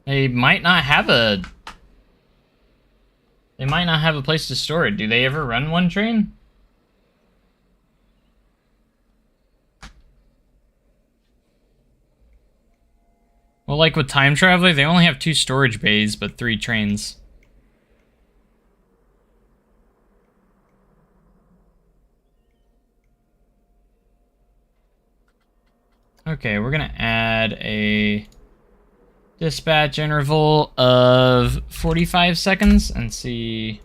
They might not have a place to store it. Do they ever run one train? Well, like with Time Traveler, they only have 2 storage bays, but 3 trains. Okay, we're gonna add a dispatch interval of 45 seconds and see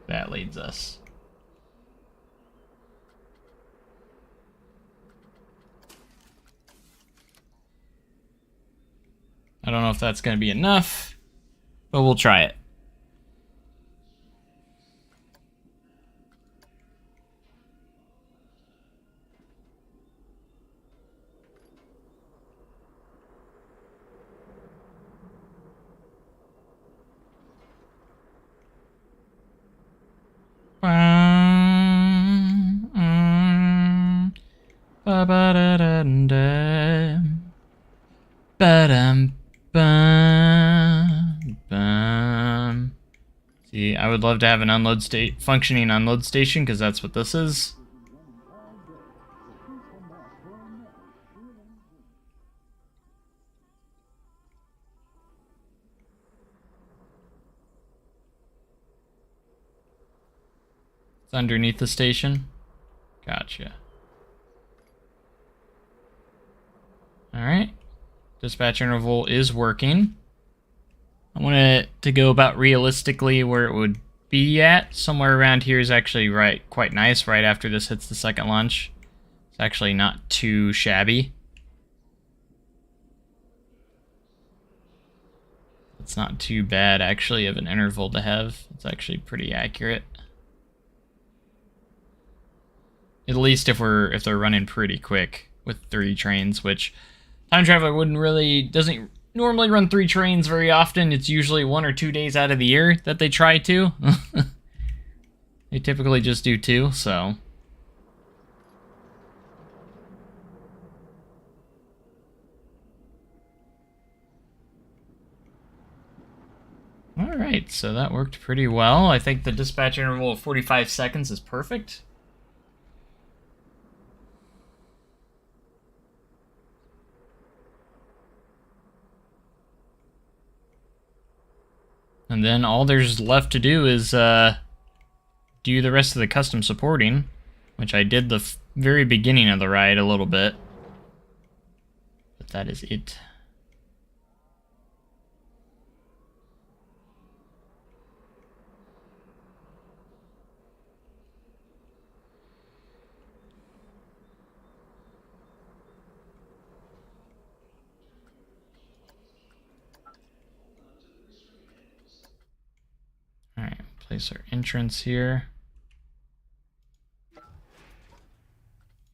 if that leads us. I don't know if that's going to be enough, but we'll try it. See, I would love to have an functioning unload station, because that's what this is. It's underneath the station. Gotcha. Alright. Dispatch interval is working. I want it to go about realistically where it would be at. Somewhere around here is actually quite nice right after this hits the second launch. It's actually not too shabby. It's not too bad actually of an interval to have. It's actually pretty accurate. At least if they're running pretty quick with 3 trains, which Time Traveler doesn't normally run 3 trains very often. It's usually 1 or 2 days out of the year that they try to. They typically just do 2, so. Alright, so that worked pretty well. I think the dispatch interval of 45 seconds is perfect. And then all there's left to do is do the rest of the custom supporting, which I did the very beginning of the ride a little bit. But that is it. Alright, place our entrance here.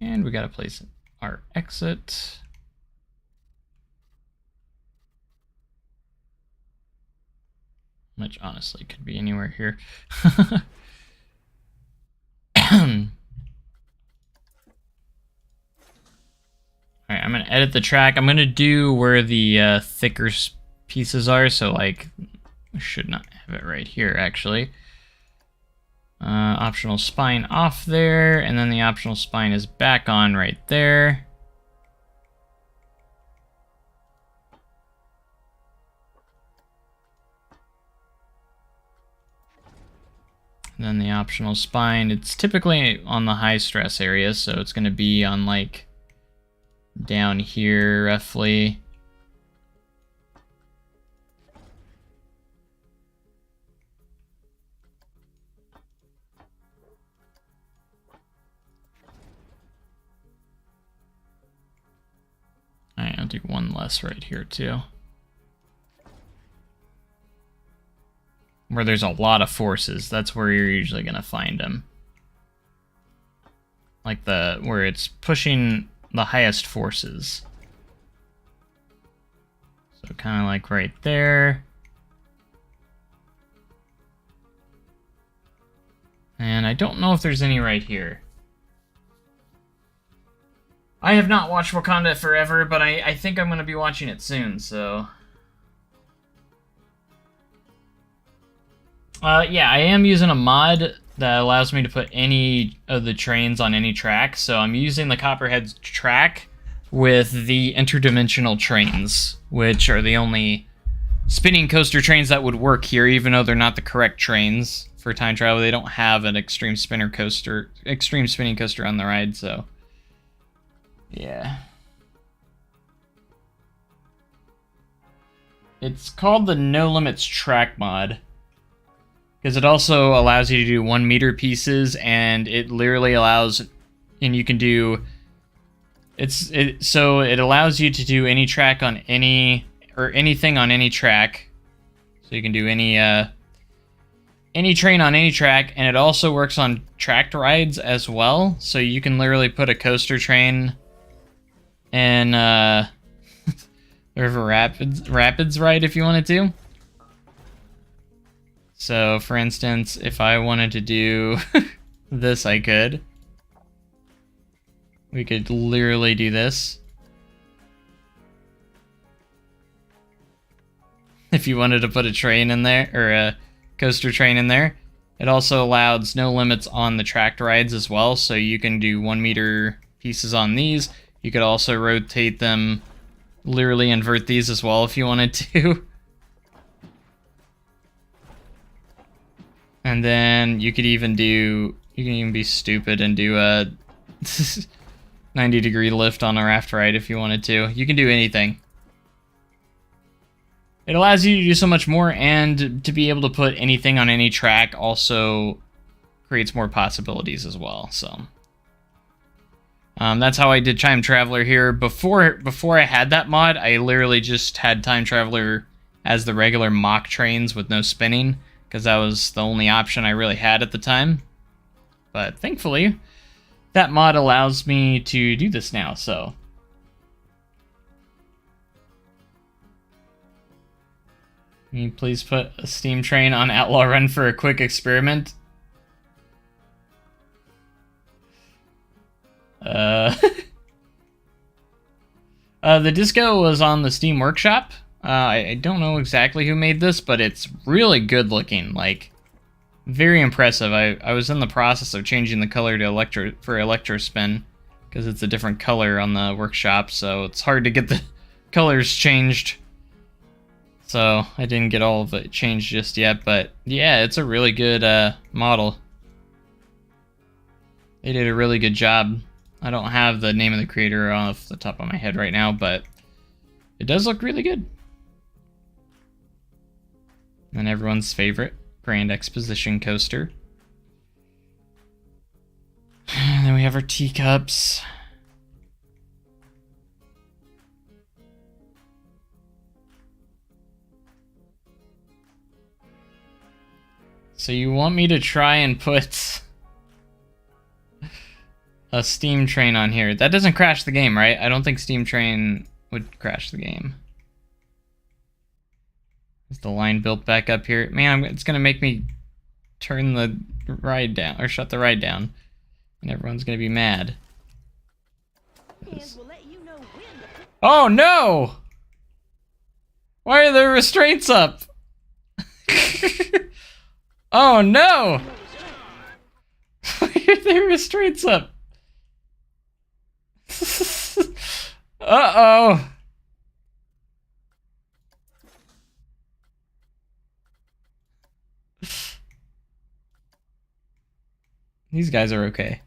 And we gotta place our exit. Which honestly could be anywhere here. Alright, I'm gonna edit the track. I'm gonna do where the thicker pieces are, so like, we should not have it right here actually. Optional spine off there, and then the optional spine is back on right there. And then the optional spine, it's typically on the high stress area, so it's going to be on like down here roughly. Alright, I'll do one less right here too. Where there's a lot of forces, that's where you're usually going to find them. Like where it's pushing the highest forces. So kind of like right there. And I don't know if there's any right here. I have not watched Wakanda Forever, but I think I'm going to be watching it soon, so. Yeah, I am using a mod that allows me to put any of the trains on any track, so I'm using the Copperhead's track with the interdimensional trains, which are the only spinning coaster trains that would work here, even though they're not the correct trains for time travel. They don't have an extreme spinning coaster on the ride, so. Yeah. It's called the No Limits Track mod. Because it also allows you to do 1 meter pieces, and it literally allows, and you can do, so it allows you to do any track on any, or anything on any track. So you can do any train on any track, and it also works on tracked rides as well. So you can literally put a coaster train in River Rapids ride if you wanted to. So, for instance, if I wanted to do this, I could. We could literally do this. If you wanted to put a train in there, or a coaster train in there. It also allows no limits on the tracked rides as well, so you can do 1 meter pieces on these. You could also rotate them, literally invert these as well if you wanted to. And then you could even be stupid and do a 90-degree lift on a raft ride if you wanted to. You can do anything. It allows you to do so much more, and to be able to put anything on any track also creates more possibilities as well. So that's how I did Time Traveler here. Before I had that mod, I literally just had Time Traveler as the regular mock trains with no spinning, because that was the only option I really had at the time. But thankfully, that mod allows me to do this now, so. Can you please put a steam train on Outlaw Run for a quick experiment? The disco was on the Steam Workshop. I don't know exactly who made this, but it's really good looking, like, very impressive. I was in the process of changing the color to Electro Spin, because it's a different color on the workshop, so it's hard to get the colors changed. So I didn't get all of it changed just yet, but yeah, it's a really good model. They did a really good job. I don't have the name of the creator off the top of my head right now, but it does look really good. And everyone's favorite Grand Exposition coaster. And then we have our teacups. So you want me to try and put a steam train on here? That doesn't crash the game, right? I don't think steam train would crash the game. Is the line built back up here? Man, it's gonna make me turn the ride down, or shut the ride down, and everyone's gonna be mad. We'll let you know when to... Oh no! Why are the restraints up? Oh no! Why are the restraints up? Uh-oh! These guys are okay.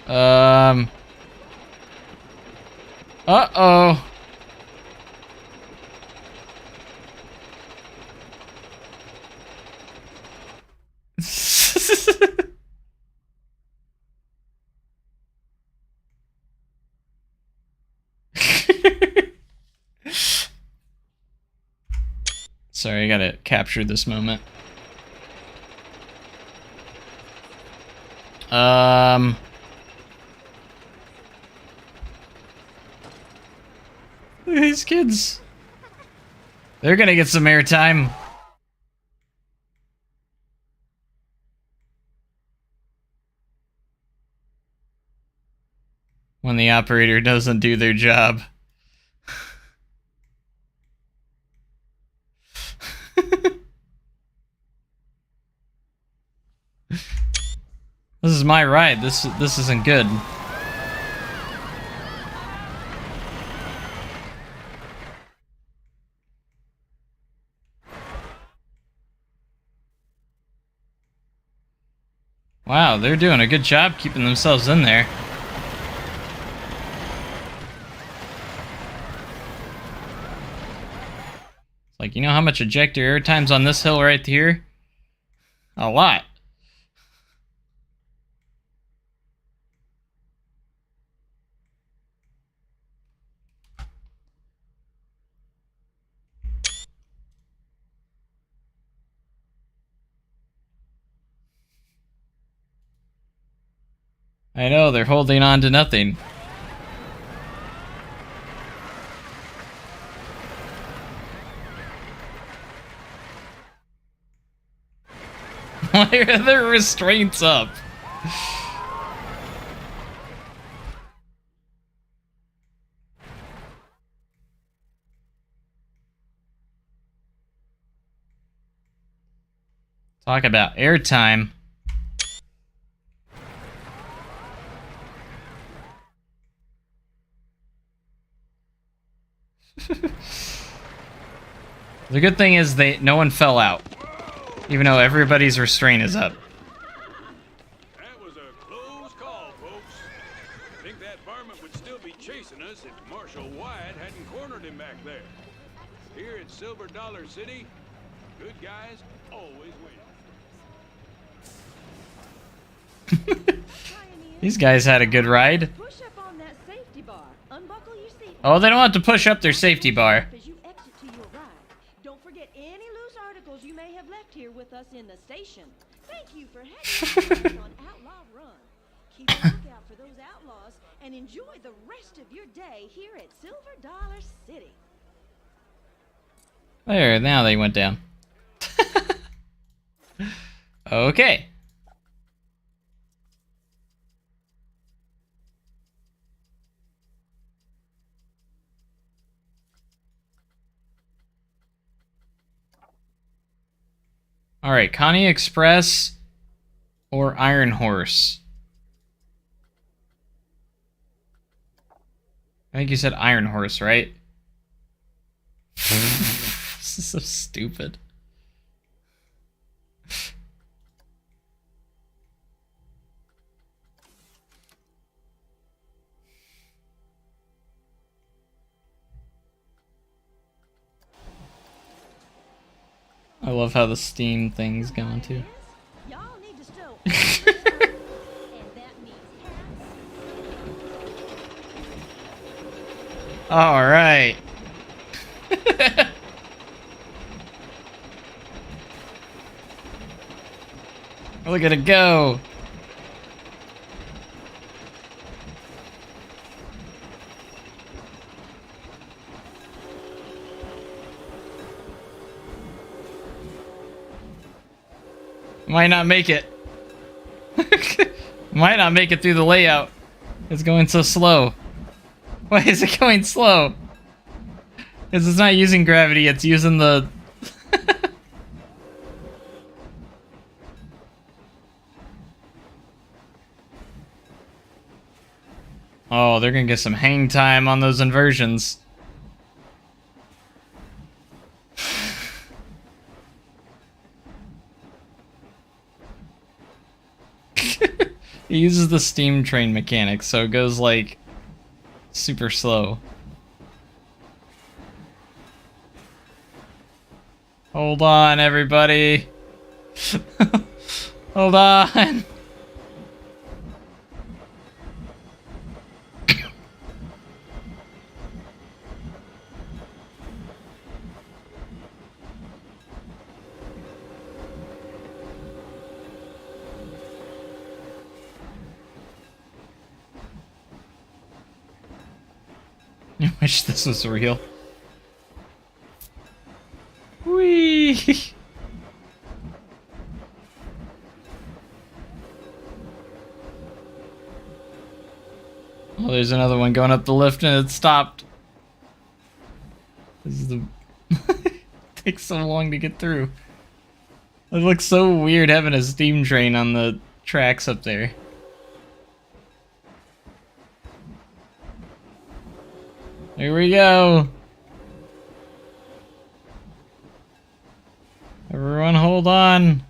Uh-oh. Sorry, I gotta capture this moment. Look at these kids. They're gonna get some airtime. When the operator doesn't do their job. This is my ride. This isn't good. Wow, they're doing a good job keeping themselves in there. Like, you know how much ejector air time's on this hill right here? A lot. I know, they're holding on to nothing. Why are their restraints up? Talk about airtime. The good thing is no one fell out, even though everybody's restraint is up. That was a close call, folks. I think that varmint would still be chasing us if Marshal Wyatt hadn't cornered him back there. Here at Silver Dollar City, good guys always win. These guys had a good ride. Push up on that safety bar. Unbuckle your seat. Oh, they don't have to push up their safety bar. As you exit to your right. Don't forget any loose articles you may have left here with us in the station. Thank you for having us on Outlaw Run. Keep a lookout for those outlaws and enjoy the rest of your day here at Silver Dollar City. There, now they went down. Okay. Alright, Connie Express or Iron Horse? I think you said Iron Horse, right? This is so stupid. I love how the Steam thing's going too. Y'all need to stow. And that means hats. Alright. Look at it go. Might not make it. Might not make it through the layout. It's going so slow. Why is it going slow? Because it's not using gravity, it's using the... Oh, they're gonna get some hang time on those inversions. It uses the steam train mechanics, so it goes like super slow. Hold on, everybody. Hold on. I wish this was real. Whee! Oh, there's another one going up the lift and it stopped. This is the... takes so long to get through. It looks so weird having a steam train on the tracks up there. Here we go. Everyone hold on.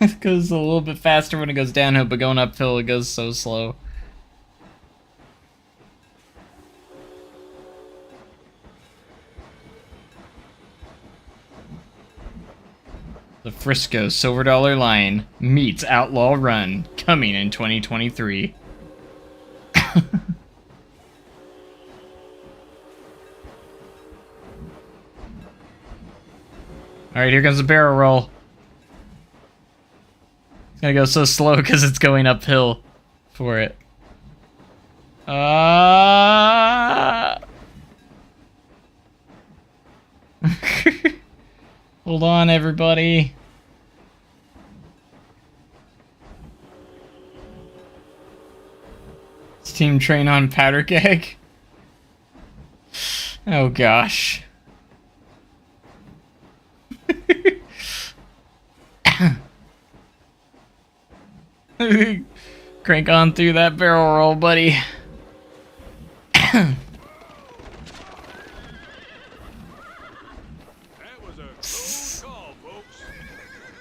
It goes a little bit faster when it goes downhill, but going uphill it goes so slow. The Frisco Silver Dollar Line meets Outlaw Run, coming in 2023. Alright, here comes the barrel roll. It's gonna go so slow because it's going uphill for it. Hold on, everybody. Steam train on powder keg. Oh gosh. Crank on through that barrel roll, buddy. That was a close call, folks.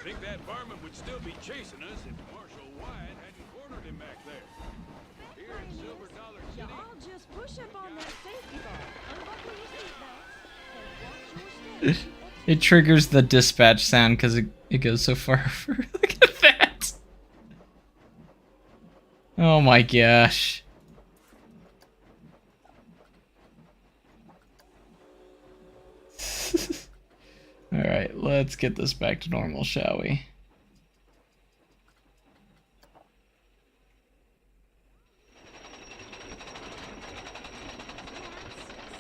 I think that varmint would still be chasing us if Marshal Wyatt hadn't cornered him back there. Here in Silver Dollar City. Y'all just push up on that safety bar, unbuckle your seatbelts, and watch your steps. It triggers the dispatch sound because it goes so far over. Look at that. Oh my gosh. Alright, let's get this back to normal, shall we?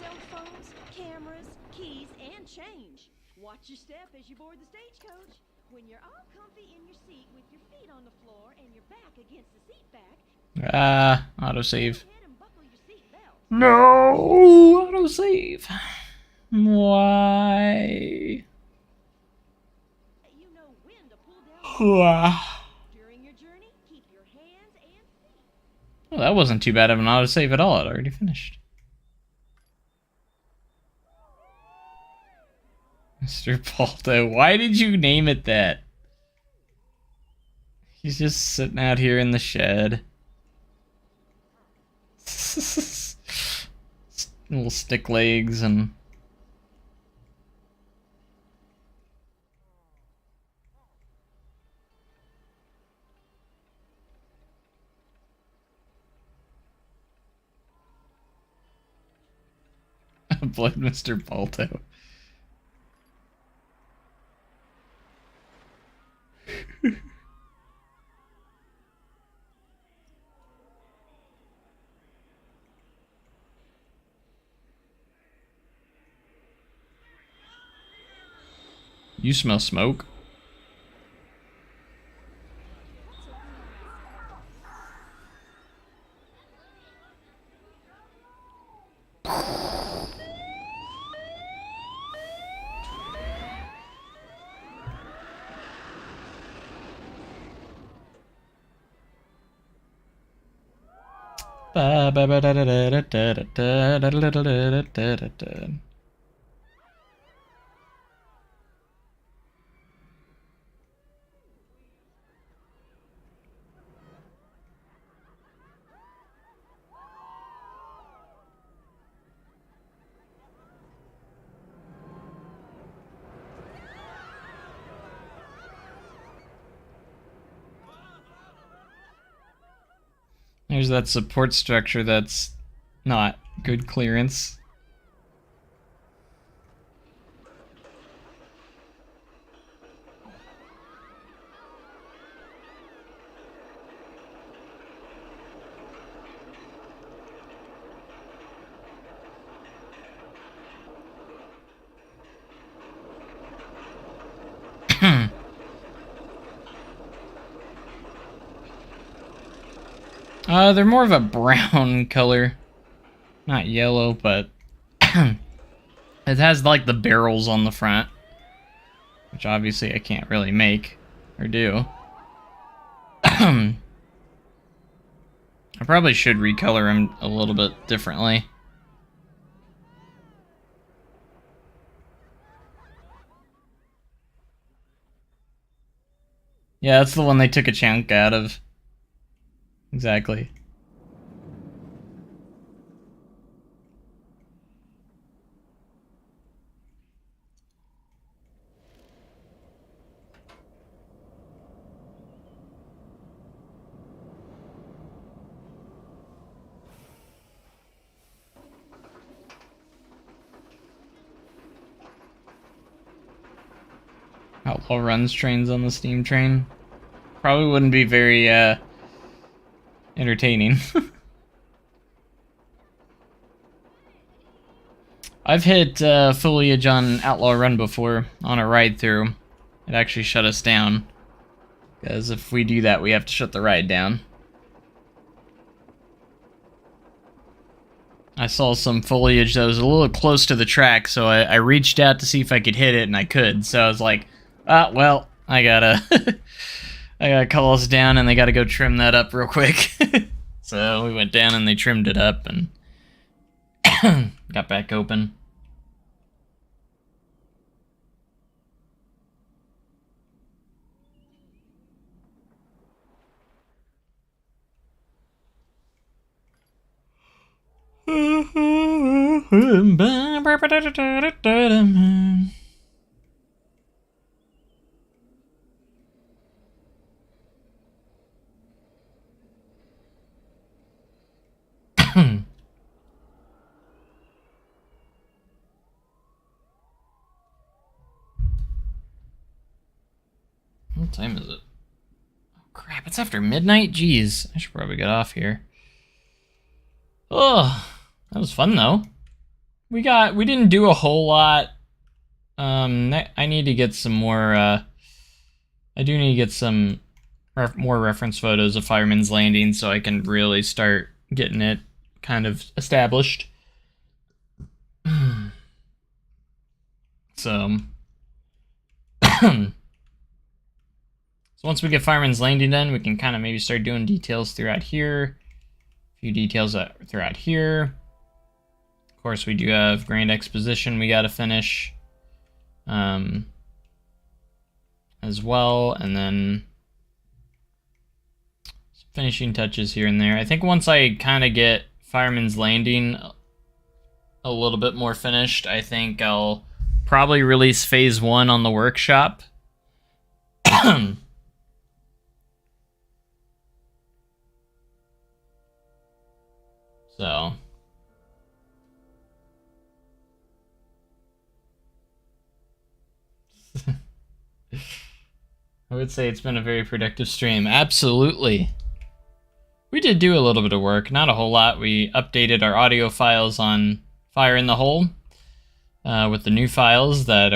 Cell phones, cameras, keys, and change. Watch your step as you board the stagecoach. When you're all comfy in your seat with your feet on the floor and your back against the seat back, Autosave. go ahead and buckle your seatbelt. No! Autosave. Why? You know when to pull down. During your journey, keep your hands and feet. Well, that wasn't too bad of an autosave at all. It already finished. Mr. Balto, why did you name it that? He's just sitting out here in the shed. Little stick legs and... Blood Mr. Balto. You smell smoke. There's that support structure that's not good clearance. They're more of a brown color. Not yellow, but it has like the barrels on the front, which obviously I can't really make or do. I probably should recolor them a little bit differently. Yeah, that's the one they took a chunk out of. Exactly. Outlaw runs trains on the steam train. Probably wouldn't be very entertaining. I've hit foliage on Outlaw Run before on a ride through. It actually shut us down. Because if we do that, we have to shut the ride down. I saw some foliage that was a little close to the track, so I reached out to see if I could hit it, and I could. So I was like, well, I gotta I gotta call us down, and they gotta go trim that up real quick. So we went down and they trimmed it up and got back open. What time is it? Oh, crap, it's after midnight? Jeez, I should probably get off here. Oh, that was fun though. We didn't do a whole lot. I need to get some more, I do need to get some more reference photos of Fireman's Landing so I can really start getting it kind of established. So once we get Fireman's Landing done, we can kind of maybe start doing details throughout here. A few details throughout here. Of course, we do have Grand Exposition we got to finish as well, and then some finishing touches here and there. I think once I kind of get Fireman's Landing a little bit more finished, I think I'll probably release Phase 1 on the workshop. So I would say it's been a very productive stream. Absolutely. We did do a little bit of work, not a whole lot. We updated our audio files on Fire in the Hole with the new files that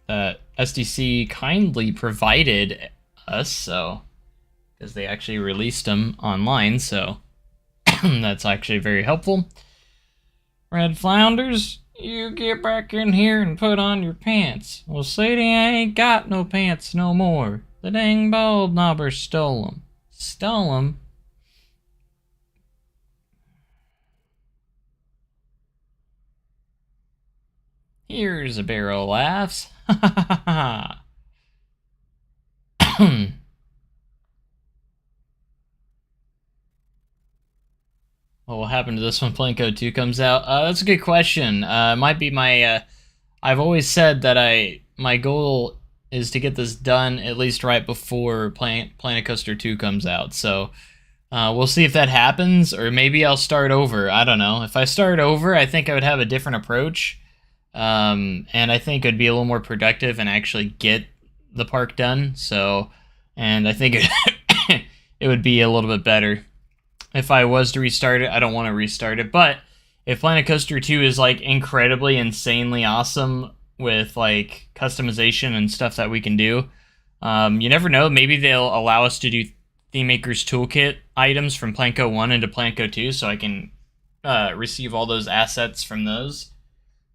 SDC kindly provided us, so because they actually released them online, so that's actually very helpful. Red Flounders, you get back in here and put on your pants. Well, Sadie, I ain't got no pants no more. The dang bald knobber stole them. Stole them? Here's a barrel of laughs. Ha ha ha ha. What will happen to this when Planko 2 comes out? That's a good question. It might be my... I've always said that my goal is to get this done at least right before Planet Coaster 2 comes out. So we'll see if that happens, or maybe I'll start over. I don't know. If I start over, I think I would have a different approach. And I think it'd be a little more productive and actually get the park done. So, and I think it would be a little bit better. If I was to restart it, I don't want to restart it, but if Planet Coaster 2 is like incredibly, insanely awesome with like customization and stuff that we can do, you never know, maybe they'll allow us to do Theme Maker's Toolkit items from Planko 1 into Planko 2, so I can receive all those assets from those.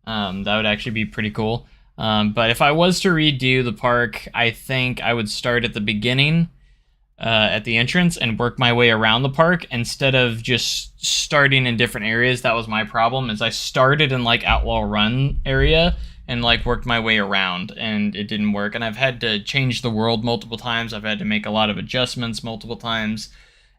That would actually be pretty cool. But if I was to redo the park, I think I would start at the beginning, at the entrance, and work my way around the park instead of just starting in different areas. That was my problem, is I started in like Outlaw Run area and like worked my way around, and it didn't work. And I've had to change the world multiple times. I've had to make a lot of adjustments multiple times,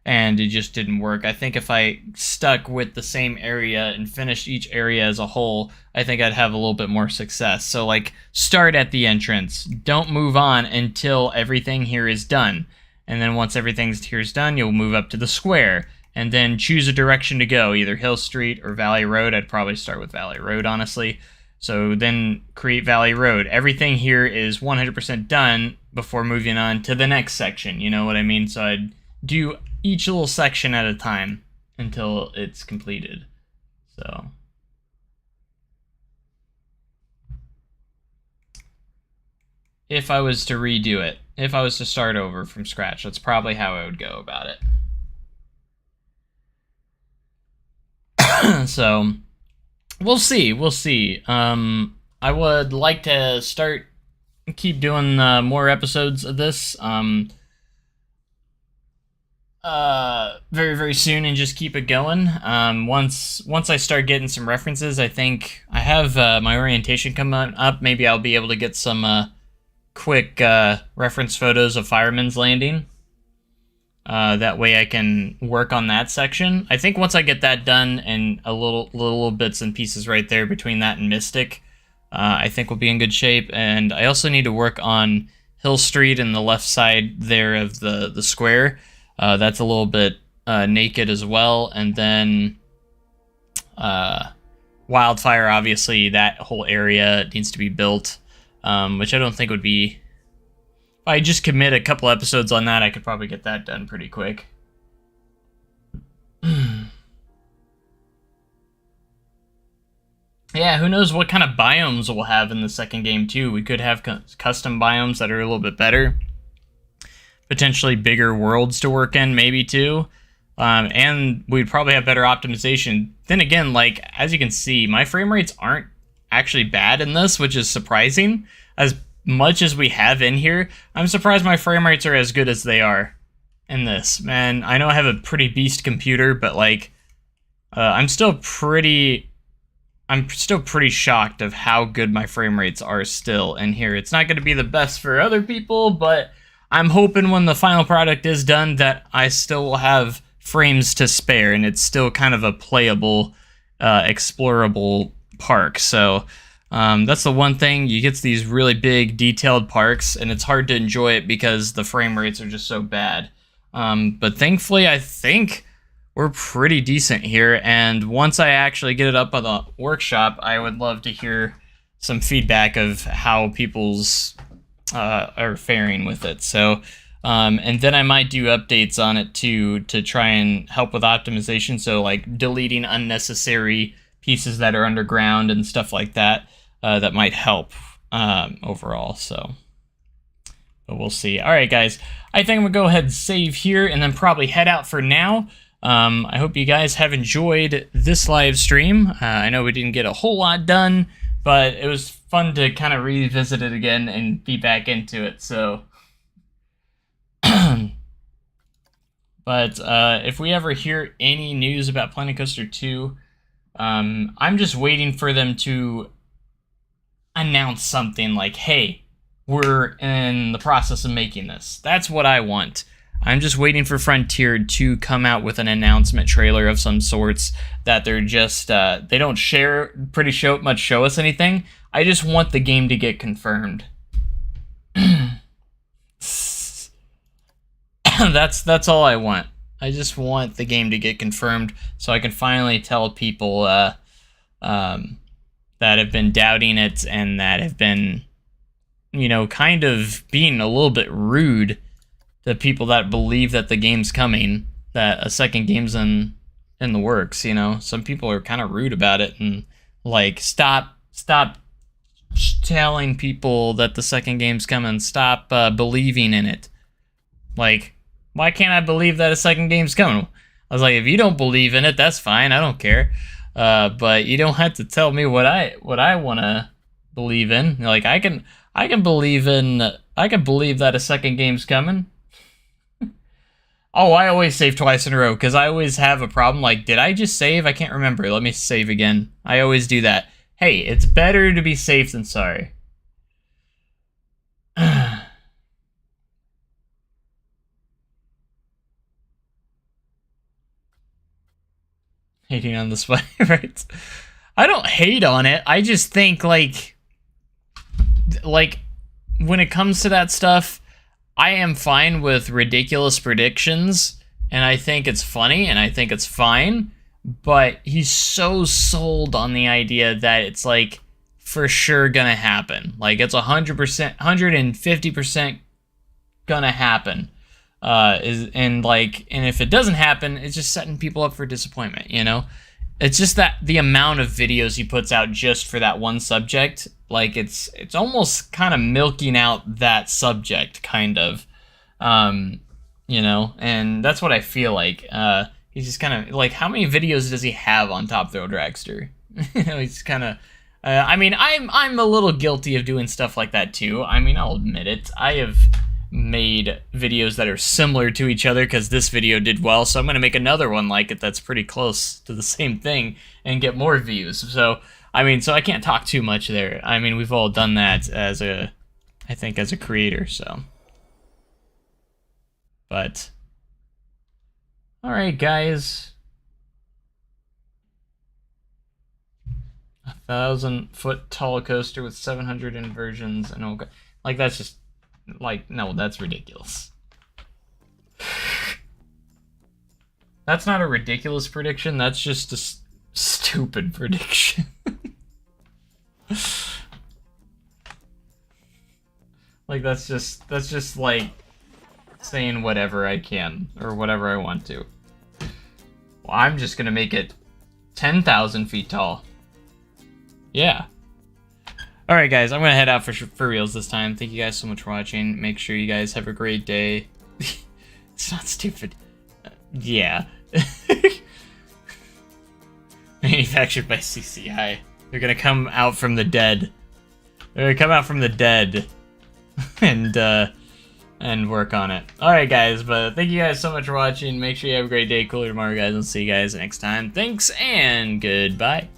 and it just didn't work. I think if I stuck with the same area and finished each area as a whole, I think I'd have a little bit more success. So like, start at the entrance. Don't move on until everything here is done. And then once everything here is done, you'll move up to the square. And then choose a direction to go, either Hill Street or Valley Road. I'd probably start with Valley Road, honestly. So then create Valley Road. Everything here is 100% done before moving on to the next section. You know what I mean? So I'd do each little section at a time until it's completed. So if I was to redo it, if I was to start over from scratch, that's probably how I would go about it. So we'll see. I would like to keep doing more episodes of this very, very soon, and just keep it going. Once I start getting some references, I think I have my orientation coming up. Maybe I'll be able to get some quick reference photos of Fireman's Landing. That way I can work on that section. I think once I get that done, and a little bits and pieces right there between that and Mystic, I think we'll be in good shape. And I also need to work on Hill Street and the left side there of the square. That's a little bit naked as well. And then Wildfire, obviously, that whole area needs to be built, which I don't think would be... If I just commit a couple episodes on that, I could probably get that done pretty quick. Yeah, who knows what kind of biomes we'll have in the second game, too. We could have custom biomes that are a little bit better. Potentially bigger worlds to work in, maybe, too. And we'd probably have better optimization. Then again, like, as you can see, my frame rates aren't actually bad in this, which is surprising. As much as we have in here, I'm surprised my frame rates are as good as they are in this. Man, I know I have a pretty beast computer, but like, I'm still pretty shocked of how good my frame rates are still in here. It's not going to be the best for other people, but I'm hoping when the final product is done that I still will have frames to spare, and it's still kind of a playable, explorable park. So that's the one thing. You get these really big, detailed parks, and it's hard to enjoy it because the frame rates are just so bad. But thankfully, I think we're pretty decent here, and once I actually get it up on the workshop, I would love to hear some feedback of how people's are faring with it. So, and then I might do updates on it too, to try and help with optimization, so like deleting unnecessary pieces that are underground and stuff like that. That might help overall, so. But we'll see. Alright, guys. I think I'm going to go ahead and save here and then probably head out for now. I hope you guys have enjoyed this live stream. I know we didn't get a whole lot done, but it was fun to kind of revisit it again and be back into it, so. But if we ever hear any news about Planet Coaster 2, I'm just waiting for them to announce something like, hey, we're in the process of making this. That's what I want. I'm just waiting for Frontier to come out with an announcement trailer of some sorts that they're just, they don't show us anything. I just want the game to get confirmed. That's all I want. I just want the game to get confirmed so I can finally tell people that have been doubting it and that have been, you know, kind of being a little bit rude to people that believe that the game's coming, that a second game's in the works, you know. Some people are kind of rude about it and like, stop telling people that the second game's coming. Stop believing in it. Like, why can't I believe that a second game's coming? I was like, if you don't believe in it, that's fine. I don't care. But you don't have to tell me what I want to believe in. Like, I can believe that a second game's coming. Oh, I always save twice in a row because I always have a problem. Like, did I just save? I can't remember. Let me save again. I always do that. Hey, it's better to be safe than sorry. Hating on the spy, right? I don't hate on it. I just think, like, when it comes to that stuff, I am fine with ridiculous predictions, and I think it's funny, and I think it's fine, but he's so sold on the idea that it's, like, for sure gonna happen. Like, it's 100%, 150% gonna happen. And if it doesn't happen, it's just setting people up for disappointment, you know? It's just that the amount of videos he puts out just for that one subject, like, it's almost kind of milking out that subject, kind of, you know? And that's what I feel like. He's just kind of, like, how many videos does he have on Top Thrill Dragster? You know, he's kind of, I mean, I'm a little guilty of doing stuff like that, too. I mean, I'll admit it. I have made videos that are similar to each other because this video did well, so I'm going to make another one like it that's pretty close to the same thing and get more views. So, I mean, so I can't talk too much there. I mean, we've all done that as a creator, so. But, alright, guys. 1,000-foot tall coaster with 700 inversions and okay. Like, that's just, like, no, that's ridiculous. That's not a ridiculous prediction, that's just a stupid prediction. Like, that's just like saying whatever I can, or whatever I want to. Well, I'm just gonna make it 10,000 feet tall. Yeah. Alright guys, I'm gonna head out for reals this time. Thank you guys so much for watching. Make sure you guys have a great day. It's not stupid. Yeah. Manufactured by CCI. They're gonna come out from the dead. They're gonna come out from the dead. and work on it. Alright guys, but thank you guys so much for watching. Make sure you have a great day. Cooler tomorrow guys. I'll see you guys next time. Thanks and goodbye.